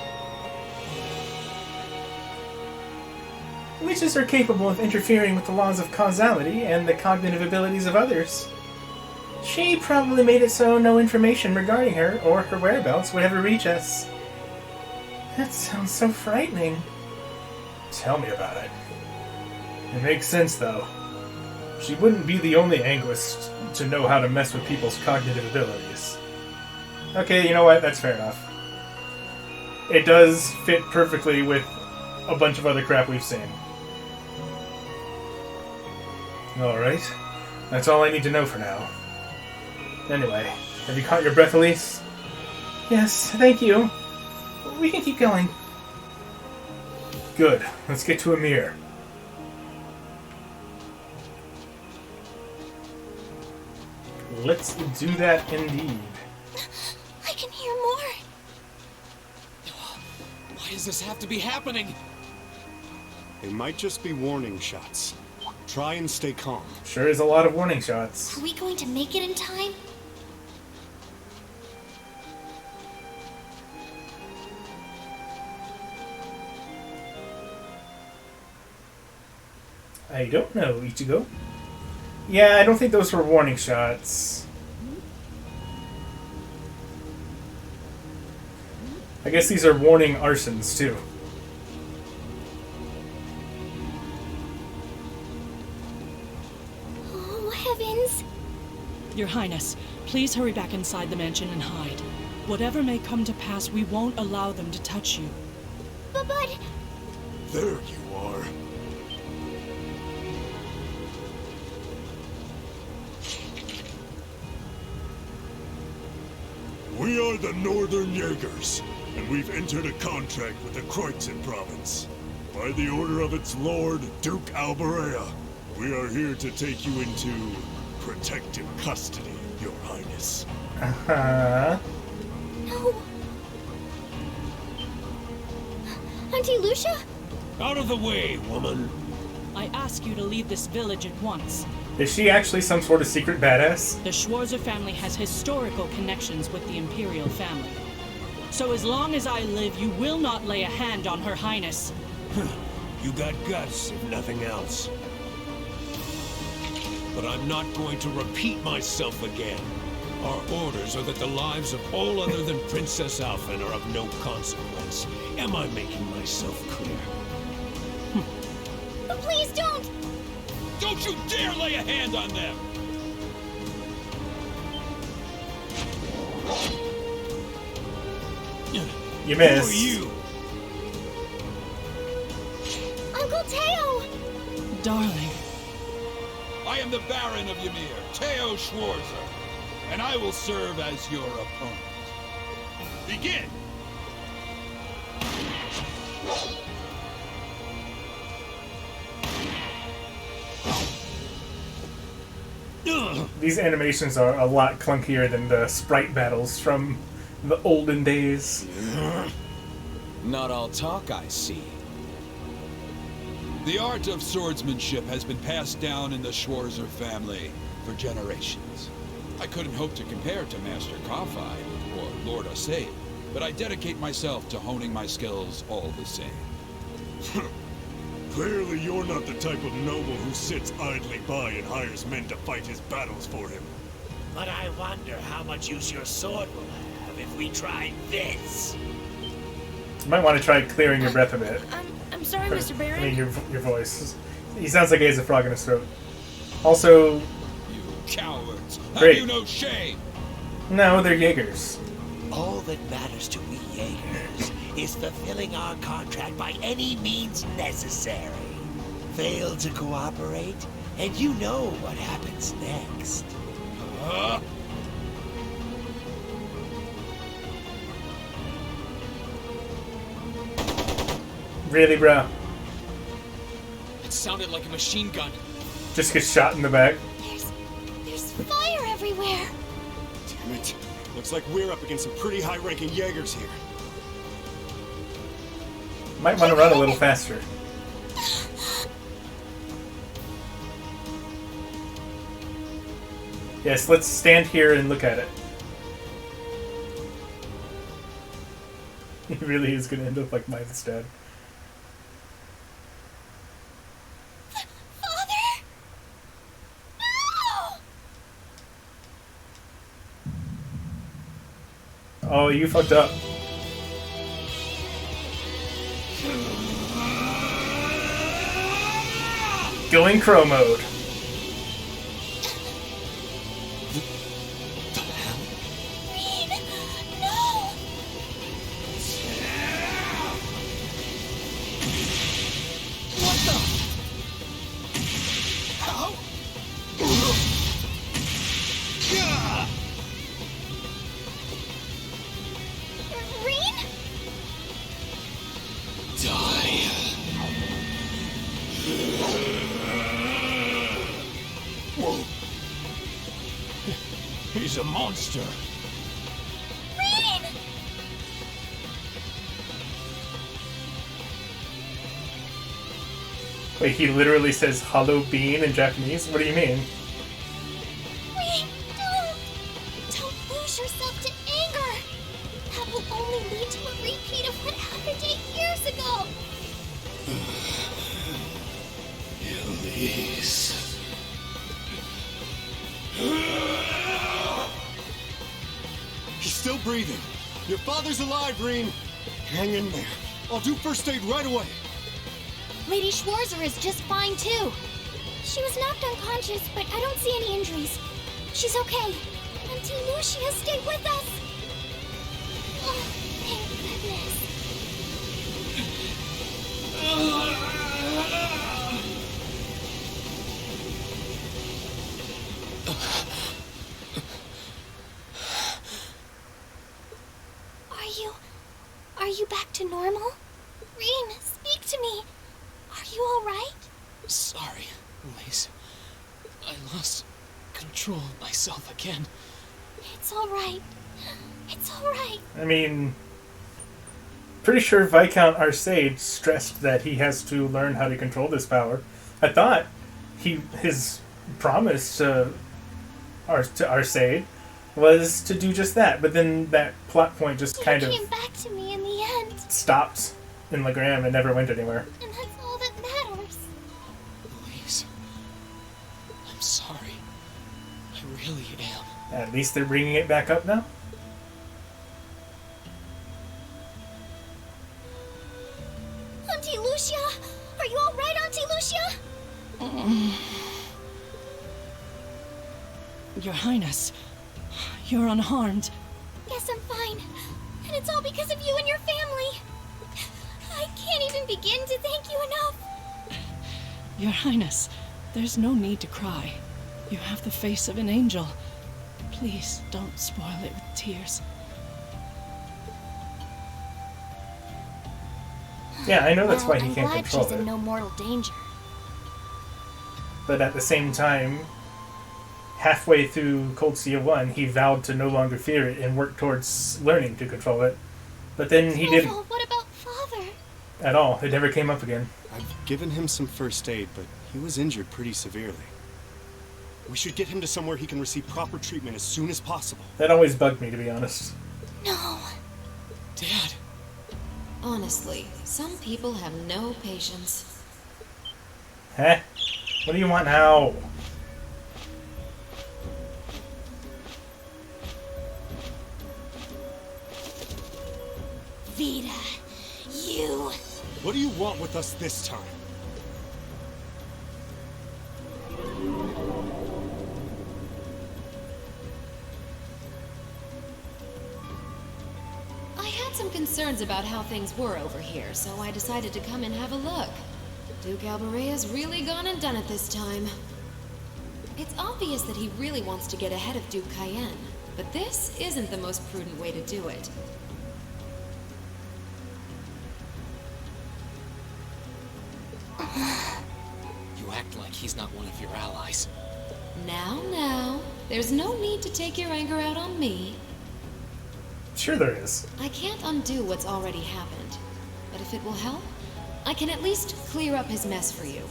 Witches are capable of interfering with the laws of causality and the cognitive abilities of others. She probably made it so no information regarding her or her whereabouts would ever reach us. That sounds so frightening. Tell me about it. It makes sense, though. She wouldn't be the only linguist to know how to mess with people's cognitive abilities. Okay, you know what? That's fair enough. It does fit perfectly with a bunch of other crap we've seen. Alright. That's all I need to know for now. Anyway, have you caught your breath, Elise? Yes, thank you. We can keep going. Good. Let's get to Amir. Let's do that indeed. I can hear more. Why does this have to be happening? They might just be warning shots. Try and stay calm. Sure is a lot of warning shots. Are we going to make it in time? I don't know, Ichigo. Yeah, I don't think those were warning shots. I guess these are warning arsons, too. Oh, heavens. Your Highness, please hurry back inside the mansion and hide. Whatever may come to pass, we won't allow them to touch you. But... There you are. We are the Northern Jaegers, and we've entered a contract with the Kreutzen province. By the order of its lord, Duke Alberea, we are here to take you into protective custody, Your Highness. Uh-huh. No. Auntie Lucia? Out of the way, woman. I ask you to leave this village at once. Is she actually some sort of secret badass? The Schwarzer family has historical connections with the Imperial family. So as long as I live, you will not lay a hand on Her Highness. You got guts, if nothing else. But I'm not going to repeat myself again. Our orders are that the lives of all other than Princess Alphen are of no consequence. Am I making myself clear? But please don't! Don't you dare lay a hand on them! You missed. Who are you? Uncle Teo! Darling. I am the Baron of Ymir, Teo Schwarzer, and I will serve as your opponent. Begin! These animations are a lot clunkier than the sprite battles from the olden days. Not all talk, I see. The art of swordsmanship has been passed down in the Schwarzer family for generations. I couldn't hope to compare to Master Kafai or Lord Osei, but I dedicate myself to honing my skills all the same. Clearly you're not the type of noble who sits idly by and hires men to fight his battles for him. But I wonder how much use your sword will have if we try this. You might want to try clearing your breath a bit. I'm sorry, Mr. Baron. I mean, your voice. He sounds like he has a frog in his throat. Also... You cowards! Great. Have you no shame? No, they're Jaegers. All that matters to we Jaegers is fulfilling our contract by any means necessary. Fail to cooperate, and you know what happens next. Really, bro? It sounded like a machine gun. Just get shot in the back. There's fire everywhere. Damn it. Looks like we're up against some pretty high-ranking Jaegers here. Might want to run a little faster. Yes, let's stand here and look at it. He really is going to end up like Myth's dad. Father? No! Oh, you fucked up. Going crow mode. Reed, no! What the? How? Reed? Die. Whoa. He's a monster. Reed! Wait, he literally says hollow bean in Japanese? What do you mean? Reed, don't! Don't lose yourself to anger! That will only lead to a repeat of what happened 8 years ago! Elise. He's still breathing. Your father's alive, Reen. Hang in there. I'll do first aid right away. Lady Schwarzer is just fine, too. She was knocked unconscious, but I don't see any injuries. She's okay. Auntie Lucia stayed with us. Oh, thank goodness. Are you back to normal? Reen, speak to me. Are you alright? Sorry, Elise. I lost control of myself again. It's alright. It's alright. I mean, pretty sure Viscount Arcade stressed that he has to learn how to control this power. I thought his promise to Arcade was to do just that, but then that plot point just You kind of came back to me in the end, stopped in Legram and never went anywhere. and that's all that matters. Elise, I'm sorry. I really am. At least they're bringing it back up now. Auntie Lucia! Are you alright, Auntie Lucia? Your Highness, you're unharmed. Yes, I'm fine. And it's all because of you and your family. I can't even begin to thank you enough. Your Highness, there's no need to cry. You have the face of an angel. Please don't spoil it with tears. Yeah, I know that's Well, why he I'm can't glad control she's it. in no mortal danger. But at the same time, halfway through Cold Steel 1, he vowed to no longer fear it and work towards learning to control it. But then he didn't Oh, what about Father? at all. It never came up again. I've given him some first aid, but he was injured pretty severely. We should get him to somewhere he can receive proper treatment as soon as possible. That always bugged me, to be honest. No. Dad! Honestly, some people have no patience. Huh? What do you want now? Vita, you... What do you want with us this time? I had some concerns about how things were over here, so I decided to come and have a look. Duke Alberea's really gone and done it this time. It's obvious that he really wants to get ahead of Duke Cayenne, but this isn't the most prudent way to do it. You act like he's not one of your allies. Now, there's no need to take your anger out on me. Sure there is. I can't undo what's already happened, but if it will help, I can at least clear up his mess for you.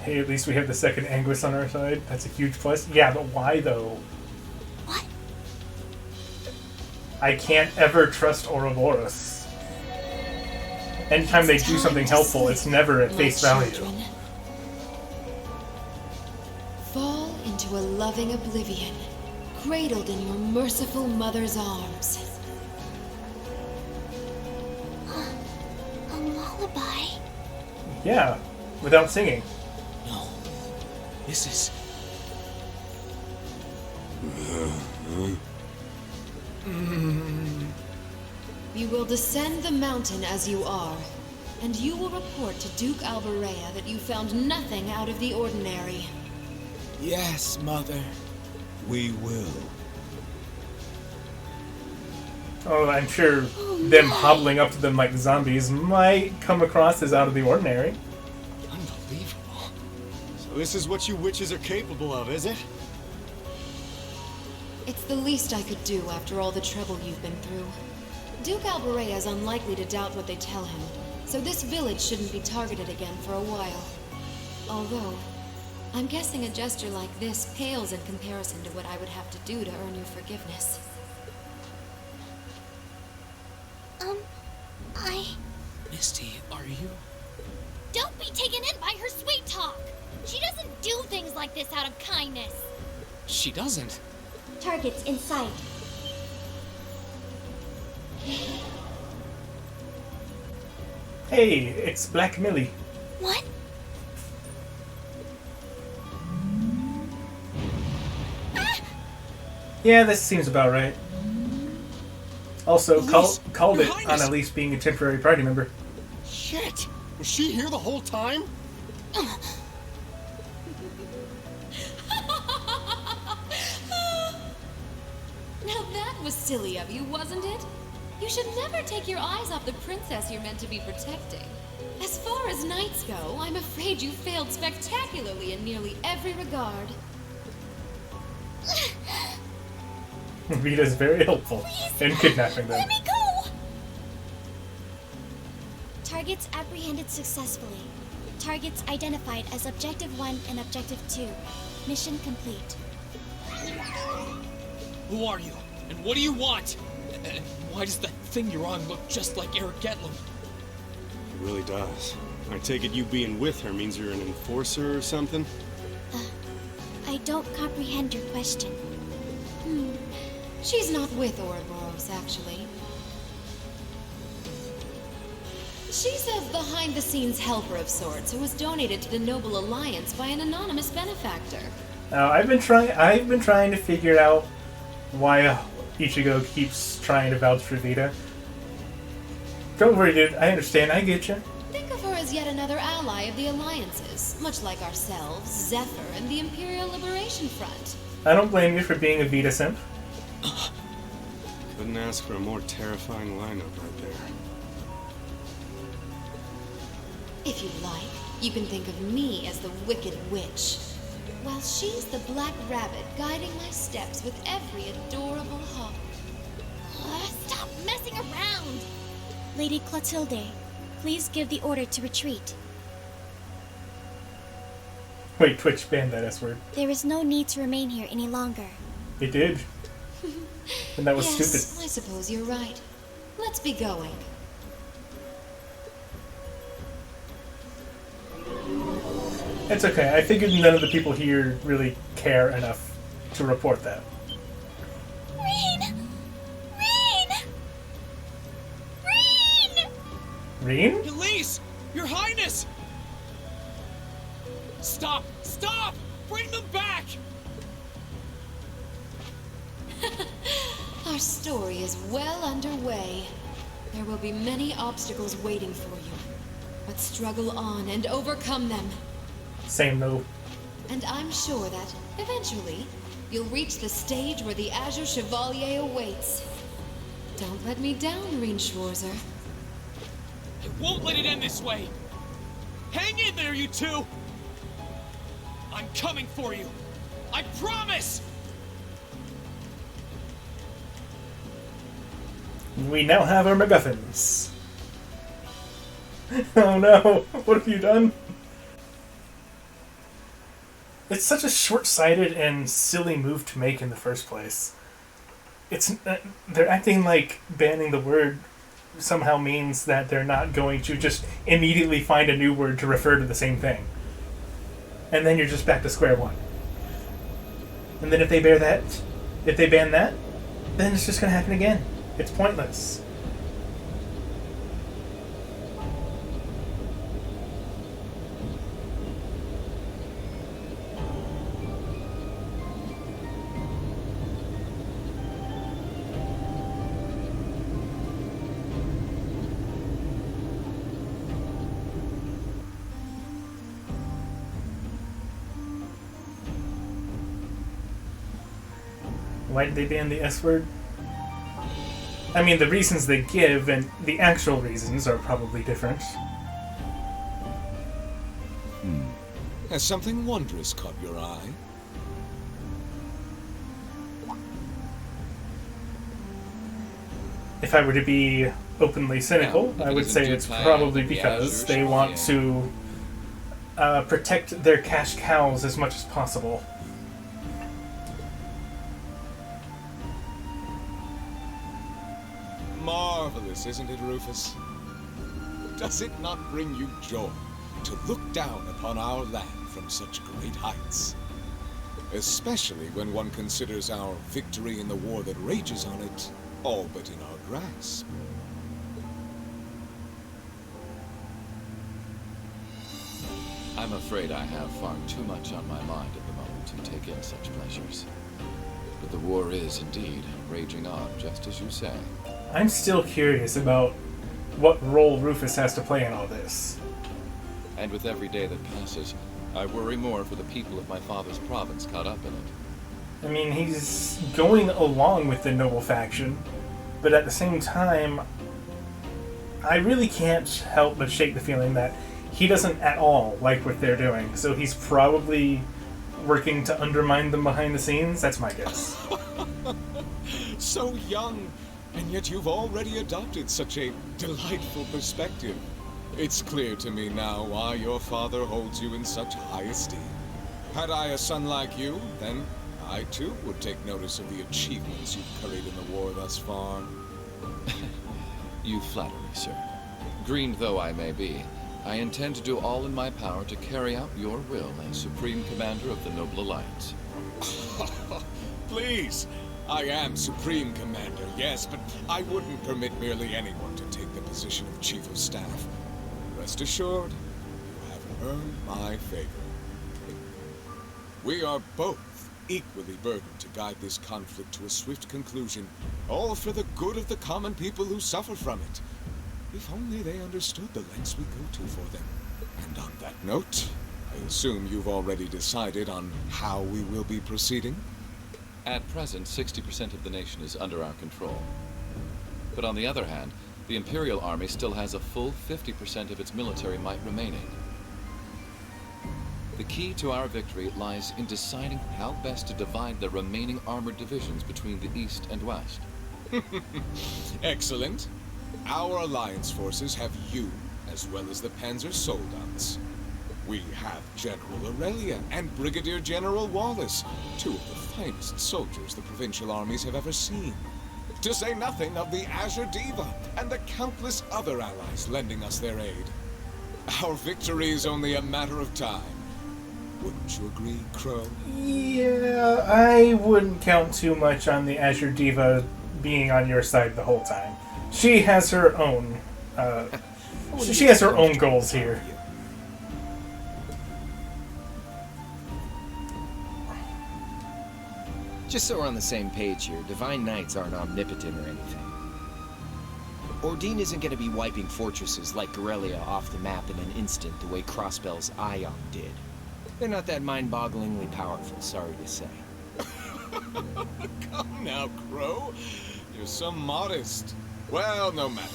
Hey, at least we have the second Anguis on our side. That's a huge plus. Yeah, but why though? What? I can't ever trust Ouroboros. Anytime they do something helpful, it's never at face value. Children, fall into a loving oblivion, cradled in your merciful mother's arms. A lullaby? Yeah, without singing. No. This is... You will descend the mountain as you are, and you will report to Duke Alberea that you found nothing out of the ordinary. Yes, Mother. We will. Oh, I'm sure them hobbling up to them like zombies might come across as out of the ordinary. Unbelievable. So this is what you witches are capable of, is it? It's the least I could do after all the trouble you've been through. Duke Alberea is unlikely to doubt what they tell him, so this village shouldn't be targeted again for a while. Although, I'm guessing a gesture like this pales in comparison to what I would have to do to earn your forgiveness. Misty, are you... Don't be taken in by her sweet talk! She doesn't do things like this out of kindness! She doesn't. Targets in sight. Hey, it's Black Millie. What? Yeah, this seems about right. Also, Elise, called Your it Highness. on Elise being a temporary party member. Shit! Was she here the whole time? Now that was silly of you, wasn't it? You should never take your eyes off the princess you're meant to be protecting. As far as knights go, I'm afraid you failed spectacularly in nearly every regard. Vita's very helpful in kidnapping them. Let me go! Targets apprehended successfully. Targets identified as Objective 1 and Objective 2. Mission complete. Who are you? And what do you want? And why does that thing you're on look just like Eric Getlum? It really does. I take it you being with her means you're an enforcer or something? I don't comprehend your question. She's not with Ouroboros, actually. She's a behind-the-scenes helper of sorts who was donated to the Noble Alliance by an anonymous benefactor. Now, I've been trying to figure out why Ichigo keeps trying to vouch for Vita. Don't worry, dude. I understand. I get you. Think of her as yet another ally of the Alliances, much like ourselves, Zephyr, and the Imperial Liberation Front. I don't blame you for being a Vita simp. Couldn't ask for a more terrifying lineup right there. If you like, you can think of me as the Wicked Witch, while she's the Black Rabbit guiding my steps with every adorable hop. Stop messing around! Lady Clotilde, please give the order to retreat. Wait, Twitch banned that S word. There is no need to remain here any longer. It did. And that was Yes, stupid. I suppose you're right. Let's be going. It's okay. I figured none of the people here really care enough to report that. Reen! Reen! Reen! Reen? Elise! Your Highness! Stop! Stop! Bring them back! Our story is well underway. There will be many obstacles waiting for you, but struggle on and overcome them. Same though. And I'm sure that, eventually, you'll reach the stage where the Azure Chevalier awaits. Don't let me down, Reen Schwarzer. I won't let it end this way! Hang in there, you two! I'm coming for you! I promise! We now have our MacGuffins. Oh no, what have you done? It's such a short-sighted and silly move to make in the first place. They're acting like banning the word somehow means that they're not going to just immediately find a new word to refer to the same thing. And then you're just back to square one. And then if they ban that, then it's just going to happen again. It's pointless. Why did they ban the S word? I mean, the reasons they give and the actual reasons are probably different. Has something wondrous caught your eye? If I were to be openly cynical, I would say it's probably because they want to protect their cash cows as much as possible. Marvelous, isn't it, Rufus? Does it not bring you joy to look down upon our land from such great heights? Especially when one considers our victory in the war that rages on it all but in our grasp. I'm afraid I have far too much on my mind at the moment to take in such pleasures. But the war is indeed raging on, just as you say. I'm still curious about what role Rufus has to play in all this. And with every day that passes, I worry more for the people of my father's province caught up in it. I mean, he's going along with the noble faction, but at the same time, I really can't help but shake the feeling that he doesn't at all like what they're doing, so he's probably working to undermine them behind the scenes. That's my guess. So young, and yet you've already adopted such a delightful perspective. It's clear to me now why your father holds you in such high esteem. Had I a son like you, then I too would take notice of the achievements you've carried in the war thus far. You flatter me, sir. Green though I may be, I intend to do all in my power to carry out your will as Supreme Commander of the Noble Alliance. Please! I am Supreme Commander, yes, but I wouldn't permit merely anyone to take the position of Chief of Staff. Rest assured, you have earned my favor. We are both equally burdened to guide this conflict to a swift conclusion, all for the good of the common people who suffer from it. If only they understood the lengths we go to for them. And on that note, I assume you've already decided on how we will be proceeding? At present, 60% of the nation is under our control. But on the other hand, the Imperial Army still has a full 50% of its military might remaining. The key to our victory lies in deciding how best to divide the remaining armored divisions between the East and West. Excellent. Our Alliance forces have you, as well as the Panzer Soldats. We have General Aurelia and Brigadier General Wallace, two of the finest soldiers the provincial armies have ever seen. To say nothing of the Azure Diva and the countless other allies lending us their aid. Our victory is only a matter of time. Wouldn't you agree, Crow? Yeah, I wouldn't count too much on the Azure Diva being on your side the whole time. She has her own, she has her own goals here. Just so we're on the same page here, Divine Knights aren't omnipotent or anything. Ordine isn't going to be wiping fortresses like Corellia off the map in an instant the way Crossbell's Ion did. They're not that mind-bogglingly powerful, sorry to say. Come now, Crow. You're so modest. Well, no matter.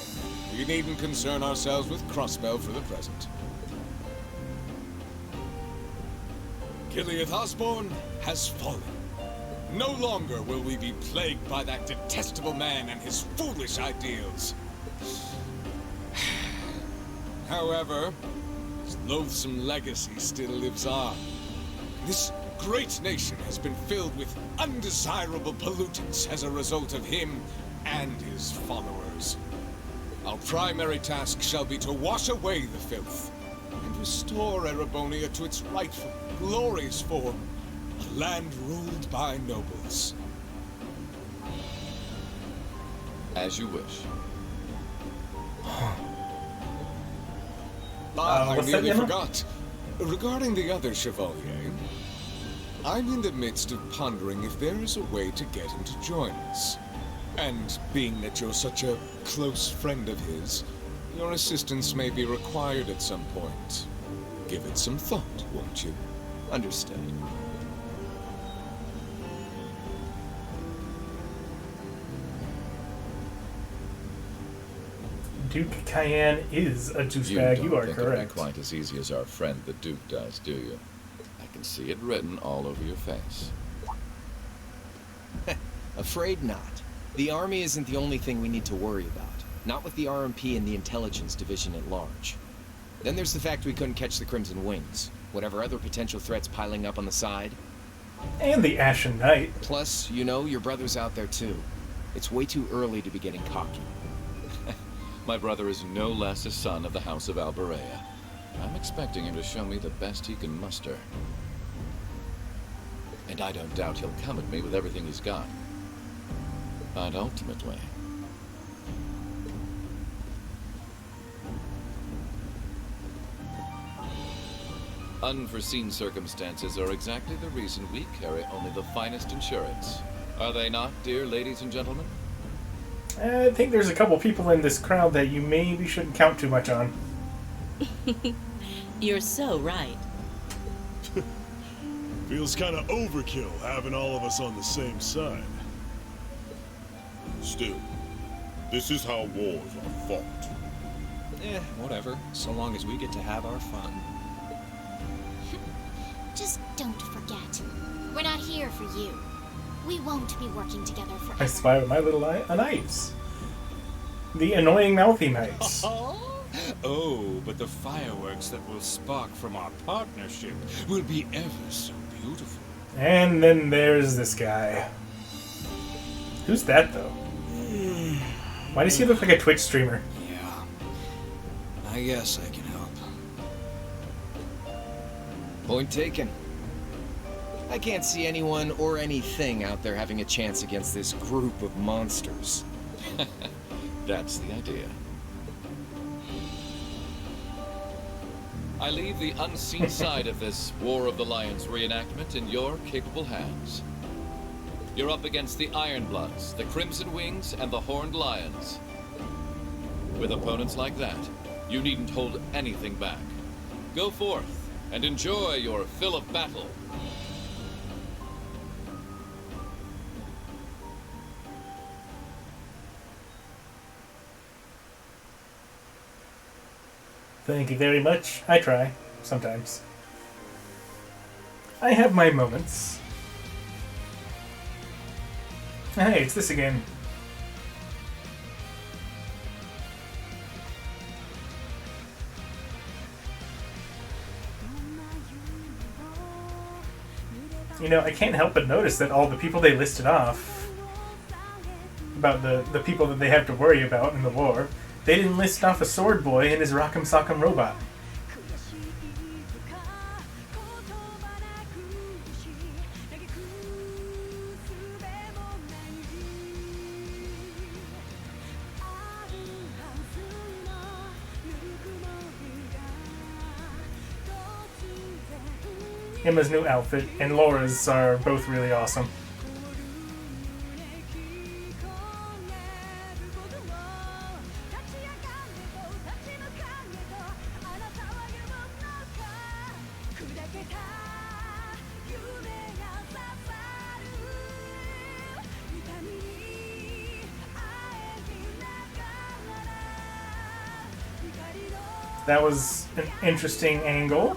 We needn't concern ourselves with Crossbell for the present. Gilead Osborne has fallen. No longer will we be plagued by that detestable man and his foolish ideals. However, his loathsome legacy still lives on. This great nation has been filled with undesirable pollutants as a result of him and his followers. Our primary task shall be to wash away the filth and restore Erebonia to its rightful, glorious form. A land ruled by nobles. As you wish. I nearly forgot. Regarding the other Chevalier, I'm in the midst of pondering if there is a way to get him to join us. And being that you're such a close friend of his, your assistance may be required at some point. Give it some thought, won't you? Understood. Duke Cayenne is a You douchebag. don't You are think it'll correct. be quite as easy as our friend the Duke does, do you? I can see it written all over your face. Afraid not. The Army isn't the only thing we need to worry about. Not with the RMP and the Intelligence Division at large. Then there's the fact we couldn't catch the Crimson Wings. Whatever other potential threats piling up on the side. And the Ashen Knight. Plus, you know, your brother's out there too. It's way too early to be getting cocky. My brother is no less a son of the House of Alberea. I'm expecting him to show me the best he can muster. And I don't doubt he'll come at me with everything he's got. But ultimately... unforeseen circumstances are exactly the reason we carry only the finest insurance. Are they not, dear ladies and gentlemen? I think there's a couple people in this crowd that you maybe shouldn't count too much on. You're so right. Feels kind of overkill having all of us on the same side. Still, this is how wars are fought. Whatever, so long as we get to have our fun. Just don't forget. We're not here for you. We won't be working together forever. I spy with my little eye on knights. The annoying mouthy knights. Oh, but the fireworks that will spark from our partnership will be ever so beautiful. And then there's this guy. Who's that, though? Why does he look like a Twitch streamer? Yeah. I guess I can help. Point taken. I can't see anyone or anything out there having a chance against this group of monsters. That's the idea. I leave the unseen side of this War of the Lions reenactment in your capable hands. You're up against the Ironbloods, the Crimson Wings, and the Horned Lions. With opponents like that, you needn't hold anything back. Go forth and enjoy your fill of battle. Thank you very much. I try. Sometimes. I have my moments. Hey, it's this again. You know, I can't help but notice that all the people they listed off, about the people that they have to worry about in the war, they didn't list off a sword boy and his Rock'em Sock'em robot. Emma's new outfit and Laura's are both really awesome. That was an interesting angle.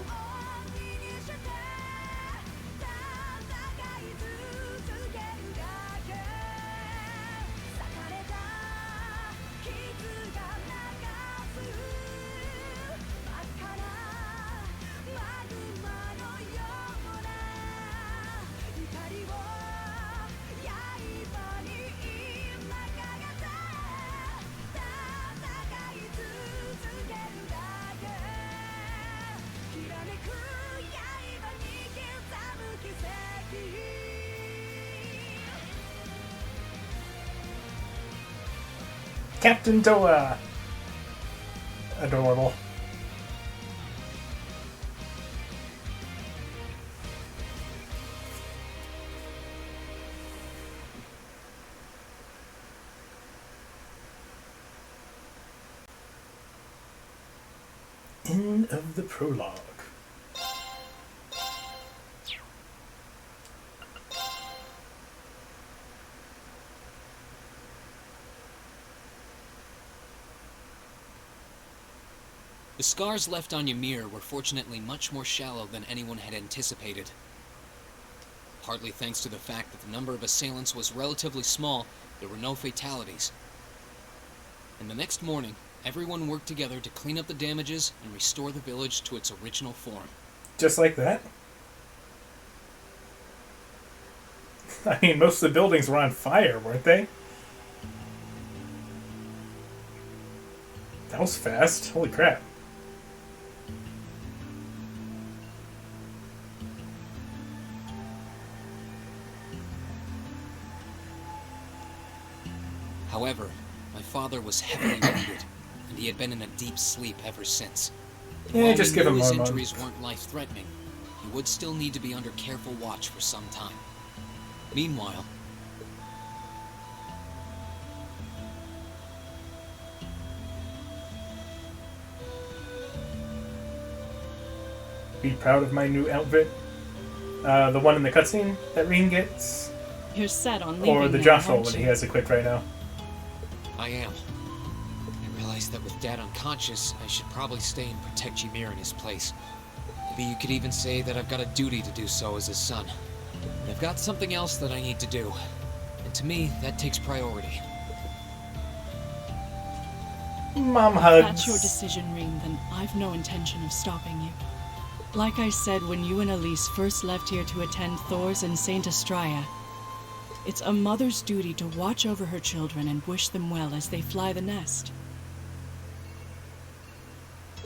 Captain Toa! Adorable. End of the prologue. scars left on Ymir were fortunately much more shallow than anyone had anticipated. Partly thanks to the fact that the number of assailants was relatively small, there were no fatalities. And the next morning, everyone worked together to clean up the damages and restore the village to its original form. Just like that? I mean, most of the buildings were on fire, weren't they? That was fast. Holy crap. However, my father was heavily wounded, and he had been in a deep sleep ever since. And Yeah, while just we give knew him his more month. injuries weren't life-threatening, he would still need to be under careful watch for some time. Meanwhile, Be proud of my new outfit. The one in the cutscene that Reen gets? You're set on leaving Or the now, Joshua aren't when he you? has equipped right now? I am. I realized that with Dad unconscious, I should probably stay and protect Ymir in his place. Maybe you could even say that I've got a duty to do so as his son. And I've got something else that I need to do. And to me, that takes priority. Mom If hugs. that's your decision, Reen, then I've no intention of stopping you. Like I said when you and Elise first left here to attend Thor's and Saint Astraea, it's a mother's duty to watch over her children and wish them well as they fly the nest.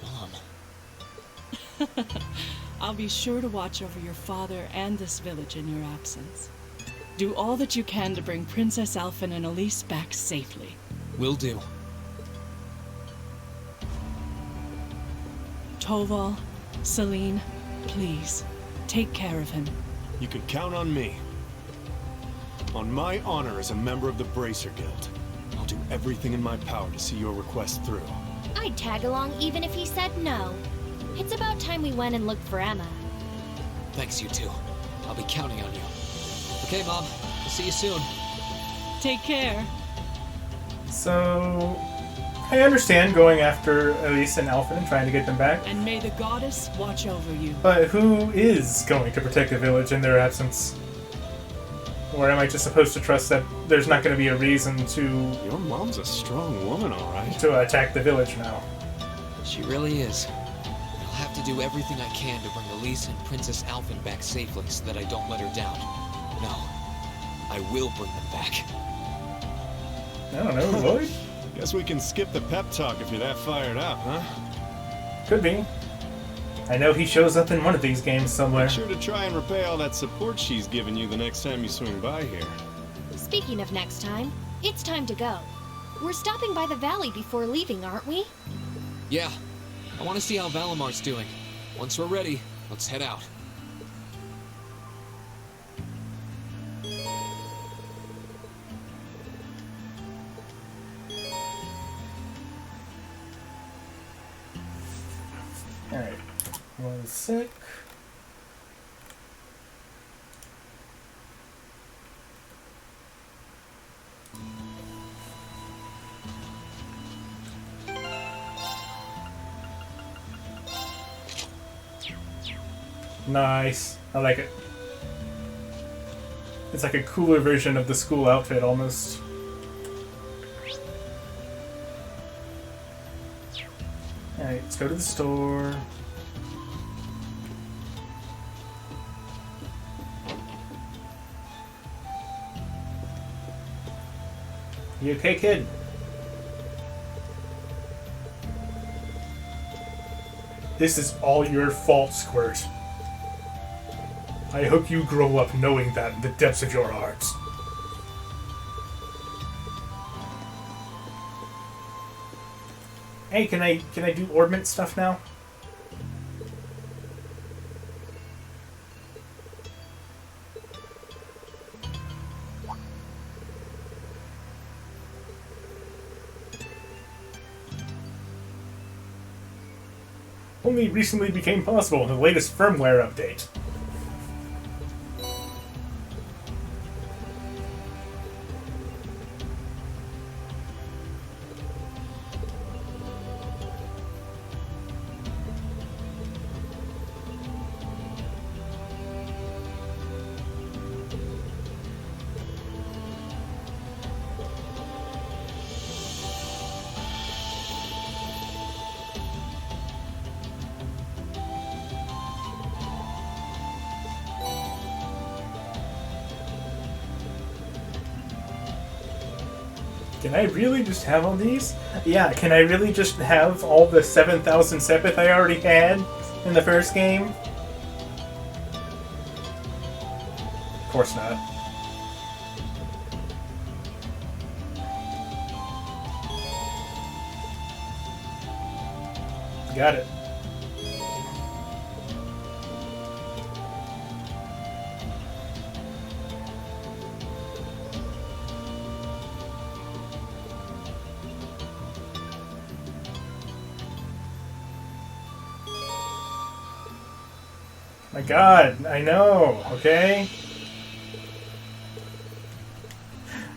Mom. I'll be sure to watch over your father and this village in your absence. Do all that you can to bring Princess Alphen and Elise back safely. Will do. Toval, Celine, please, take care of him. You can count on me. On my honor as a member of the Bracer Guild, I'll do everything in my power to see your request through. I'd tag along even if he said no. It's about time we went and looked for Emma. Thanks, you two. I'll be counting on you. Okay, Mom. I'll see you soon. Take care. So, I understand going after Elise and Alphen and trying to get them back. And may the goddess watch over you. But who is going to protect the village in their absence? Or am I just supposed to trust that there's not going to be a reason to... Your mom's a strong woman, all right. ...to attack the village now? She really is. I'll have to do everything I can to bring Elise and Princess Alphen back safely so that I don't let her down. No, I will bring them back. I don't know, Lloyd? Guess we can skip the pep talk if you're that fired up, huh? Could be. I know he shows up in one of these games somewhere. Make sure to try and repay all that support she's given you the next time you swing by here. Speaking of next time, it's time to go. We're stopping by the valley before leaving, aren't we? Yeah, I want to see how Valamar's doing. Once we're ready, let's head out. Alright. 1 sec. Nice. I like it. It's like a cooler version of the school outfit almost. Alright, let's go to the store. You okay, kid? This is all your fault, Squirt. I hope you grow up knowing that in the depths of your hearts. Hey, can I do orbment stuff now? Only recently became possible in the latest firmware update. Can I really just have all these? Yeah, can I really just have all the 7,000 Sepith I already had in the first game? Of course not. Got it. My god, I know, okay?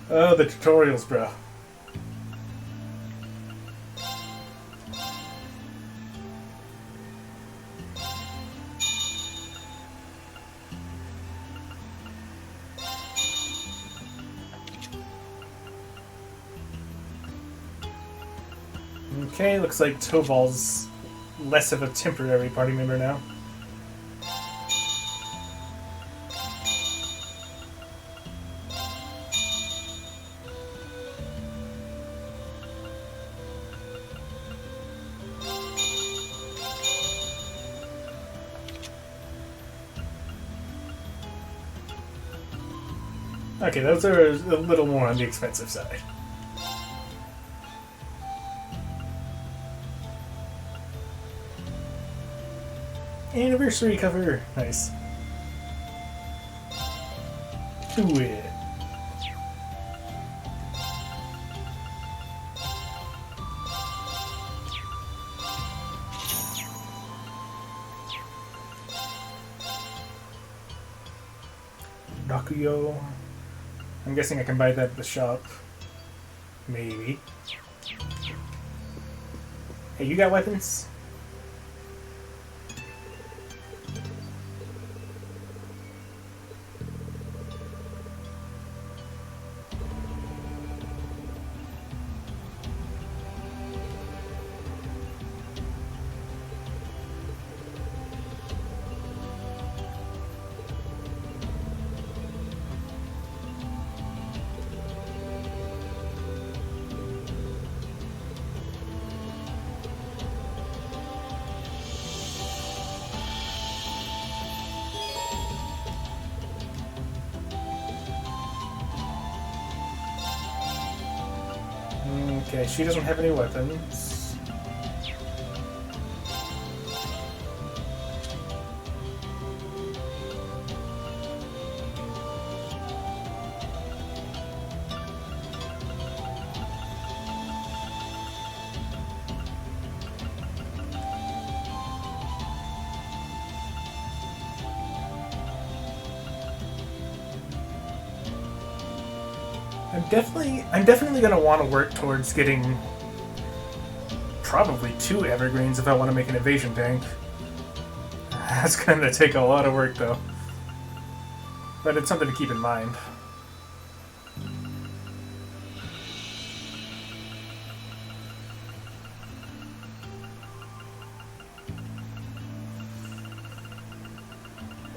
Oh, the tutorials, bro. Okay, looks like Toval's less of a temporary party member now. Okay, those are a little more on the expensive side. Anniversary cover! Nice. Do it. Rakuyo. I'm guessing I can buy that at the shop. Maybe. Hey, you got weapons? Okay, she doesn't have any weapons. I'm definitely gonna want to work towards getting probably 2 evergreens if I want to make an evasion tank. That's gonna take a lot of work though. But it's something to keep in mind.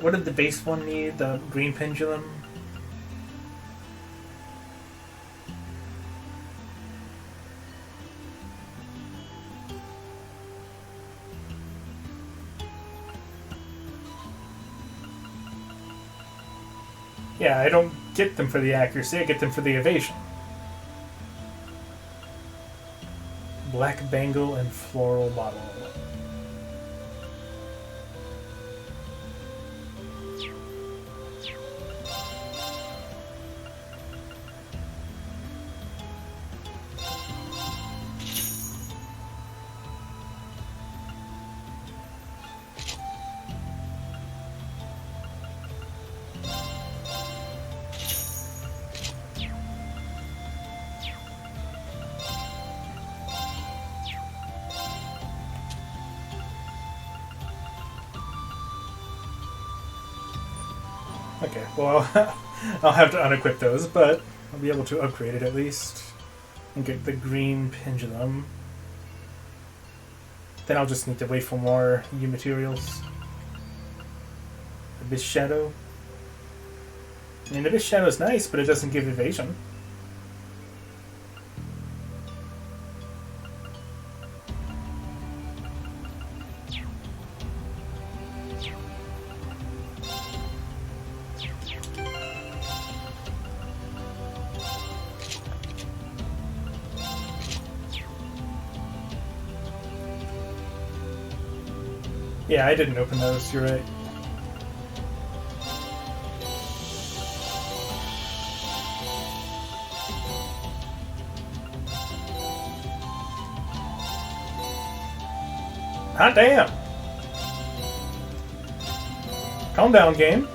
What did the base one need? The green pendulum? Yeah, I don't get them for the accuracy, I get them for the evasion. Black bangle and floral bottle. Okay, well, I'll have to unequip those, but I'll be able to upgrade it at least. And get the green pendulum. Then I'll just need to wait for more new materials. Abyss Shadow. I mean, Abyss Shadow is nice, but it doesn't give evasion. Yeah, I didn't open those, you're right. Hot damn! Calm down, game.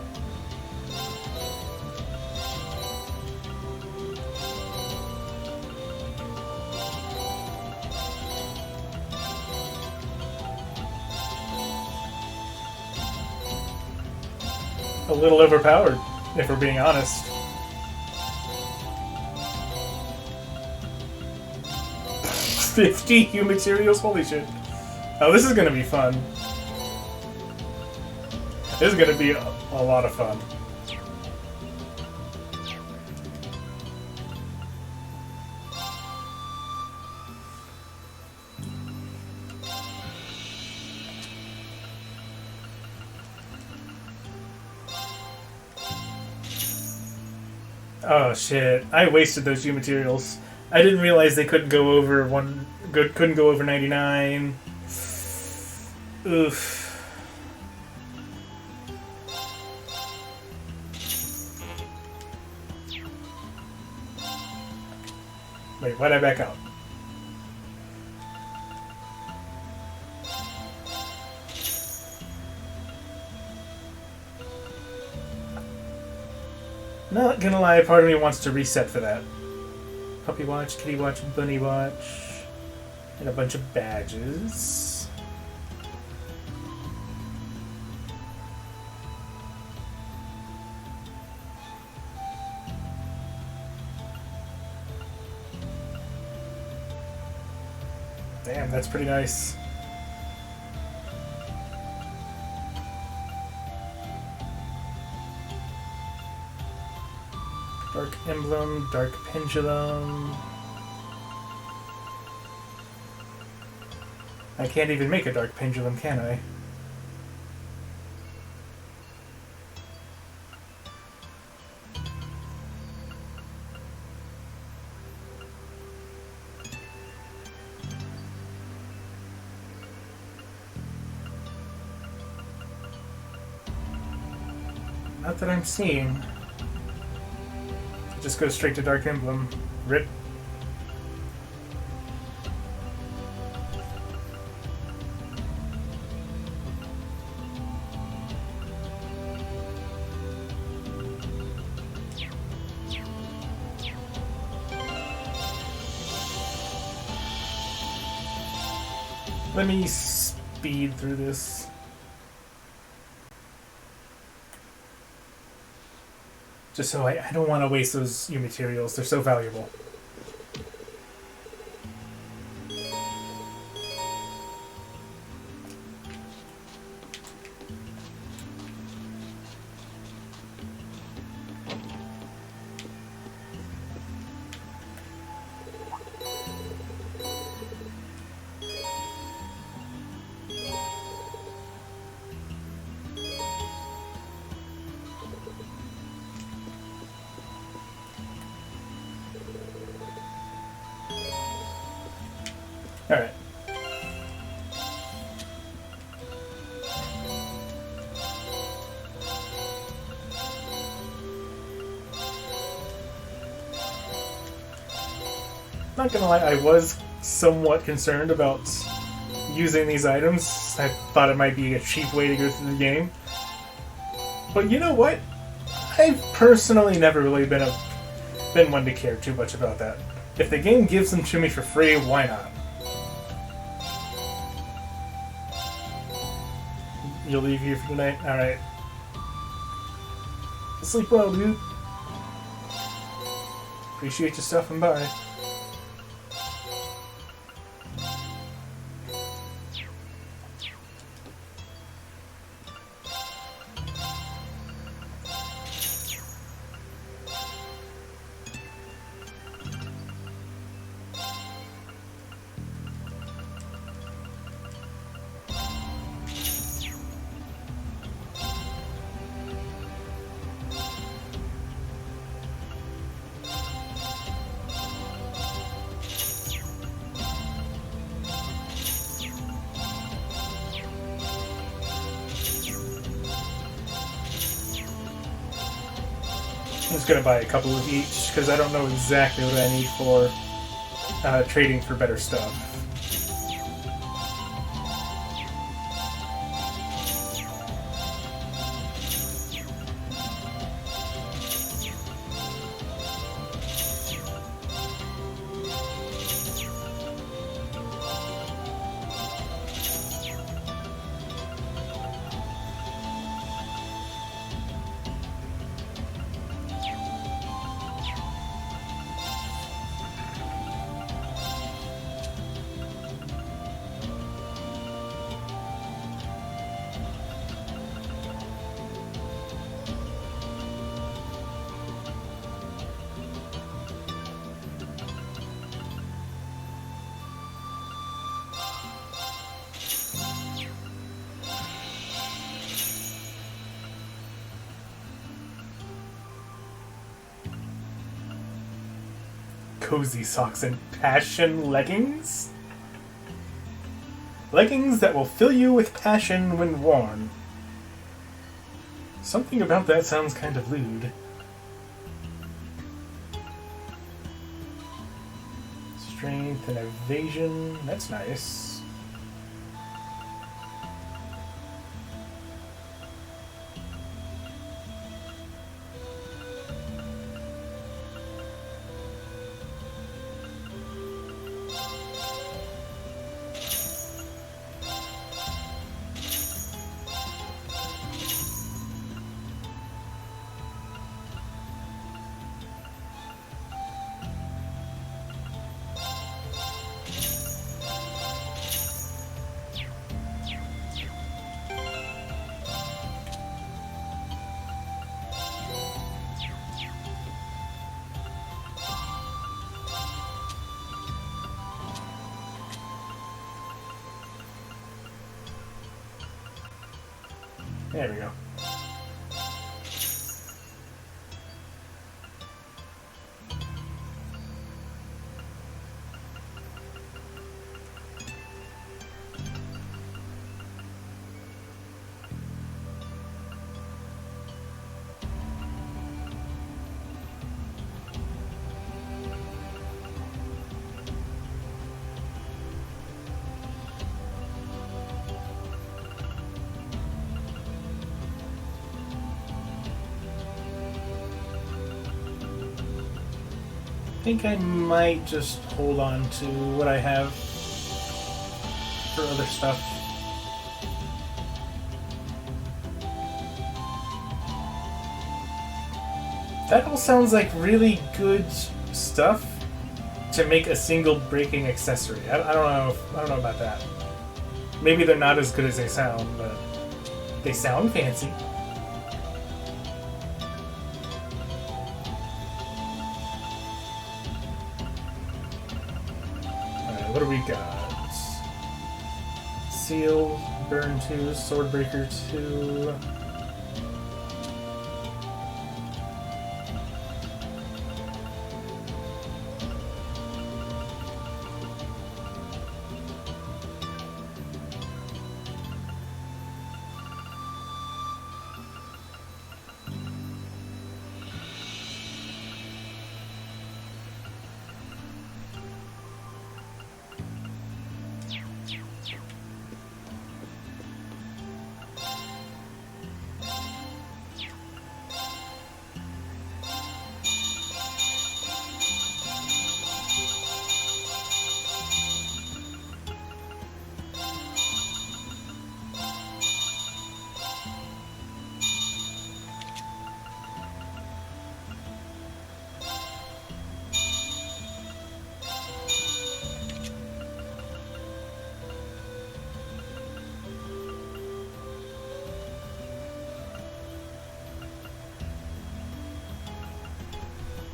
A little overpowered, if we're being honest. $50 materials? Holy shit. Oh, this is gonna be fun. This is gonna be a lot of fun. Oh shit! I wasted those U materials. I didn't realize they couldn't go over couldn't go over 99. Oof. Wait, why'd I back out? Not gonna lie, part of me wants to reset for that. Puppy watch, kitty watch, bunny watch, and a bunch of badges. Damn, that's pretty nice. Dark Emblem, Dark Pendulum. I can't even make a Dark Pendulum, can I? Not that I'm seeing. Just go straight to Dark Emblem. Rip. Let me speed through this. Just so I don't want to waste those U materials. They're so valuable. Alright. Not gonna lie, I was somewhat concerned about using these items. I thought it might be a cheap way to go through the game. But you know what? I've personally never really been one to care too much about that. If the game gives them to me for free, why not? You'll leave here for the night? Alright. Sleep well, dude. Appreciate you stopping by. I'm just gonna buy a couple of each because I don't know exactly what I need for trading for better stuff. Cozy socks and passion leggings? Leggings that will fill you with passion when worn. Something about that sounds kind of lewd. Strength and evasion, that's nice. There we go. I think I might just hold on to what I have for other stuff. That all sounds like really good stuff to make a single breaking accessory. I don't know about that. Maybe they're not as good as they sound, but they sound fancy. What do we got? Seal, Burn 2, Swordbreaker 2.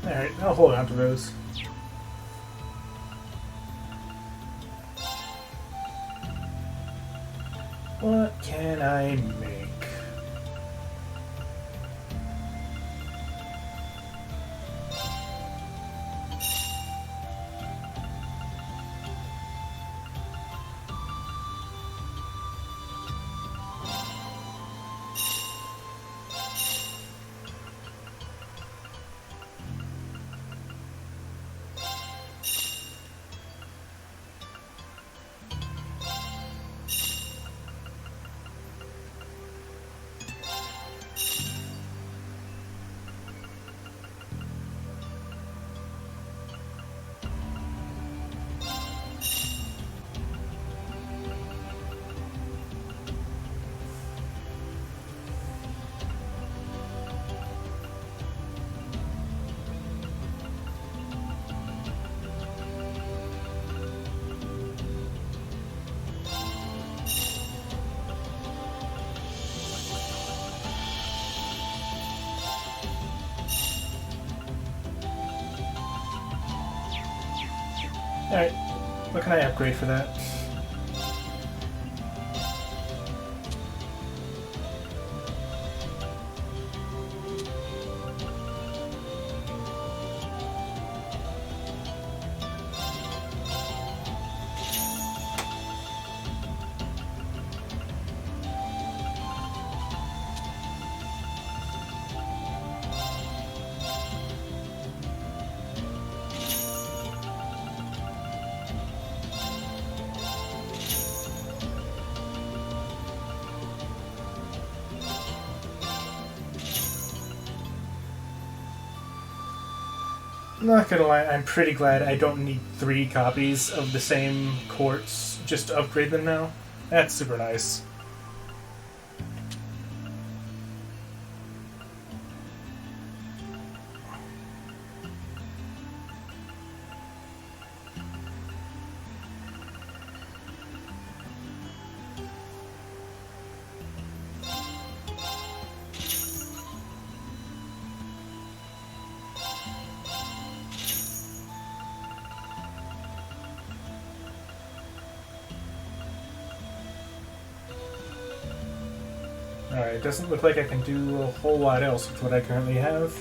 Alright, I'll hold on to those. What can I make? Alright, what can I upgrade for that? Not gonna lie, I'm pretty glad I don't need 3 copies of the same quartz just to upgrade them now. That's super nice. Alright, it doesn't look like I can do a whole lot else with what I currently have.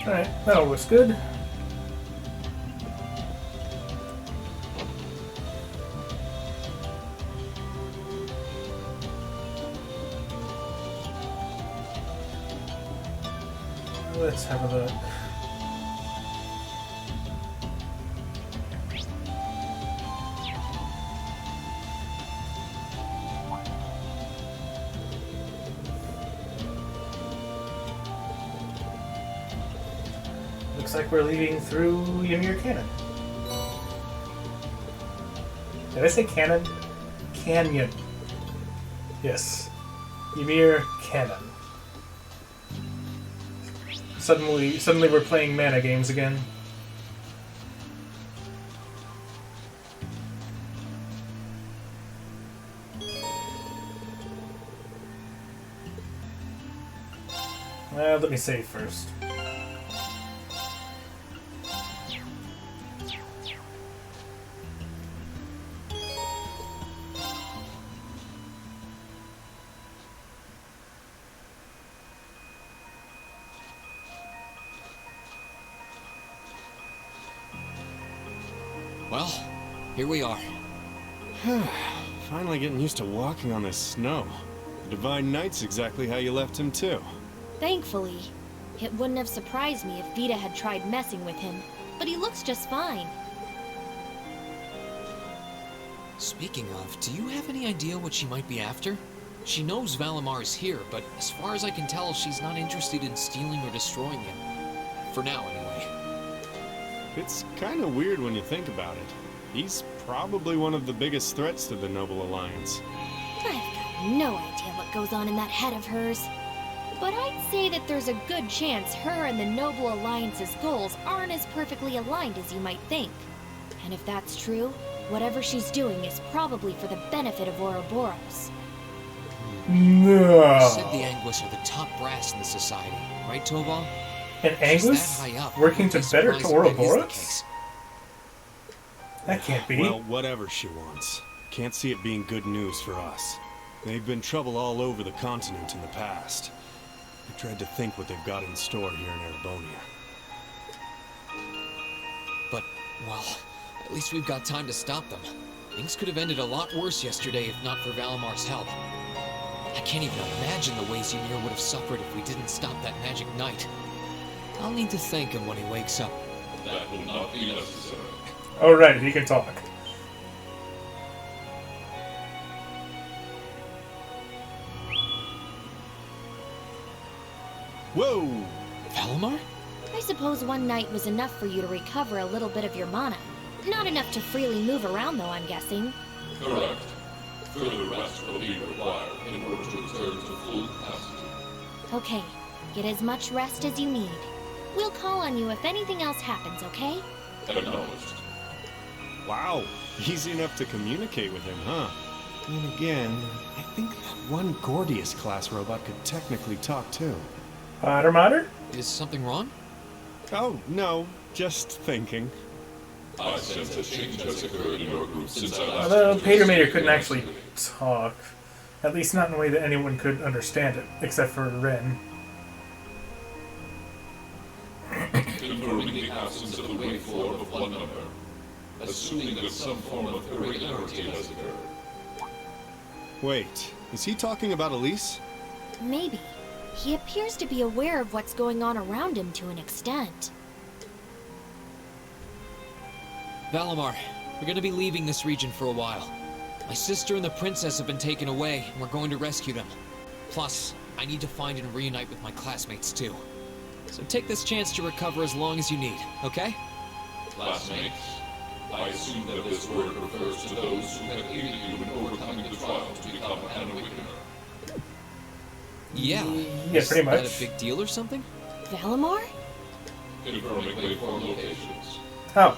Alright, that all looks good. Let's have a look. Looks like we're leaving through Ymir Canyon. Did I say cannon? Canyon. Yes. Ymir Canyon. Suddenly we're playing mana games again. Well, let me save first. Well, here we are. Finally getting used to walking on this snow. The Divine Knight's exactly how you left him, too. Thankfully. It wouldn't have surprised me if Vita had tried messing with him, but he looks just fine. Speaking of, do you have any idea what she might be after? She knows Valimar is here, but as far as I can tell, she's not interested in stealing or destroying him. For now, anyway. It's kind of weird when you think about it. He's probably one of the biggest threats to the Noble Alliance. I've got no idea what goes on in that head of hers. But I'd say that there's a good chance her and the Noble Alliance's goals aren't as perfectly aligned as you might think. And if that's true, whatever she's doing is probably for the benefit of Ouroboros. No. Said the Anguis are the top brass in the society, right, Toval? And Just Anguis that high up, working to I'd be better surprised if that is the Ouroboros? case. That can't be. Well, whatever she wants. Can't see it being good news for us. They've been trouble all over the continent in the past. I dread to think what they've got in store here in Erebonia. But, well, at least we've got time to stop them. Things could have ended a lot worse yesterday if not for Valamar's help. I can't even imagine the ways Ymir would have suffered if we didn't stop that magic knight. I'll need to thank him when he wakes up. That will not be necessary. Oh, right, he can talk. Whoa! Valamar? I suppose one night was enough for you to recover a little bit of your mana. Not enough to freely move around, though, I'm guessing. Correct. Further rest will be required in order to return to full capacity. Okay, get as much rest as you need. We'll call on you if anything else happens, okay? Acknowledged. Wow, easy enough to communicate with him, huh? And again, I think that one Gordius-class robot could technically talk too. Potter Matter? Is something wrong? Oh, no, just thinking. I sense a change has occurred in your group since I last... Although Patermater couldn't actually talk. At least not in a way that anyone could understand it, except for Ren. Confirming the absence of the waveform of one number. Assuming that some form of irregularity has occurred. Wait, is he talking about Elise? Maybe. He appears to be aware of what's going on around him to an extent. Valamar, we're gonna be leaving this region for a while. My sister and the princess have been taken away, and we're going to rescue them. Plus, I need to find and reunite with my classmates, too. So take this chance to recover as long as you need, okay? Classmates? I assume that this word refers to those who have aided you in overcoming the trial to become an awakener. Yeah. Yeah, pretty much. Is that a big deal or something? Valamar? Confirming waveform locations. Oh,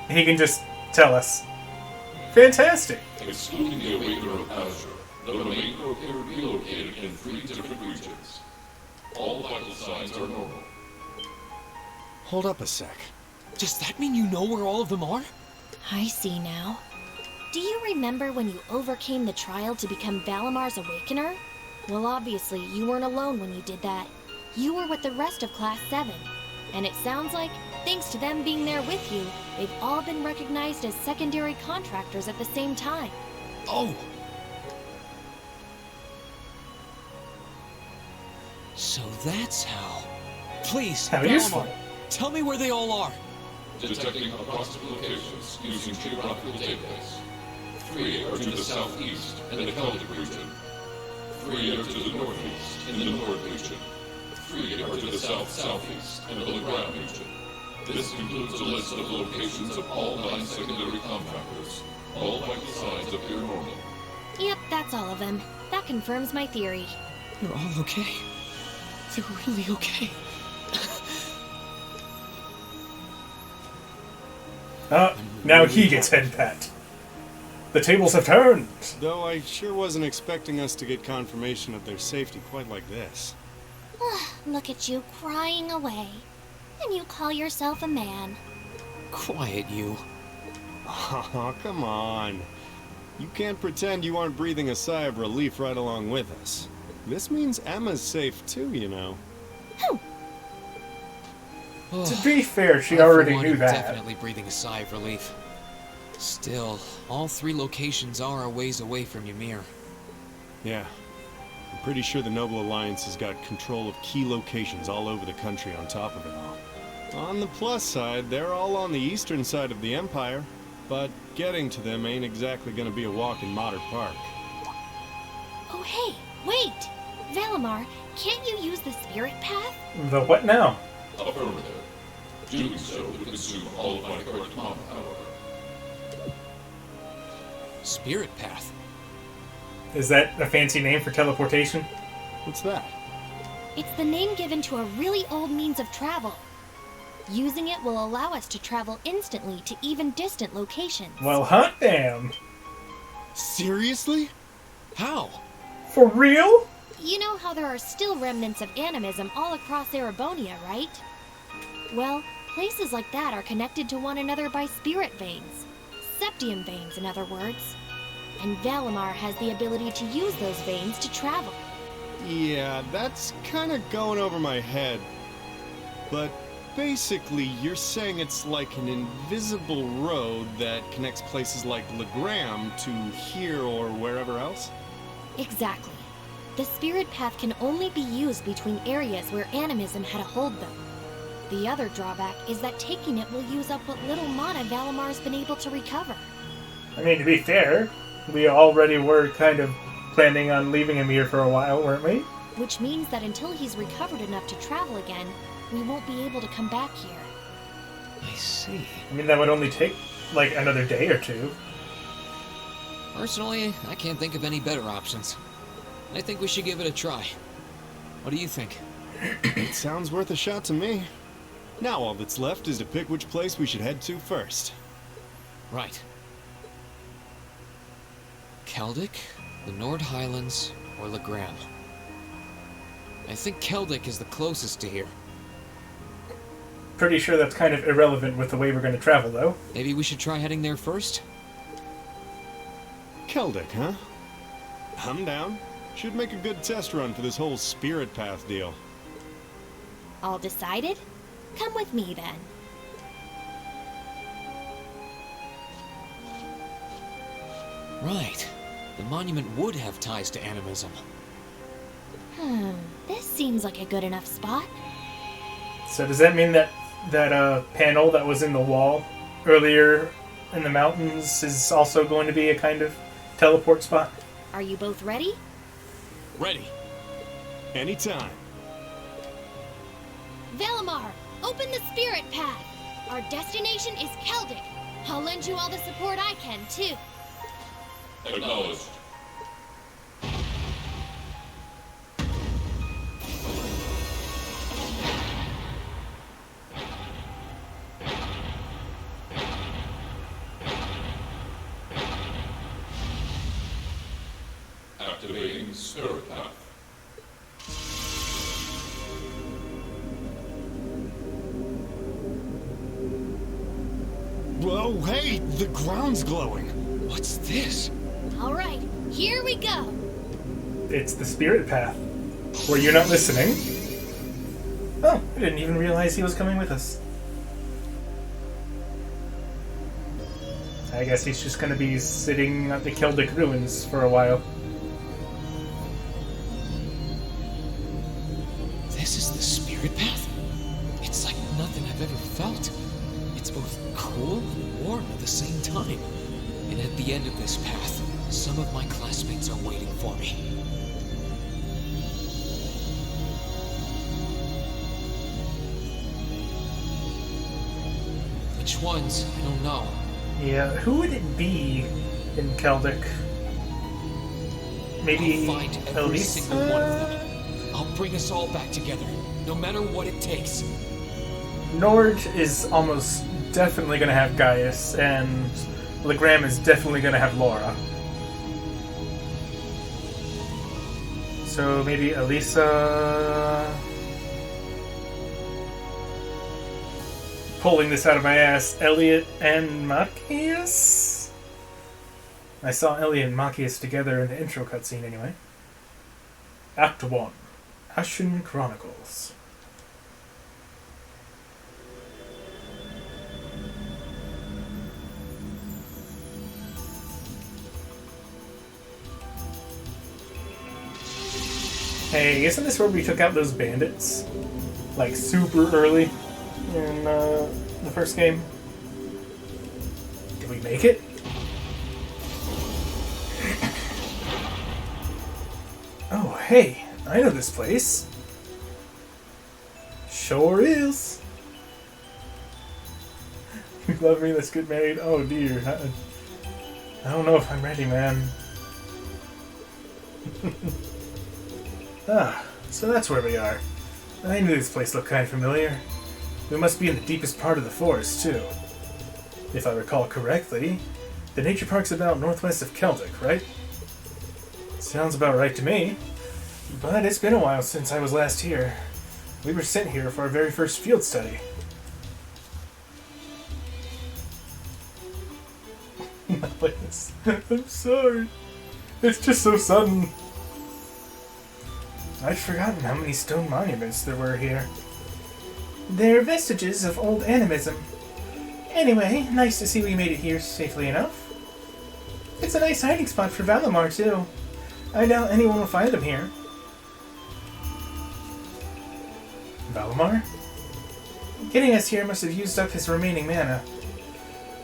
he can just tell us. Fantastic! Excluding the Awakener of Azure, the remainder appear relocated in 3 different regions. All vital signs are normal. Hold up a sec. Does that mean you know where all of them are? I see now. Do you remember when you overcame the trial to become Valamar's Awakener? Well, obviously, you weren't alone when you did that. You were with the rest of Class 7. And it sounds like, thanks to them being there with you, they've all been recognized as secondary contractors at the same time. Oh! So that's how... Please, How Valamar, useful. tell me where they all are. Detecting approximate locations using geographical database. 3 are to the southeast in the Celtic region. 3 are to the northeast in the Nord region. 3 are to the south-southeast in the Legrand region. This includes a list of locations of all 9 secondary contractors. All vital signs appear normal. Yep, that's all of them. That confirms my theory. They're all okay. They're really okay. Now he gets head pat. The tables have turned! Though I sure wasn't expecting us to get confirmation of their safety quite like this. Look at you crying away. And you call yourself a man. Quiet, you. Oh, come on. You can't pretend you aren't breathing a sigh of relief right along with us. This means Emma's safe too, you know. To be fair, she I, for already one, knew am that. Definitely breathing a sigh of relief. Still, all 3 locations are a ways away from Ymir. Yeah. I'm pretty sure the Noble Alliance has got control of key locations all over the country on top of it all. On the plus side, they're all on the eastern side of the Empire, but getting to them ain't exactly gonna be a walk in Modder Park. Oh, hey, wait! Valamar, can't you use the spirit path? The what now? Affirmative. Doing so would consume all of my current mana power. Spirit path? Is that a fancy name for teleportation? What's that? It's the name given to a really old means of travel. Using it will allow us to travel instantly to even distant locations. Well, hot damn! Seriously? How? For real? You know how there are still remnants of animism all across Erebonia, right? Well, places like that are connected to one another by spirit veins. Septium veins, in other words. And Valimar has the ability to use those veins to travel. Yeah, that's kind of going over my head. But basically, you're saying it's like an invisible road that connects places like Legram to here or wherever else? Exactly. The spirit path can only be used between areas where animism had a hold, though. The other drawback is that taking it will use up what little mana Valimar's been able to recover. I mean, to be fair, we already were kind of planning on leaving him here for a while, weren't we? Which means that until he's recovered enough to travel again, we won't be able to come back here. I see. I mean, that would only take, like, another day or two. Personally, I can't think of any better options. I think we should give it a try. What do you think? It sounds worth a shot to me. Now all that's left is to pick which place we should head to first. Right. Keldic, the Nord Highlands, or Legram. I think Keldic is the closest to here. Pretty sure that's kind of irrelevant with the way we're going to travel, though. Maybe we should try heading there first? Keldic, huh? I'm down. Should make a good test run for this whole spirit path deal. All decided? Come with me, then. Right. The monument would have ties to animism. This seems like a good enough spot. So does that mean that panel that was in the wall earlier in the mountains is also going to be a kind of teleport spot? Are you both ready? Ready. Anytime. Valimar, open the spirit path. Our destination is Keldic. I'll lend you all the support I can, too. Acknowledged. Activating spirit path. Whoa, hey, the ground's glowing. What's this? All right, here we go. It's the spirit path. Were you not listening? Oh, I didn't even realize he was coming with us. I guess he's just going to be sitting at the Keldic ruins for a while. This is the spirit path? It's like nothing I've ever felt. It's both cool and warm at the same time. And at the end of this path, some of my classmates are waiting for me. Which ones? I don't know. Yeah, who would it be in Keldic? Maybe I'll find every Elise? single one of them. I'll bring us all back together, no matter what it takes. Nord is almost definitely going to have Gaius, and Legram is definitely going to have Laura. So maybe Elisa... Pulling this out of my ass, Elliot and Machias? I saw Elliot and Machias together in the intro cutscene anyway. Act 1. Ashen Chronicles. Hey, isn't this where we took out those bandits? Like, super early in the first game? Did we make it? Oh, hey, I know this place. Sure is. You love me, let's get married. Oh dear. I don't know if I'm ready, man. So that's where we are. I knew this place looked kind of familiar. We must be in the deepest part of the forest, too. If I recall correctly, the nature park's about northwest of Keldic, right? Sounds about right to me. But it's been a while since I was last here. We were sent here for our very first field study. I'm sorry. It's just so sudden. I'd forgotten how many stone monuments there were here. They're vestiges of old animism. Anyway, nice to see we made it here safely enough. It's a nice hiding spot for Valimar, too. I doubt anyone will find him here. Valimar? Getting us here must have used up his remaining mana.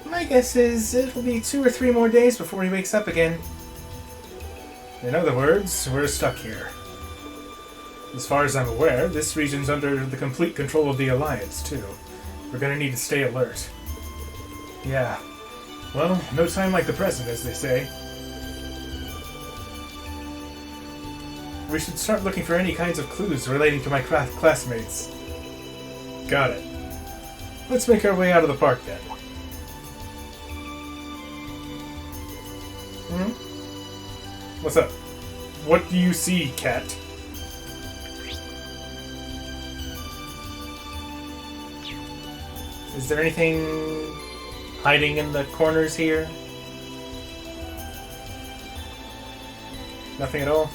My guess is it will be 2 or 3 more days before he wakes up again. In other words, we're stuck here. As far as I'm aware, this region's under the complete control of the Alliance, too. We're gonna need to stay alert. Yeah. Well, no time like the present, as they say. We should start looking for any kinds of clues relating to my classmates. Got it. Let's make our way out of the park, then. What's up? What do you see, cat? Is there anything hiding in the corners here? Nothing at all?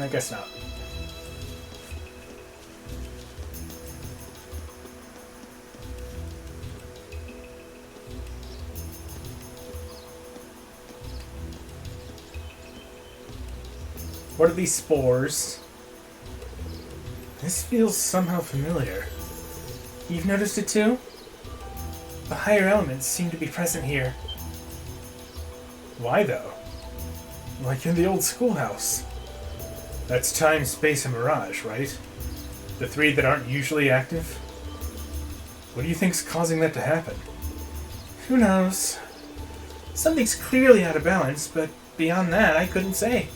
I guess not. What are these spores? This feels somehow familiar. You've noticed it too? The higher elements seem to be present here. Why though? Like in the old schoolhouse. That's time, space, and mirage, right? The 3 that aren't usually active? What do you think's causing that to happen? Who knows? Something's clearly out of balance, but beyond that, I couldn't say.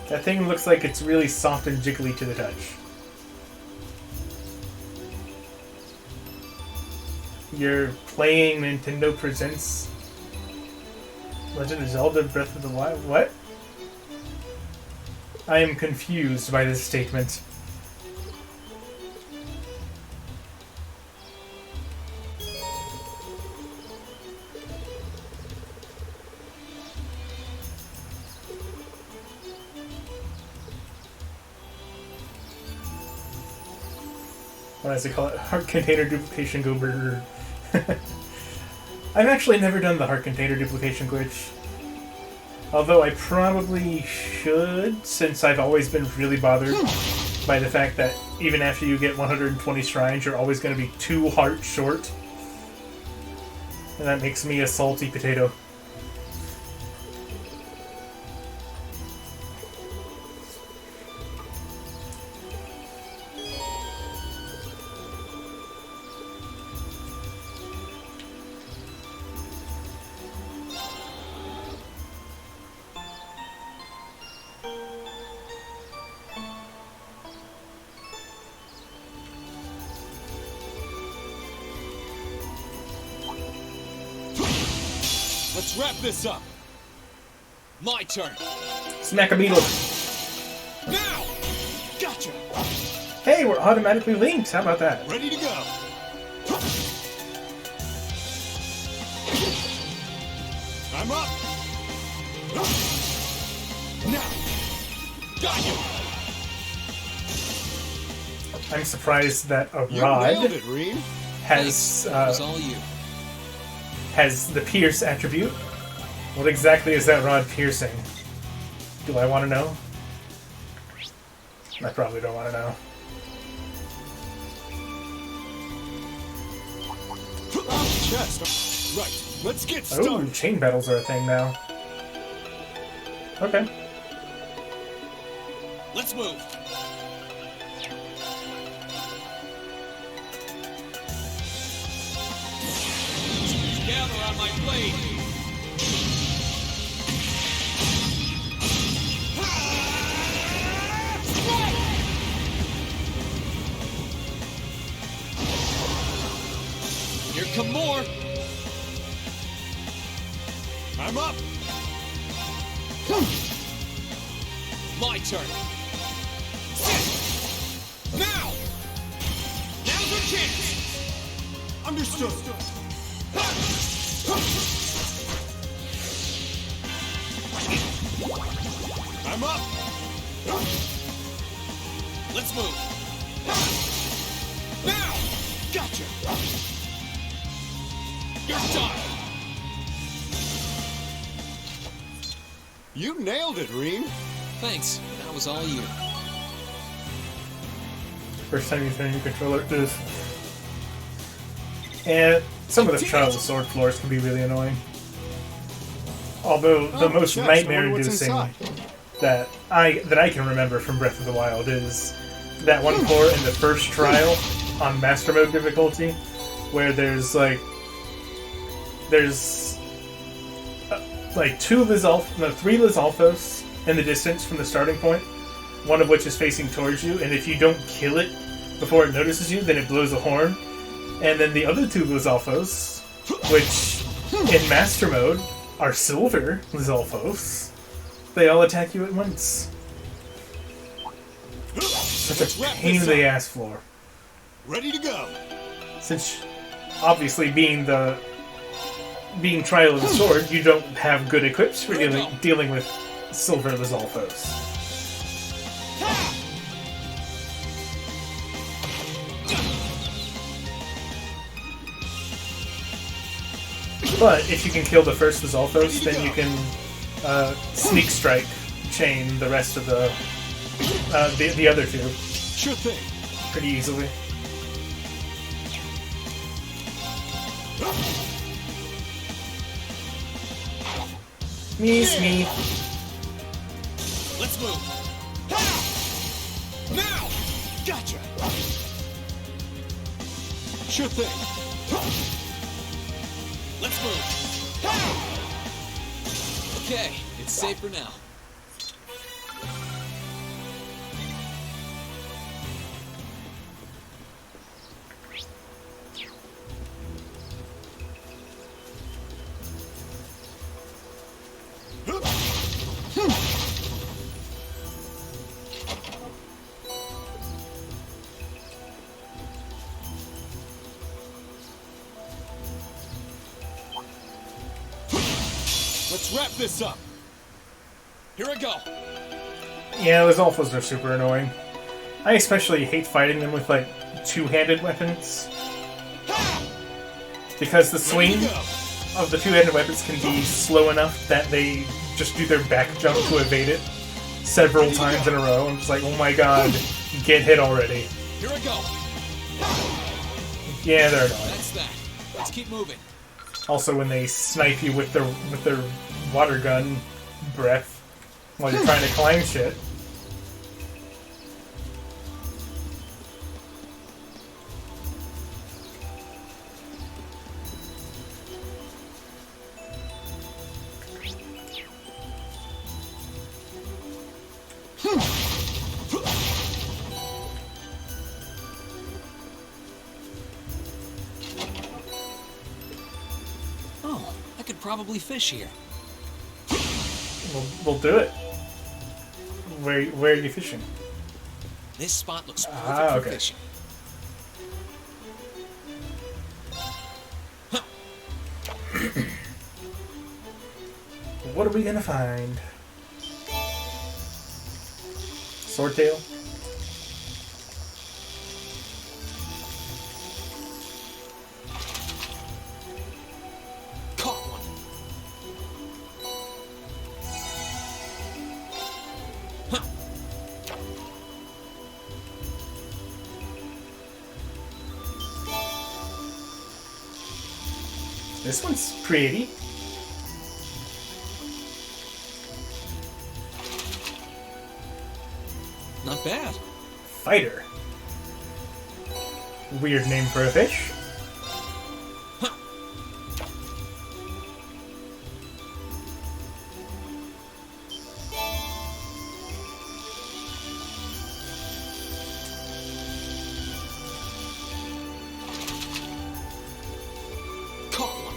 That thing looks like it's really soft and jiggly to the touch. You're playing Nintendo Presents Legend of Zelda Breath of the Wild? What? I am confused by this statement. What does it call it? Heart container duplication go burger. I've actually never done the heart container duplication glitch. Although I probably should, since I've always been really bothered by the fact that even after you get 120 shrines, you're always going to be 2 hearts short. And that makes me a salty potato. Let's wrap this up. My turn. Smack a beetle. Now! Gotcha! Hey, we're automatically linked. How about that? Ready to go. I'm up. Now. Got you. I'm surprised that a You rod nailed it, Reed. has It was all you. has the pierce attribute. What exactly is that rod piercing? Do I want to know? I probably don't want to know. Chest. Right. Let's get started. Oh, chain battles are a thing now. Okay. Let's move. Gather on my blade. I'm up! My turn! Now! Now's your chance! Understood. I'm up! Let's move! Now! Gotcha! You're done! You nailed it, Reem. Thanks. That was all you. First time using a new controller. Ugh. And some of the Trial of the Sword floors can be really annoying. Although the most nightmare-inducing that I can remember from Breath of the Wild is that one floor in the first trial on Master Mode difficulty, where there's three Lizalfos in the distance from the starting point, one of which is facing towards you, and if you don't kill it before it notices you, then it blows a horn. And then the other two Lizalfos, which in Master Mode are silver Lizalfos, they all attack you at once. Such a pain in the ass floor. Ready to go. Since obviously being Trial of the Sword, you don't have good equips for dealing with silver Lizalfos. But if you can kill the first Lizalfos, then you can sneak strike chain the rest of the other two. Sure thing. Pretty easily. Me. Let's move. Now! Gotcha! Sure thing. Let's move. Okay, it's safe for now. Let's wrap this up. Here I go. Yeah, Lizalfos are super annoying. I especially hate fighting them with, two-handed weapons. Because the swing of the two-handed weapons can be slow enough that they just do their back jump to evade it several times in a row. I'm just like, oh my god, get hit already. Here I go. Yeah, they're annoying. That's that. Let's keep moving. Also, when they snipe you with their water gun breath while you're trying to climb shit. Oh, I could probably fish here. We'll do it. Where are you fishing? This spot looks perfect for okay. fishing. What are we gonna find? Swordtail? Caught one. This one's pretty. Not bad. Fighter. Weird name for a fish. Caught one.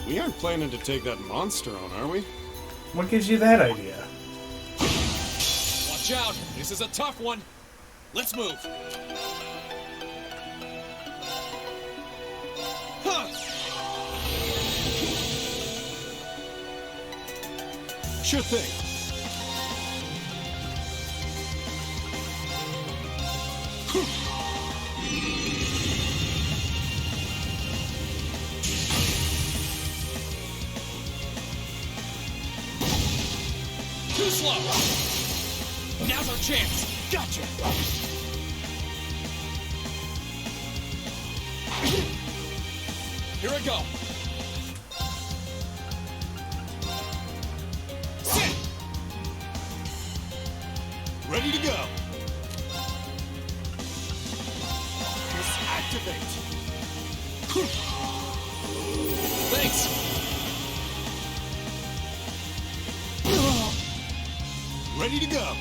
We aren't planning to take that monster on, are we? What gives you that idea? Watch out! This is a tough one! Let's move! Huh. Sure thing. Too slow! Now's our chance! Gotcha! Here I go! Sit! Ready to go. Disactivate. Thanks! Ready to go.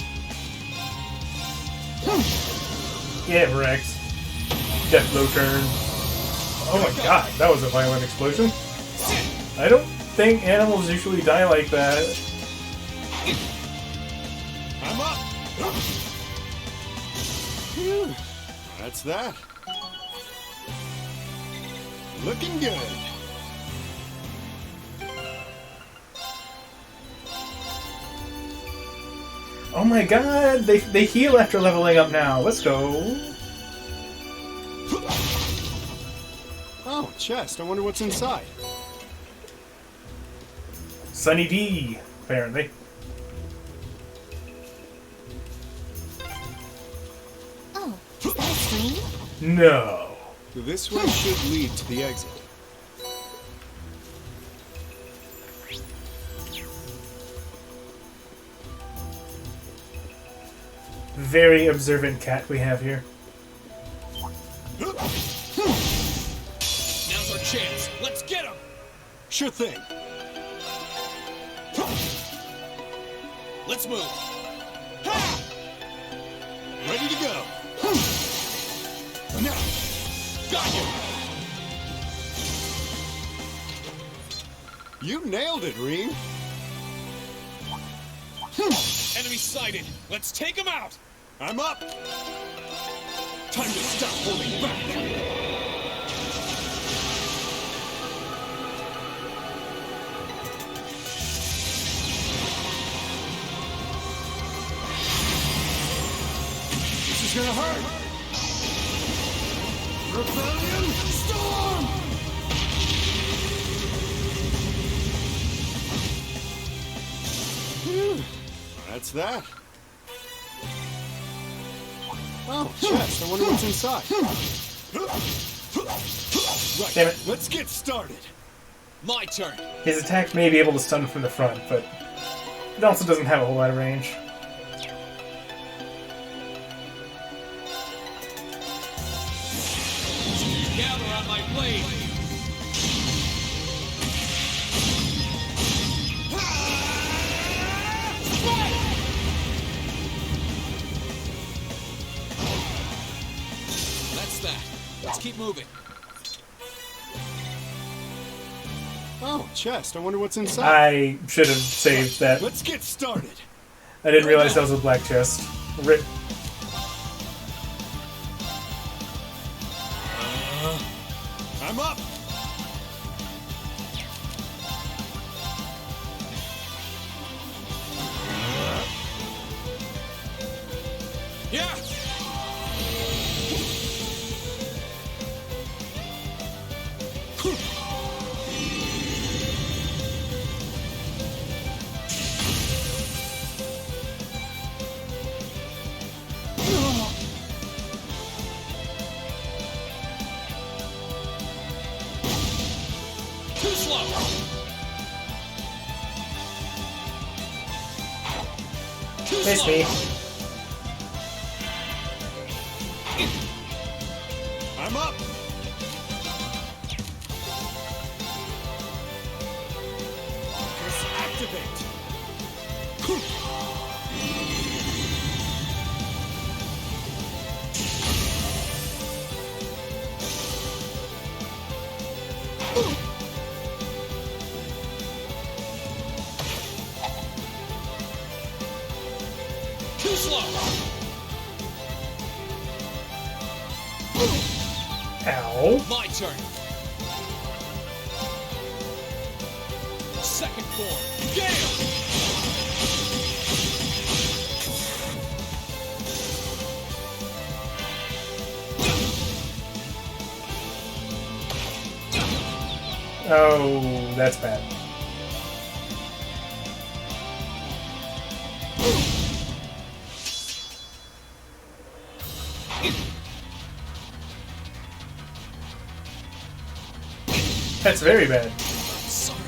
Yeah, Rex. Death blow turn. Oh my god, that was a violent explosion. I don't think animals usually die like that. I'm up. Whew. That's that. Looking good. Oh my god, they heal after leveling up now. Let's go. Oh, chest. I wonder what's inside. Sunny D, apparently. Oh, is that a screen? No. This way should lead to the exit. Very observant cat we have here. Now's our chance! Let's get him! Sure thing. Let's move! Ha! Ready to go. Now! Got you! You nailed it, Reem. Enemy sighted! Let's take him out! I'm up. Time to stop holding back! This is gonna hurt. Rebellion Storm! Phew. That's that. Oh, chest. I wonder what's inside. Right. Damn it. Let's get started. My turn! His attack may be able to stun from the front, but it also doesn't have a whole lot of range. Gather on my blade! That's that. Let's keep moving. Oh, chest. I wonder what's inside. I should have saved that. Let's get started. I didn't realize that was a black chest. Rip. I'm up. Yeah! Too slow! Too Miss slow! me. I'm up. Disactivate. turn. Second form. Gale! Oh, that's bad. That's very bad. I'm sorry,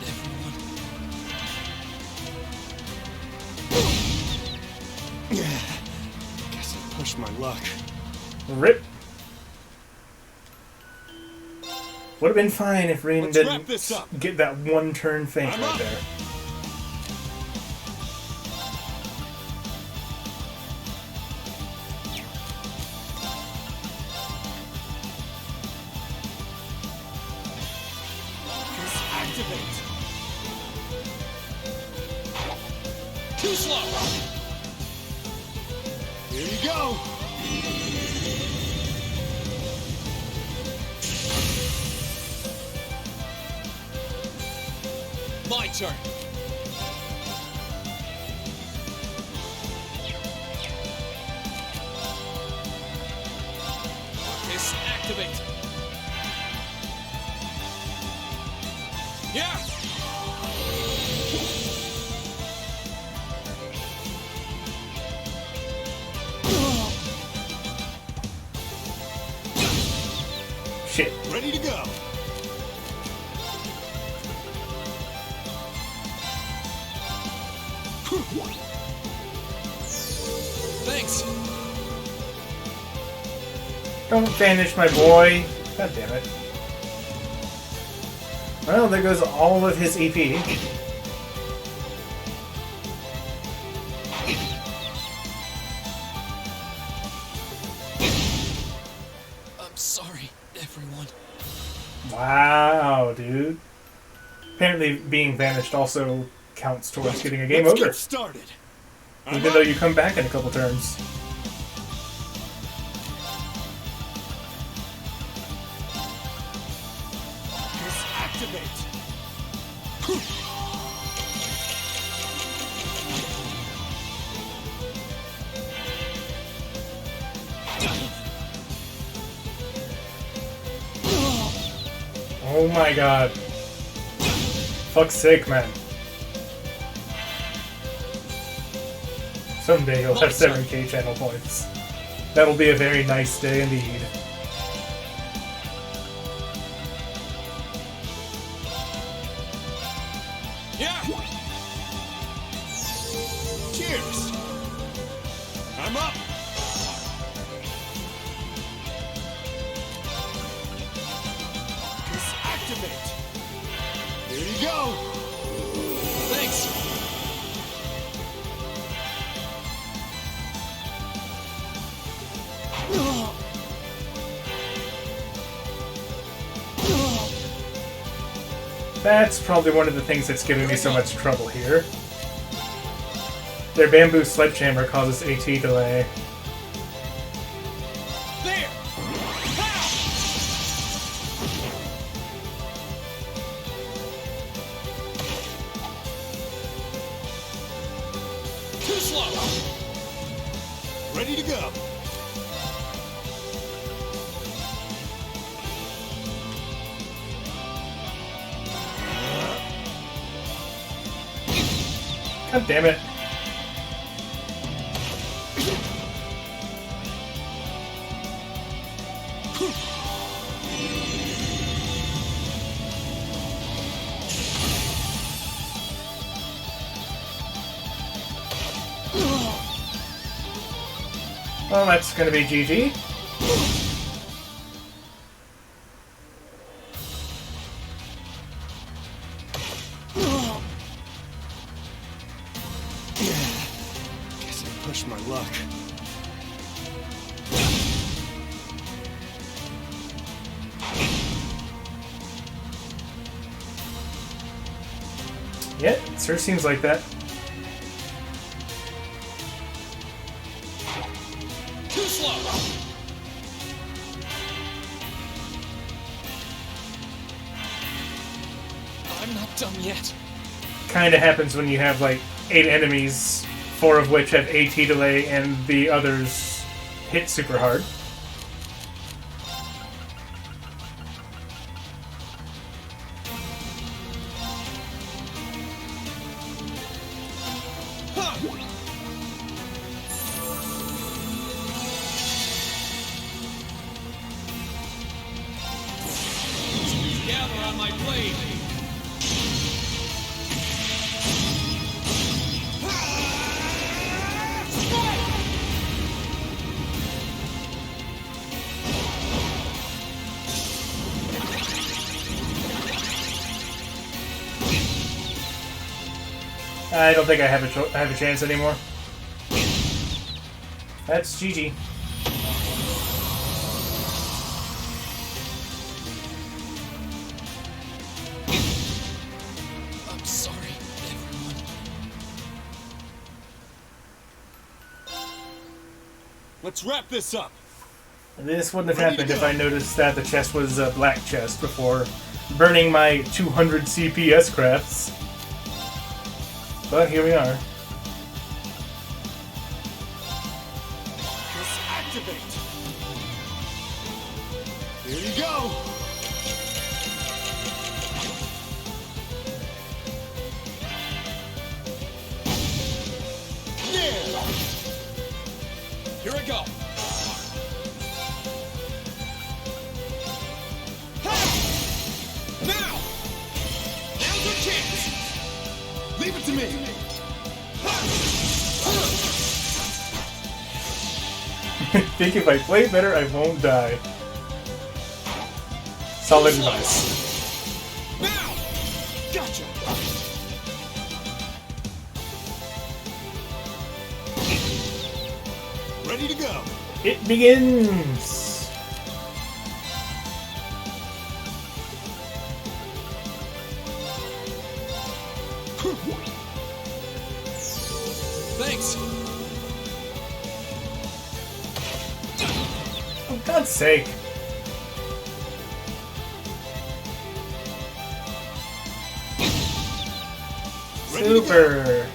everyone. Guess I pushed my luck. Rip. Would have been fine if Rean didn't get that one turn feint right there. Activate. Too slow. Here you go. My turn. Disactivate. Yeah. Shit. Ready to go. Thanks. Don't vanish, my boy. God damn it. Well, there goes all of his EP. I'm sorry, everyone. Wow, dude. Apparently being vanished also counts towards getting a game Let's over. get started. Even though you come back in a couple turns. Disactivate. Oh my god. Fuck's sake, man. Someday you'll have 7k channel points. That'll be a very nice day indeed. Yeah. Cheers. I'm up. Disactivate. Here you go. Thanks. That's probably one of the things that's giving me so much trouble here. Their bamboo sledgehammer causes AT delay. There. Too slow. Ready to go. God damn it. Well, that's gonna be GG. Guess I pushed my luck. Yeah, it sure seems like that. Too slow. I'm not done yet. Kind of happens when you have like 8 enemies, 4 of which have AT delay and the others hit super hard. Gather on my blade. I don't think I have a chance anymore. That's GG. I'm sorry, everyone. Let's wrap this up. This wouldn't have happened if I noticed that the chest was a black chest before burning my 200 CPS crafts. But here we are. Activate. Here you go. Yeah. Here I go. Now! Now's your chance! Leave it to me! Think if I play better, I won't die. Solid advice. Now! Gotcha! Ready to go. It begins! Thanks! For God's sake. Super!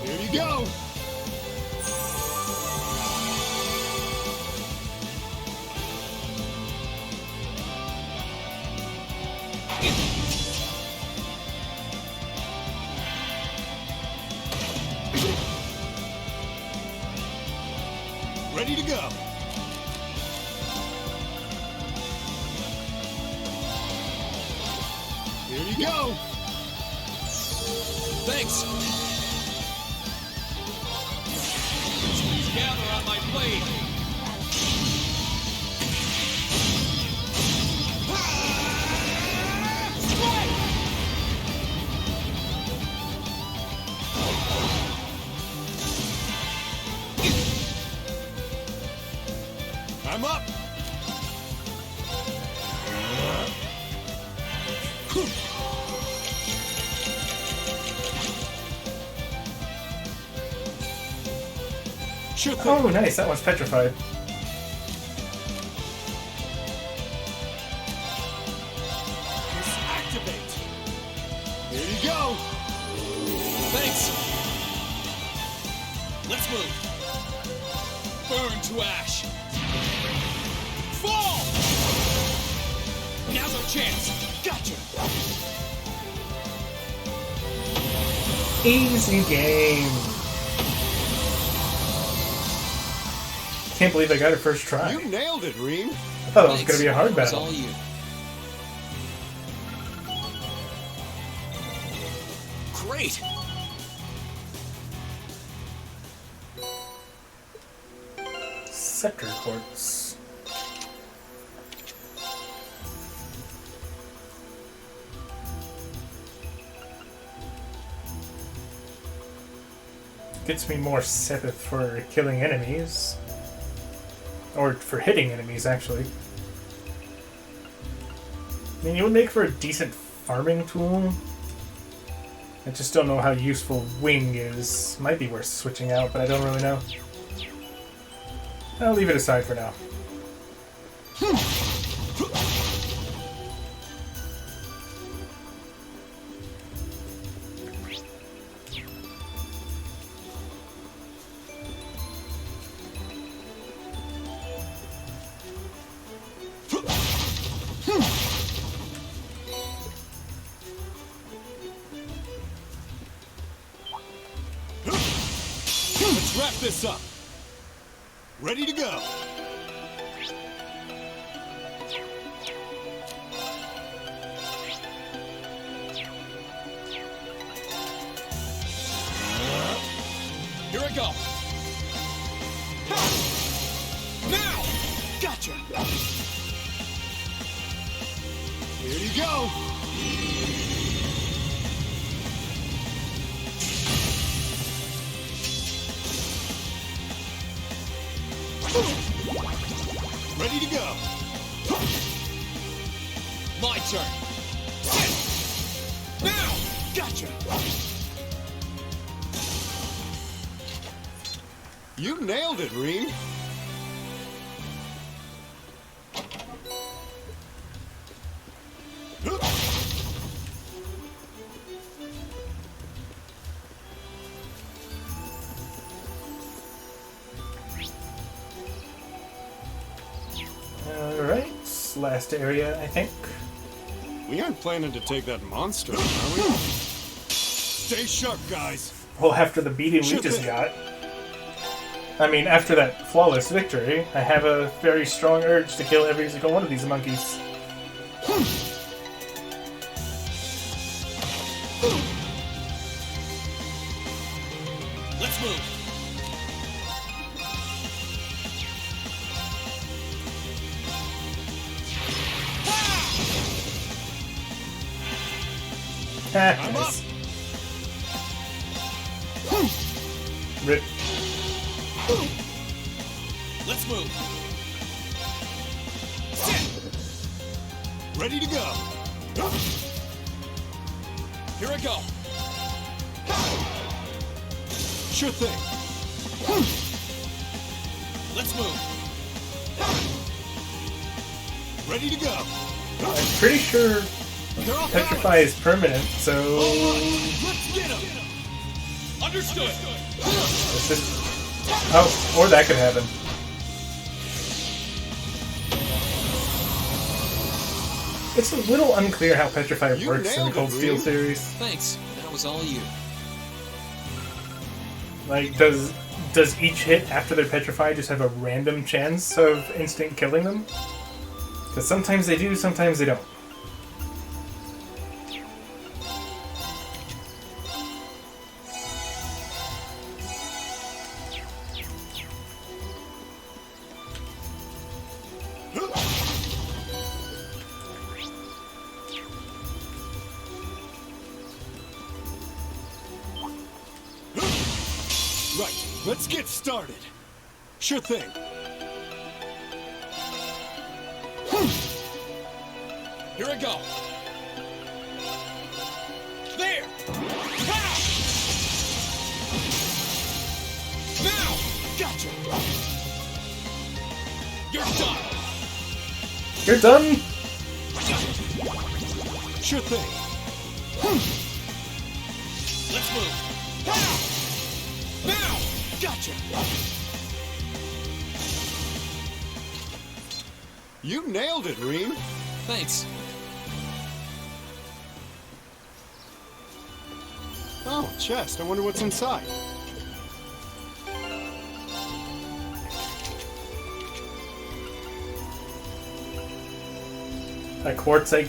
Here you go. Ready to go. Here you go. Thanks! Please gather on my blade! I'm up. Oh, nice. That one's petrified. Activate. Here you go. Thanks! Let's move! Burn to ash! Fall! Now's our chance! Gotcha! Easy game. Can't believe I got it first try. You nailed it, Reem. I thought it was going to be a hard battle. All you. Great. Scepter quartz. Gets me more Sepith for killing enemies. Or for hitting enemies, actually. I mean, it would make for a decent farming tool. I just don't know how useful Wing is. Might be worth switching out, but I don't really know. I'll leave it aside for now. Let's wrap this up. Ready to go. Here I go. Now! Gotcha! Here you go. Ready to go. My turn. Now! Gotcha! You nailed it, Reem. Alright, last area, I think. We aren't planning to take that monster, are we? Stay sharp, guys. Well, after the beating we just got. I mean, after that flawless victory, I have a very strong urge to kill every single one of these monkeys. Let's move. I'm up. Rip. Let's move. Ready to go. Here I go. Sure thing. Let's move. Ready to go. I'm pretty sure Petrify is permanent, so... Let's get him. Understood. It's just... Oh, or that could happen. It's a little unclear how Petrify works in the Cold Steel series. Thanks. That was all you. Like, does each hit after they're petrified just have a random chance of instant killing them? Because sometimes they do, sometimes they don't. Right, let's get started. Sure thing. Here I go. There. Ha! Now. Gotcha. You're done. You're done? Sure thing. Let's move. Ha! Now. Gotcha. You nailed it, Reem. Thanks. Oh, chest. I wonder what's inside. A quartz I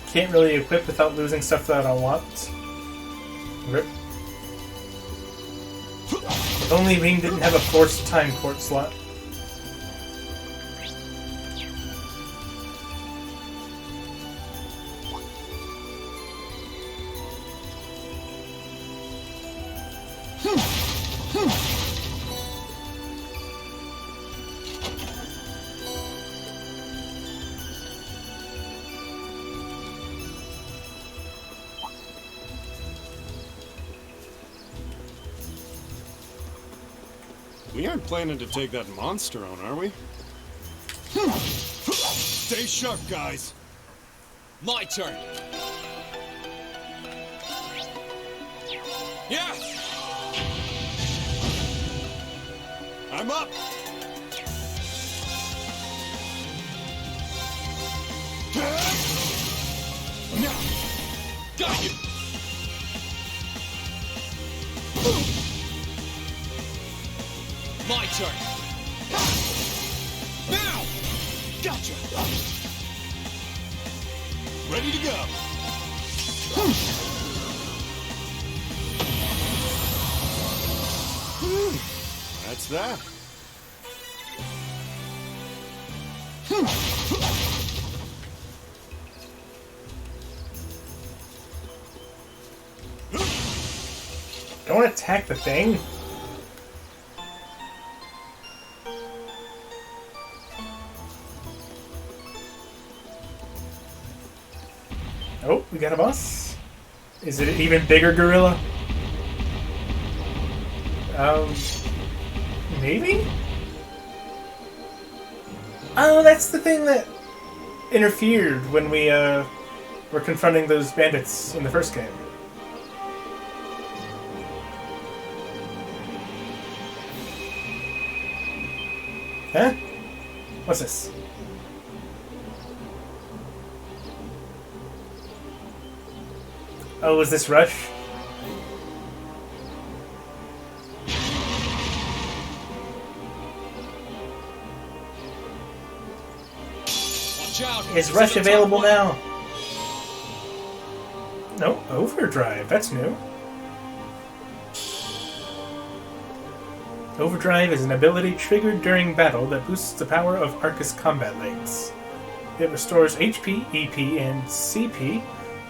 can't really equip without losing stuff that I want. Rip. If only Reem didn't have a forced time quartz slot. We aren't planning to take that monster on, are we? Stay sharp, guys. My turn. Yeah! I'm up! Got you! My turn. Now! Gotcha! Ready to go. That's that. Don't attack the thing. Oh, we got a boss. Is it an even bigger gorilla? Maybe? Oh, that's the thing that interfered when we, were confronting those bandits in the first game. Huh? What's this? Oh, is this Rush? Watch out! Is Rush available now? No, Overdrive. That's new. Overdrive is an ability triggered during battle that boosts the power of Arcus combat legs. It restores HP, EP, and CP,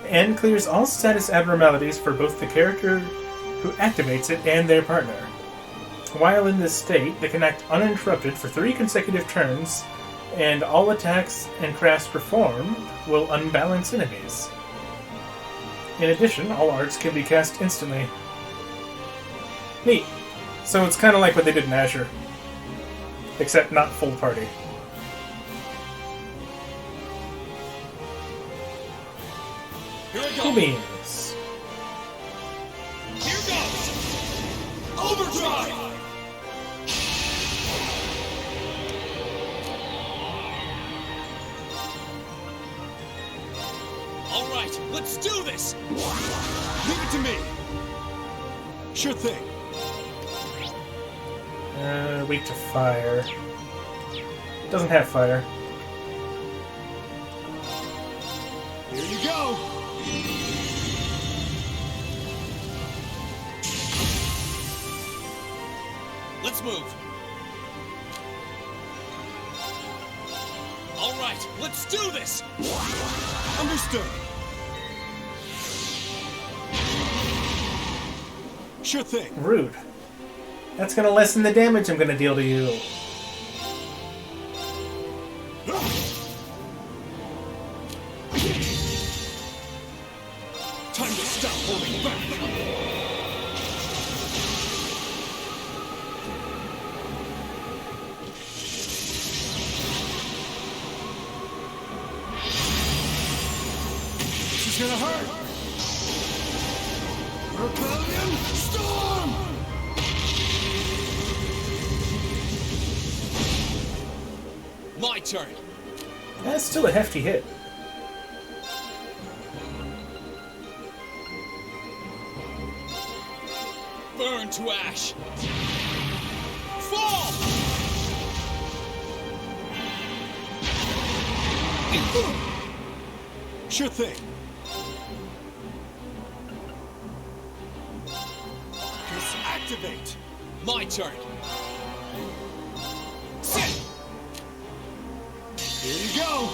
and clears all status abnormalities for both the character who activates it and their partner. While in this state, they can act uninterrupted for 3 consecutive turns, and all attacks and crafts performed will unbalance enemies. In addition, all arts can be cast instantly. Neat. So it's kind of like what they did in Azure, except not full party. Here we go. Cool beans. Here goes! Overdrive! All right, let's do this! Leave it to me. Sure thing. Weak to fire. Doesn't have fire. Here you go. Let's move. All right, let's do this! Understood. Sure thing. Rude. That's gonna lessen the damage I'm gonna deal to you. Time to stop holding back. This is gonna hurt. Rebellion Storm! My turn. That's still a hefty hit. Burn to ash. Fall! Sure thing. Activate. My turn. Sit. Here you go.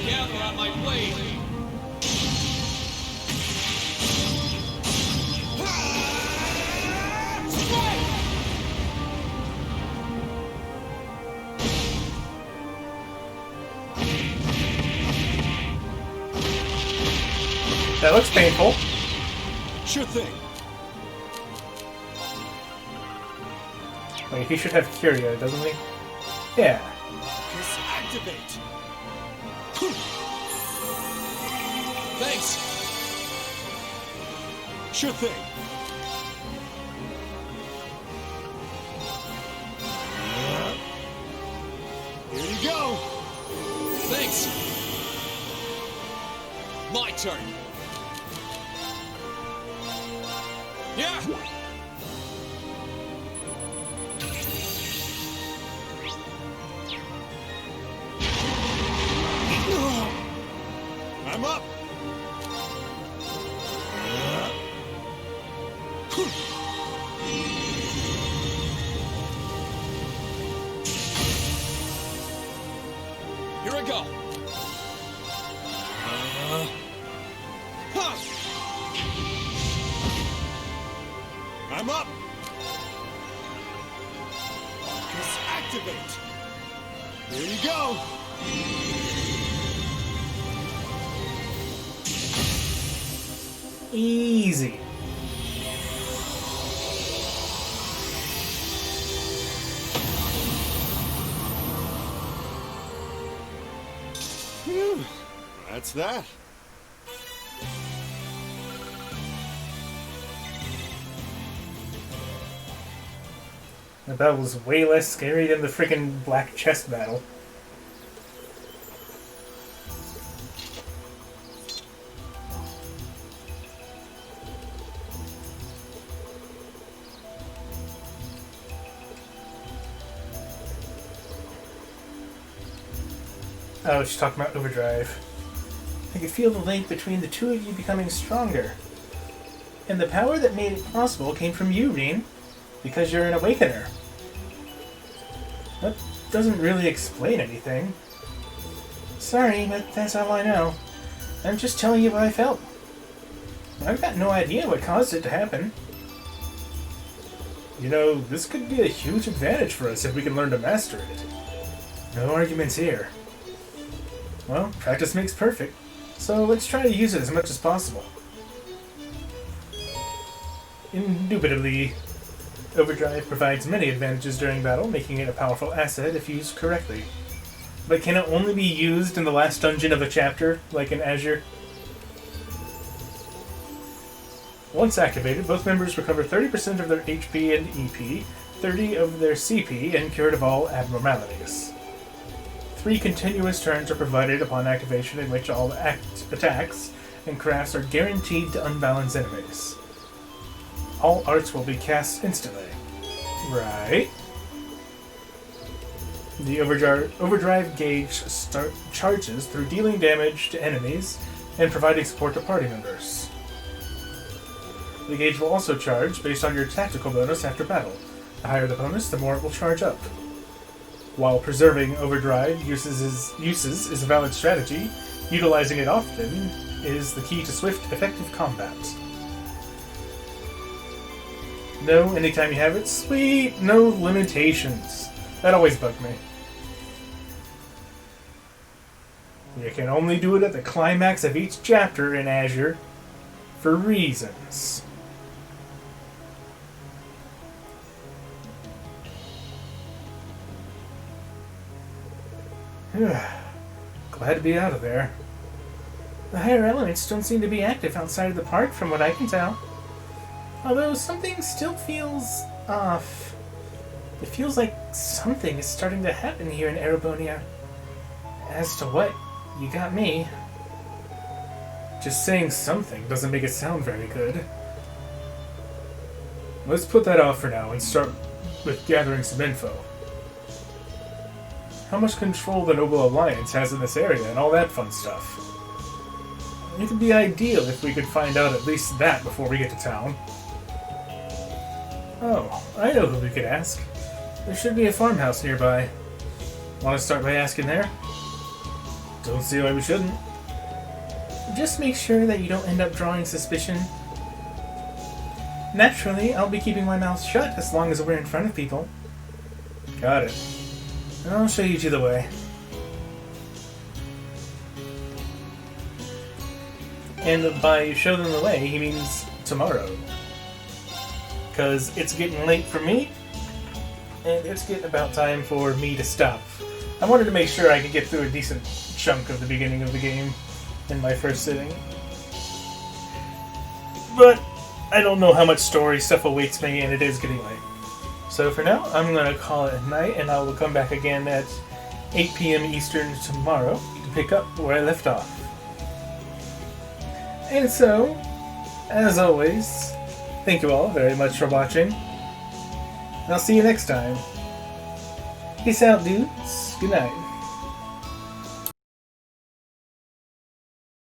Gather on my blade. That looks painful. Sure thing. Wait, he should have Curio, doesn't he? Yeah. Activate. Thanks. Sure thing. Here you go. Thanks. My turn. Yeah. I'm up. Here I go. Huh. I'm up. Just activate. Here you go. Easy. Phew. That's that. The battle was way less scary than the freaking black chest battle. Oh, she's talking about Overdrive. I could feel the link between the two of you becoming stronger. And the power that made it possible came from you, Reen. Because you're an Awakener. That doesn't really explain anything. Sorry, but that's all I know. I'm just telling you what I felt. I've got no idea what caused it to happen. You know, this could be a huge advantage for us if we can learn to master it. No arguments here. Well, practice makes perfect, so let's try to use it as much as possible. Indubitably, Overdrive provides many advantages during battle, making it a powerful asset if used correctly. But can it only be used in the last dungeon of a chapter, like in Azure? Once activated, both members recover 30% of their HP and EP, 30 of their CP, and cured of all abnormalities. 3 continuous turns are provided upon activation in which all attacks and crafts are guaranteed to unbalance enemies. All arts will be cast instantly. Right. The overdrive gauge charges through dealing damage to enemies and providing support to party members. The gauge will also charge based on your tactical bonus after battle. The higher the bonus, the more it will charge up. While preserving overdrive uses is a valid strategy, utilizing it often is the key to swift, effective combat. No, anytime you have it, sweet, no limitations. That always bugged me. You can only do it at the climax of each chapter in Azure, for reasons. Glad to be out of there. The higher elements don't seem to be active outside of the park from what I can tell. Although something still feels off. It feels like something is starting to happen here in Erebonia. As to what, you got me. Just saying something doesn't make it sound very good. Let's put that off for now and start with gathering some info. How much control the Noble Alliance has in this area and all that fun stuff. It would be ideal if we could find out at least that before we get to town. Oh, I know who we could ask. There should be a farmhouse nearby. Want to start by asking there? Don't see why we shouldn't. Just make sure that you don't end up drawing suspicion. Naturally, I'll be keeping my mouth shut as long as we're in front of people. Got it. I'll show you to the way. And by show them the way, he means tomorrow. Because it's getting late for me, and it's getting about time for me to stop. I wanted to make sure I could get through a decent chunk of the beginning of the game in my first sitting. But I don't know how much story stuff awaits me, and it is getting late. So for now, I'm going to call it a night, and I will come back again at 8 p.m. Eastern tomorrow to pick up where I left off. And so, as always, thank you all very much for watching. And I'll see you next time. Peace out, dudes. Good night.